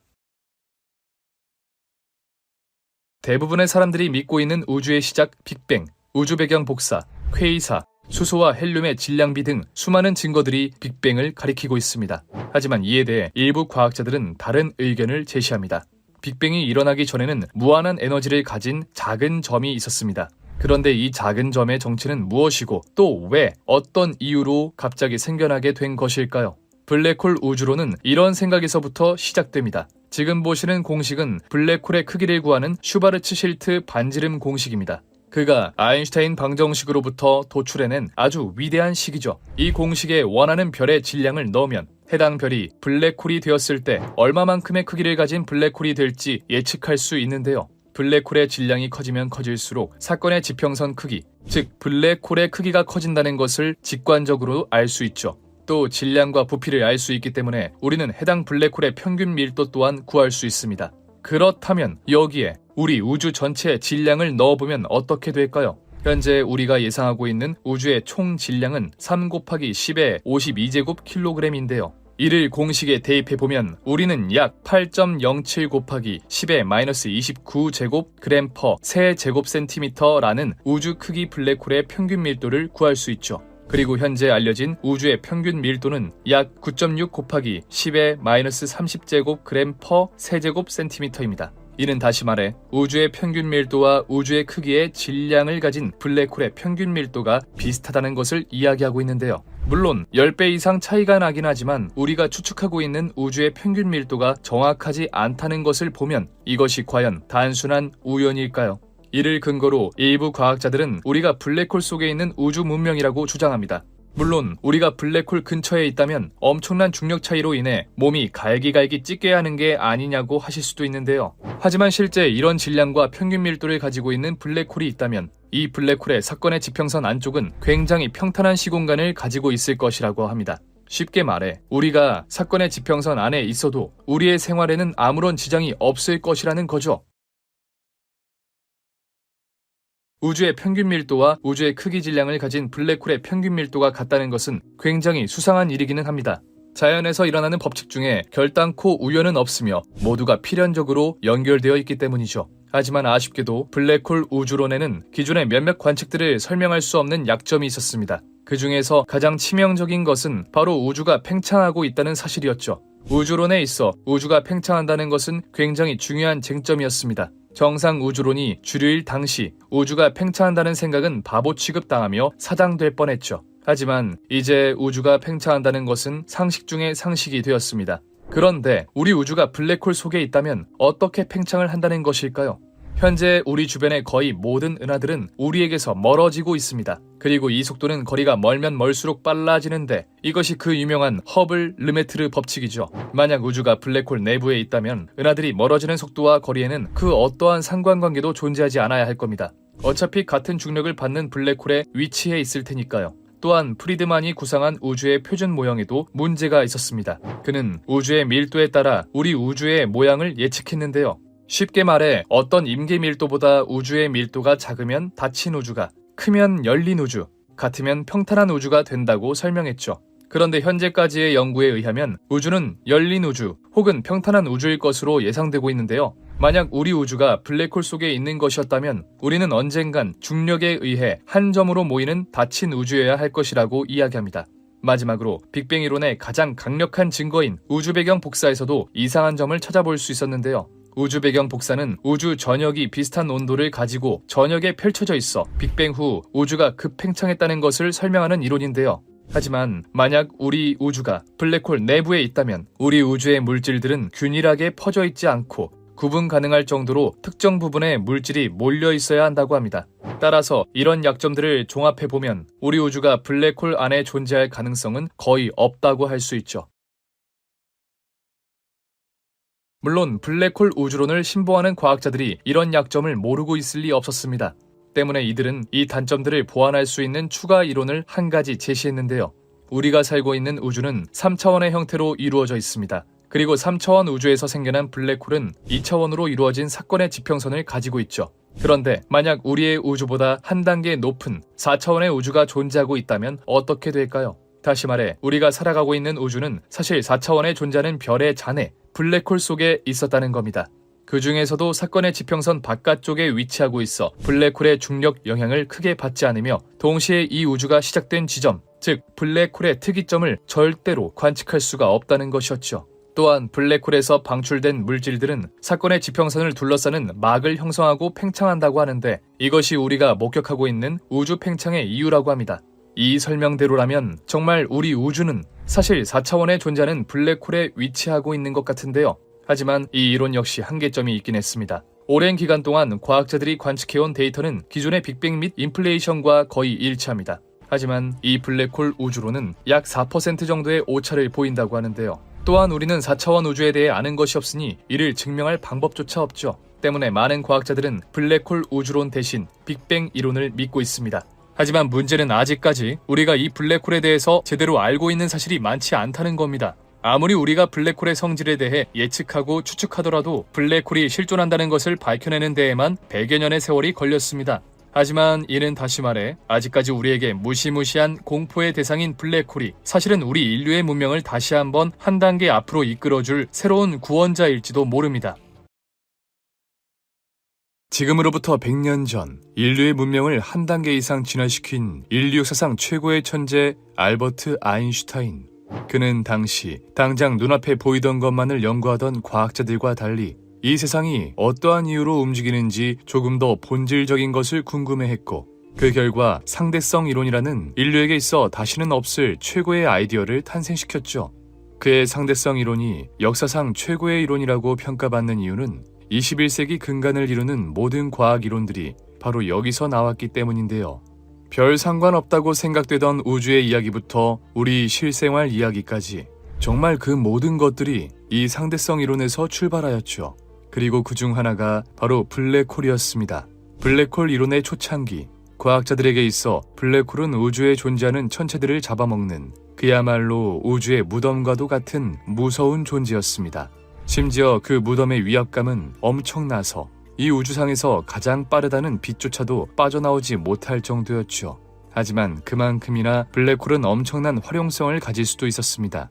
Speaker 1: 대부분의 사람들이 믿고 있는 우주의 시작 빅뱅, 우주 배경 복사, 퀘이사, 수소와 헬륨의 질량비 등 수많은 증거들이 빅뱅을 가리키고 있습니다. 하지만 이에 대해 일부 과학자들은 다른 의견을 제시합니다. 빅뱅이 일어나기 전에는 무한한 에너지를 가진 작은 점이 있었습니다. 그런데 이 작은 점의 정체는 무엇이고 또 왜 어떤 이유로 갑자기 생겨나게 된 것일까요? 블랙홀 우주론은 이런 생각에서부터 시작됩니다. 지금 보시는 공식은 블랙홀의 크기를 구하는 슈바르츠 실트 반지름 공식입니다. 그가 아인슈타인 방정식으로부터 도출해낸 아주 위대한 식이죠. 이 공식에 원하는 별의 질량을 넣으면 해당 별이 블랙홀이 되었을 때 얼마만큼의 크기를 가진 블랙홀이 될지 예측할 수 있는데요. 블랙홀의 질량이 커지면 커질수록 사건의 지평선 크기, 즉 블랙홀의 크기가 커진다는 것을 직관적으로 알 수 있죠. 또 질량과 부피를 알 수 있기 때문에 우리는 해당 블랙홀의 평균 밀도 또한 구할 수 있습니다. 그렇다면 여기에 우리 우주 전체의 질량을 넣어보면 어떻게 될까요? 현재 우리가 예상하고 있는 우주의 총 질량은 3 곱하기 10의 52제곱킬로그램인데요. 이를 공식에 대입해보면 우리는 약 8.07 곱하기 10의 마이너스 29제곱그램 퍼 세제곱센티미터라는 우주 크기 블랙홀의 평균 밀도를 구할 수 있죠. 그리고 현재 알려진 우주의 평균 밀도는 약 9.6 곱하기 10의 마이너스 30제곱그램 퍼 세제곱센티미터입니다. 이는 다시 말해 우주의 평균 밀도와 우주의 크기의 질량을 가진 블랙홀의 평균 밀도가 비슷하다는 것을 이야기하고 있는데요. 물론 10배 이상 차이가 나긴 하지만 우리가 추측하고 있는 우주의 평균 밀도가 정확하지 않다는 것을 보면 이것이 과연 단순한 우연일까요? 이를 근거로 일부 과학자들은 우리가 블랙홀 속에 있는 우주 문명이라고 주장합니다. 물론 우리가 블랙홀 근처에 있다면 엄청난 중력 차이로 인해 몸이 갈기갈기 찢게 하는 게 아니냐고 하실 수도 있는데요. 하지만 실제 이런 질량과 평균 밀도를 가지고 있는 블랙홀이 있다면 이 블랙홀의 사건의 지평선 안쪽은 굉장히 평탄한 시공간을 가지고 있을 것이라고 합니다. 쉽게 말해 우리가 사건의 지평선 안에 있어도 우리의 생활에는 아무런 지장이 없을 것이라는 거죠. 우주의 평균 밀도와 우주의 크기 질량을 가진 블랙홀의 평균 밀도가 같다는 것은 굉장히 수상한 일이기는 합니다. 자연에서 일어나는 법칙 중에 결단코 우연은 없으며 모두가 필연적으로 연결되어 있기 때문이죠. 하지만 아쉽게도 블랙홀 우주론에는 기존의 몇몇 관측들을 설명할 수 없는 약점이 있었습니다. 그 중에서 가장 치명적인 것은 바로 우주가 팽창하고 있다는 사실이었죠. 우주론에 있어 우주가 팽창한다는 것은 굉장히 중요한 쟁점이었습니다. 정상 우주론이 주류일 당시 우주가 팽창한다는 생각은 바보 취급당하며 사장될 뻔했죠. 하지만 이제 우주가 팽창한다는 것은 상식 중의 상식이 되었습니다. 그런데 우리 우주가 블랙홀 속에 있다면 어떻게 팽창을 한다는 것일까요? 현재 우리 주변의 거의 모든 은하들은 우리에게서 멀어지고 있습니다. 그리고 이 속도는 거리가 멀면 멀수록 빨라지는데 이것이 그 유명한 허블 르메트르 법칙이죠. 만약 우주가 블랙홀 내부에 있다면 은하들이 멀어지는 속도와 거리에는 그 어떠한 상관관계도 존재하지 않아야 할 겁니다. 어차피 같은 중력을 받는 블랙홀에 위치해 있을 테니까요. 또한 프리드만이 구상한 우주의 표준 모형에도 문제가 있었습니다. 그는 우주의 밀도에 따라 우리 우주의 모양을 예측했는데요. 쉽게 말해 어떤 임계 밀도보다 우주의 밀도가 작으면 닫힌 우주가, 크면 열린 우주, 같으면 평탄한 우주가 된다고 설명했죠. 그런데 현재까지의 연구에 의하면 우주는 열린 우주 혹은 평탄한 우주일 것으로 예상되고 있는데요. 만약 우리 우주가 블랙홀 속에 있는 것이었다면 우리는 언젠간 중력에 의해 한 점으로 모이는 닫힌 우주여야 할 것이라고 이야기합니다. 마지막으로 빅뱅 이론의 가장 강력한 증거인 우주 배경 복사에서도 이상한 점을 찾아볼 수 있었는데요. 우주 배경 복사는 우주 전역이 비슷한 온도를 가지고 전역에 펼쳐져 있어 빅뱅 후 우주가 급팽창했다는 것을 설명하는 이론인데요. 하지만 만약 우리 우주가 블랙홀 내부에 있다면 우리 우주의 물질들은 균일하게 퍼져 있지 않고 구분 가능할 정도로 특정 부분에 물질이 몰려 있어야 한다고 합니다. 따라서 이런 약점들을 종합해보면 우리 우주가 블랙홀 안에 존재할 가능성은 거의 없다고 할 수 있죠. 물론 블랙홀 우주론을 신봉하는 과학자들이 이런 약점을 모르고 있을 리 없었습니다. 때문에 이들은 이 단점들을 보완할 수 있는 추가 이론을 한 가지 제시했는데요. 우리가 살고 있는 우주는 3차원의 형태로 이루어져 있습니다. 그리고 3차원 우주에서 생겨난 블랙홀은 2차원으로 이루어진 사건의 지평선을 가지고 있죠. 그런데 만약 우리의 우주보다 한 단계 높은 4차원의 우주가 존재하고 있다면 어떻게 될까요? 다시 말해 우리가 살아가고 있는 우주는 사실 4차원에 존재하는 별의 잔해, 블랙홀 속에 있었다는 겁니다. 그 중에서도 사건의 지평선 바깥쪽에 위치하고 있어 블랙홀의 중력 영향을 크게 받지 않으며 동시에 이 우주가 시작된 지점, 즉 블랙홀의 특이점을 절대로 관측할 수가 없다는 것이었죠. 또한 블랙홀에서 방출된 물질들은 사건의 지평선을 둘러싸는 막을 형성하고 팽창한다고 하는데 이것이 우리가 목격하고 있는 우주 팽창의 이유라고 합니다. 이 설명대로라면 정말 우리 우주는 사실 4차원에 존재하는 블랙홀에 위치하고 있는 것 같은데요. 하지만 이 이론 역시 한계점이 있긴 했습니다. 오랜 기간 동안 과학자들이 관측해온 데이터는 기존의 빅뱅 및 인플레이션과 거의 일치합니다. 하지만 이 블랙홀 우주론은 약 4% 정도의 오차를 보인다고 하는데요. 또한 우리는 4차원 우주에 대해 아는 것이 없으니 이를 증명할 방법조차 없죠. 때문에 많은 과학자들은 블랙홀 우주론 대신 빅뱅 이론을 믿고 있습니다. 하지만 문제는 아직까지 우리가 이 블랙홀에 대해서 제대로 알고 있는 사실이 많지 않다는 겁니다. 아무리 우리가 블랙홀의 성질에 대해 예측하고 추측하더라도 블랙홀이 실존한다는 것을 밝혀내는 데에만 100여 년의 세월이 걸렸습니다. 하지만 이는 다시 말해 아직까지 우리에게 무시무시한 공포의 대상인 블랙홀이 사실은 우리 인류의 문명을 다시 한번 한 단계 앞으로 이끌어줄 새로운 구원자일지도 모릅니다. 지금으로부터 100년 전 인류의 문명을 한 단계 이상 진화시킨 인류 역사상 최고의 천재 알버트 아인슈타인. 그는 당시 당장 눈앞에 보이던 것만을 연구하던 과학자들과 달리 이 세상이 어떠한 이유로 움직이는지 조금 더 본질적인 것을 궁금해했고 그 결과 상대성 이론이라는 인류에게 있어 다시는 없을 최고의 아이디어를 탄생시켰죠. 그의 상대성 이론이 역사상 최고의 이론이라고 평가받는 이유는 21세기 근간을 이루는 모든 과학 이론들이 바로 여기서 나왔기 때문인데요. 별 상관없다고 생각되던 우주의 이야기부터 우리 실생활 이야기까지 정말 그 모든 것들이 이 상대성 이론에서 출발하였죠. 그리고 그중 하나가 바로 블랙홀이었습니다. 블랙홀 이론의 초창기, 과학자들에게 있어 블랙홀은 우주에 존재하는 천체들을 잡아먹는 그야말로 우주의 무덤과도 같은 무서운 존재였습니다. 심지어 그 무덤의 위압감은 엄청나서 이 우주상에서 가장 빠르다는 빛조차도 빠져나오지 못할 정도였죠. 하지만 그만큼이나 블랙홀은 엄청난 활용성을 가질 수도 있었습니다.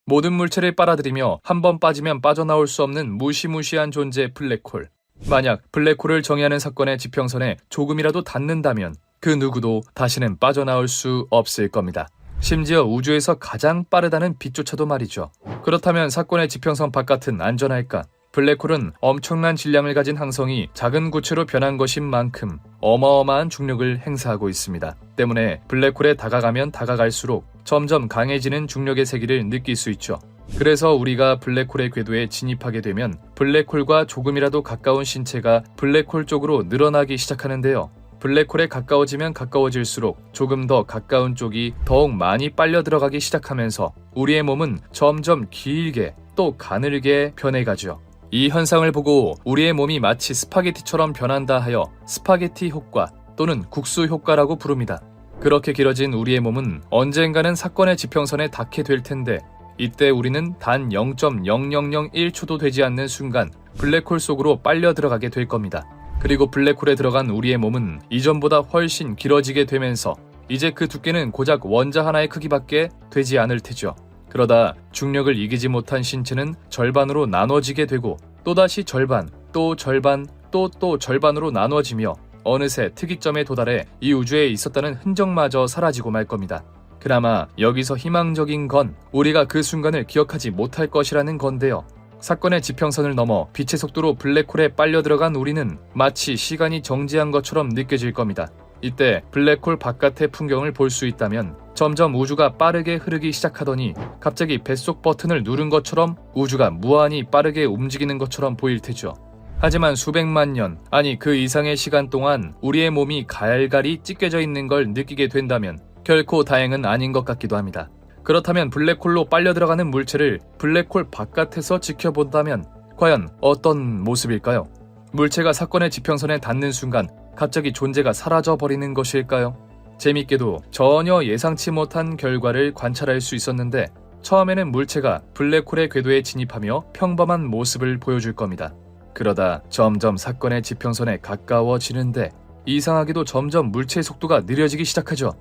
Speaker 1: 모든 물체를 빨아들이며 한 번 빠지면 빠져나올 수 없는 무시무시한 존재 블랙홀. 만약 블랙홀을 정의하는 사건의 지평선에 조금이라도 닿는다면 그 누구도 다시는 빠져나올 수 없을 겁니다. 심지어 우주에서 가장 빠르다는 빛조차도 말이죠. 그렇다면 사건의 지평선 바깥은 안전할까? 블랙홀은 엄청난 질량을 가진 항성이 작은 구체로 변한 것인 만큼 어마어마한 중력을 행사하고 있습니다. 때문에 블랙홀에 다가가면 다가갈수록 점점 강해지는 중력의 세기를 느낄 수 있죠. 그래서 우리가 블랙홀의 궤도에 진입하게 되면 블랙홀과 조금이라도 가까운 신체가 블랙홀 쪽으로 늘어나기 시작하는데요. 블랙홀에 가까워지면 가까워질수록 조금 더 가까운 쪽이 더욱 많이 빨려 들어가기 시작하면서 우리의 몸은 점점 길게 또 가늘게 변해가죠. 이 현상을 보고 우리의 몸이 마치 스파게티처럼 변한다 하여 스파게티 효과 또는 국수 효과라고 부릅니다. 그렇게 길어진 우리의 몸은 언젠가는 사건의 지평선에 닿게 될 텐데 이때 우리는 단 0.0001초도 되지 않는 순간 블랙홀 속으로 빨려 들어가게 될 겁니다. 그리고 블랙홀에 들어간 우리의 몸은 이전보다 훨씬 길어지게 되면서 이제 그 두께는 고작 원자 하나의 크기밖에 되지 않을 테죠. 그러다 중력을 이기지 못한 신체는 절반으로 나눠지게 되고 또다시 절반, 또 절반, 또 절반으로 나눠지며 어느새 특이점에 도달해 이 우주에 있었다는 흔적마저 사라지고 말 겁니다. 그나마 여기서 희망적인 건 우리가 그 순간을 기억하지 못할 것이라는 건데요. 사건의 지평선을 넘어 빛의 속도로 블랙홀에 빨려 들어간 우리는 마치 시간이 정지한 것처럼 느껴질 겁니다. 이때 블랙홀 바깥의 풍경을 볼 수 있다면 점점 우주가 빠르게 흐르기 시작하더니 갑자기 뱃속 버튼을 누른 것처럼 우주가 무한히 빠르게 움직이는 것처럼 보일 테죠. 하지만 수백만 년, 아니 그 이상의 시간 동안 우리의 몸이 갈갈이 찢겨져 있는 걸 느끼게 된다면 결코 다행은 아닌 것 같기도 합니다. 그렇다면 블랙홀로 빨려 들어가는 물체를 블랙홀 바깥에서 지켜본다면 과연 어떤 모습일까요? 물체가 사건의 지평선에 닿는 순간 갑자기 존재가 사라져버리는 것일까요? 재밌게도 전혀 예상치 못한 결과를 관찰할 수 있었는데 처음에는 물체가 블랙홀의 궤도에 진입하며 평범한 모습을 보여줄 겁니다. 그러다 점점 사건의 지평선에 가까워지는데 이상하게도 점점 물체의 속도가 느려지기 시작하죠.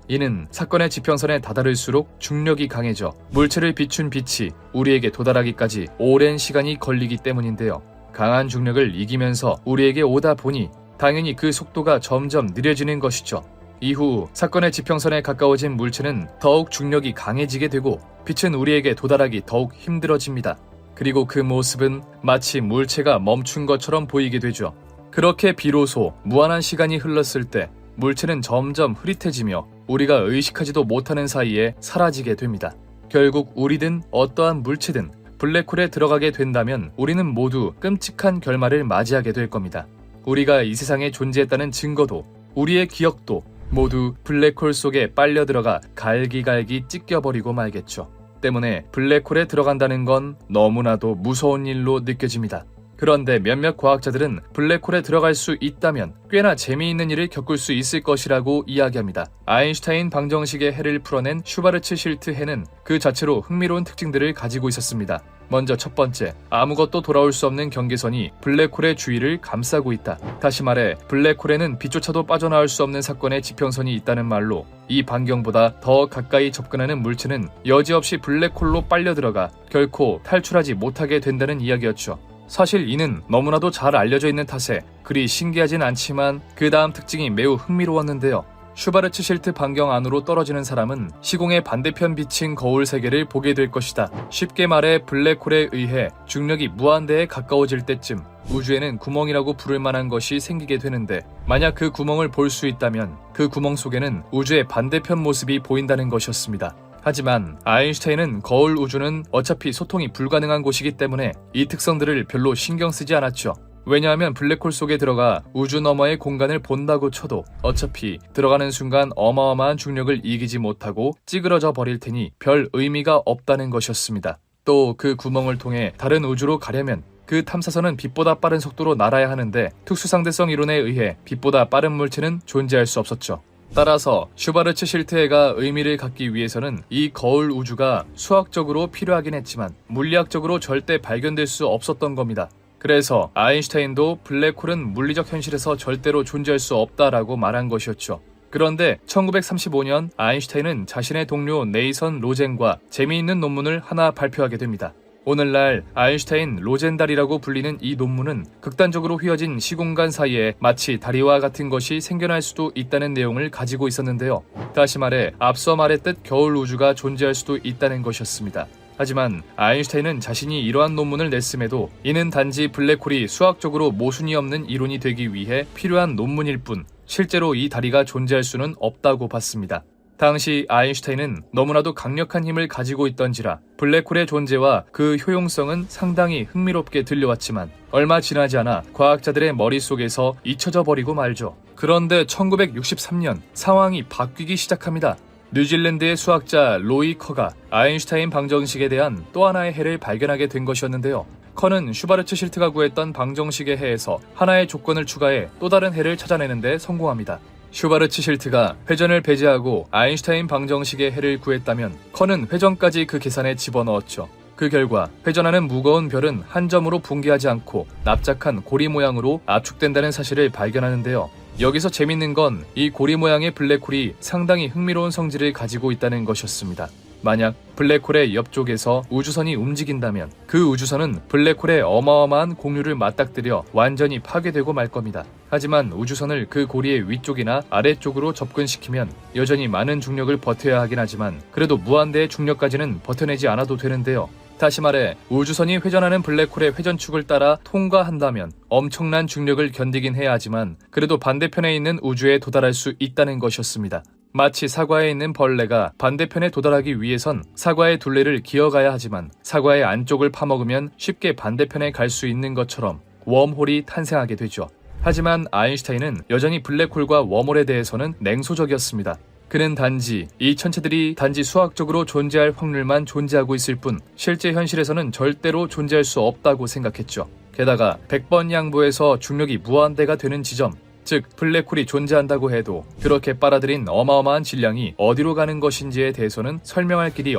Speaker 1: 이는 사건의 지평선에 다다를수록 중력이 강해져 물체를 비춘 빛이 우리에게 도달하기까지 오랜 시간이 걸리기 때문인데요. 강한 중력을 이기면서 우리에게 오다 보니 당연히 그 속도가 점점 느려지는 것이죠. 이후 사건의 지평선에 가까워진 물체는 더욱 중력이 강해지게 되고 빛은 우리에게 도달하기 더욱 힘들어집니다. 그리고 그 모습은 마치 물체가 멈춘 것처럼 보이게 되죠. 그렇게 비로소 무한한 시간이 흘렀을 때 물체는 점점 흐릿해지며 우리가 의식하지도 못하는 사이에 사라지게 됩니다. 결국 우리든 어떠한 물체든 블랙홀에 들어가게 된다면 우리는 모두 끔찍한 결말을 맞이하게 될 겁니다. 우리가 이 세상에 존재했다는 증거도 우리의 기억도 모두 블랙홀 속에 빨려 들어가 갈기갈기 찢겨버리고 말겠죠. 때문에 블랙홀에 들어간다는 건 너무나도 무서운 일로 느껴집니다. 그런데 몇몇 과학자들은 블랙홀에 들어갈 수 있다면 꽤나 재미있는 일을 겪을 수 있을 것이라고 이야기합니다. 아인슈타인 방정식의 해를 풀어낸 슈바르츠-실트 해는 그 자체로 흥미로운 특징들을 가지고 있었습니다. 먼저 첫 번째, 아무것도 돌아올 수 없는 경계선이 블랙홀의 주위를 감싸고 있다. 다시 말해 블랙홀에는 빛조차도 빠져나올 수 없는 사건의 지평선이 있다는 말로 이 반경보다 더 가까이 접근하는 물체는 여지없이 블랙홀로 빨려 들어가 결코 탈출하지 못하게 된다는 이야기였죠. 사실 이는 너무나도 잘 알려져 있는 탓에 그리 신기하진 않지만 그 다음 특징이 매우 흥미로웠는데요. 슈바르츠-실트 반경 안으로 떨어지는 사람은 시공의 반대편 비친 거울 세계를 보게 될 것이다. 쉽게 말해 블랙홀에 의해 중력이 무한대에 가까워질 때쯤 우주에는 구멍이라고 부를 만한 것이 생기게 되는데 만약 그 구멍을 볼 수 있다면 그 구멍 속에는 우주의 반대편 모습이 보인다는 것이었습니다. 하지만 아인슈타인은 거울 우주는 어차피 소통이 불가능한 곳이기 때문에 이 특성들을 별로 신경 쓰지 않았죠. 왜냐하면 블랙홀 속에 들어가 우주 너머의 공간을 본다고 쳐도 어차피 들어가는 순간 어마어마한 중력을 이기지 못하고 찌그러져 버릴 테니 별 의미가 없다는 것이었습니다. 또 그 구멍을 통해 다른 우주로 가려면 그 탐사선은 빛보다 빠른 속도로 날아야 하는데 특수상대성 이론에 의해 빛보다 빠른 물체는 존재할 수 없었죠. 따라서 슈바르츠-실트해가 의미를 갖기 위해서는 이 거울 우주가 수학적으로 필요하긴 했지만 물리학적으로 절대 발견될 수 없었던 겁니다. 그래서 아인슈타인도 블랙홀은 물리적 현실에서 절대로 존재할 수 없다라고 말한 것이었죠. 그런데 1935년 아인슈타인은 자신의 동료 네이선 로젠과 재미있는 논문을 하나 발표하게 됩니다. 오늘날 아인슈타인 로젠달이라고 불리는 이 논문은 극단적으로 휘어진 시공간 사이에 마치 다리와 같은 것이 생겨날 수도 있다는 내용을 가지고 있었는데요. 다시 말해 앞서 말했듯 겨울 우주가 존재할 수도 있다는 것이었습니다. 하지만 아인슈타인은 자신이 이러한 논문을 냈음에도 이는 단지 블랙홀이 수학적으로 모순이 없는 이론이 되기 위해 필요한 논문일 뿐 실제로 이 다리가 존재할 수는 없다고 봤습니다. 당시 아인슈타인은 너무나도 강력한 힘을 가지고 있던지라 블랙홀의 존재와 그 효용성은 상당히 흥미롭게 들려왔지만 얼마 지나지 않아 과학자들의 머릿속에서 잊혀져 버리고 말죠. 그런데 1963년 상황이 바뀌기 시작합니다. 뉴질랜드의 수학자 로이 커가 아인슈타인 방정식에 대한 또 하나의 해를 발견하게 된 것이었는데요. 커는 슈바르츠-실트가 구했던 방정식의 해에서 하나의 조건을 추가해 또 다른 해를 찾아내는 데 성공합니다. 슈바르츠-실트가 회전을 배제하고 아인슈타인 방정식의 해를 구했다면 커는 회전까지 그 계산에 집어넣었죠. 그 결과 회전하는 무거운 별은 한 점으로 붕괴하지 않고 납작한 고리 모양으로 압축된다는 사실을 발견하는데요. 여기서 재밌는 건 이 고리 모양의 블랙홀이 상당히 흥미로운 성질을 가지고 있다는 것이었습니다. 만약 블랙홀의 옆쪽에서 우주선이 움직인다면 그 우주선은 블랙홀의 어마어마한 공류를 맞닥뜨려 완전히 파괴되고 말 겁니다. 하지만 우주선을 그 고리의 위쪽이나 아래쪽으로 접근시키면 여전히 많은 중력을 버텨야 하긴 하지만 그래도 무한대의 중력까지는 버텨내지 않아도 되는데요. 다시 말해 우주선이 회전하는 블랙홀의 회전축을 따라 통과한다면 엄청난 중력을 견디긴 해야 하지만 그래도 반대편에 있는 우주에 도달할 수 있다는 것이었습니다. 마치 사과에 있는 벌레가 반대편에 도달하기 위해선 사과의 둘레를 기어가야 하지만 사과의 안쪽을 파먹으면 쉽게 반대편에 갈 수 있는 것처럼 웜홀이 탄생하게 되죠. 하지만 아인슈타인은 여전히 블랙홀과 웜홀에 대해서는 냉소적이었습니다. 그는 단지 이 천체들이 단지 수학적으로 존재할 확률만 존재하고 있을 뿐 실제 현실에서는 절대로 존재할 수 없다고 생각했죠. 게다가 100번 양보해서 중력이 무한대가 되는 지점, 즉 블랙홀이 존재한다고 해도 그렇게 빨아들인 어마어마한 질량이 어디로 가는 것인지에 대해서는 설명할 길이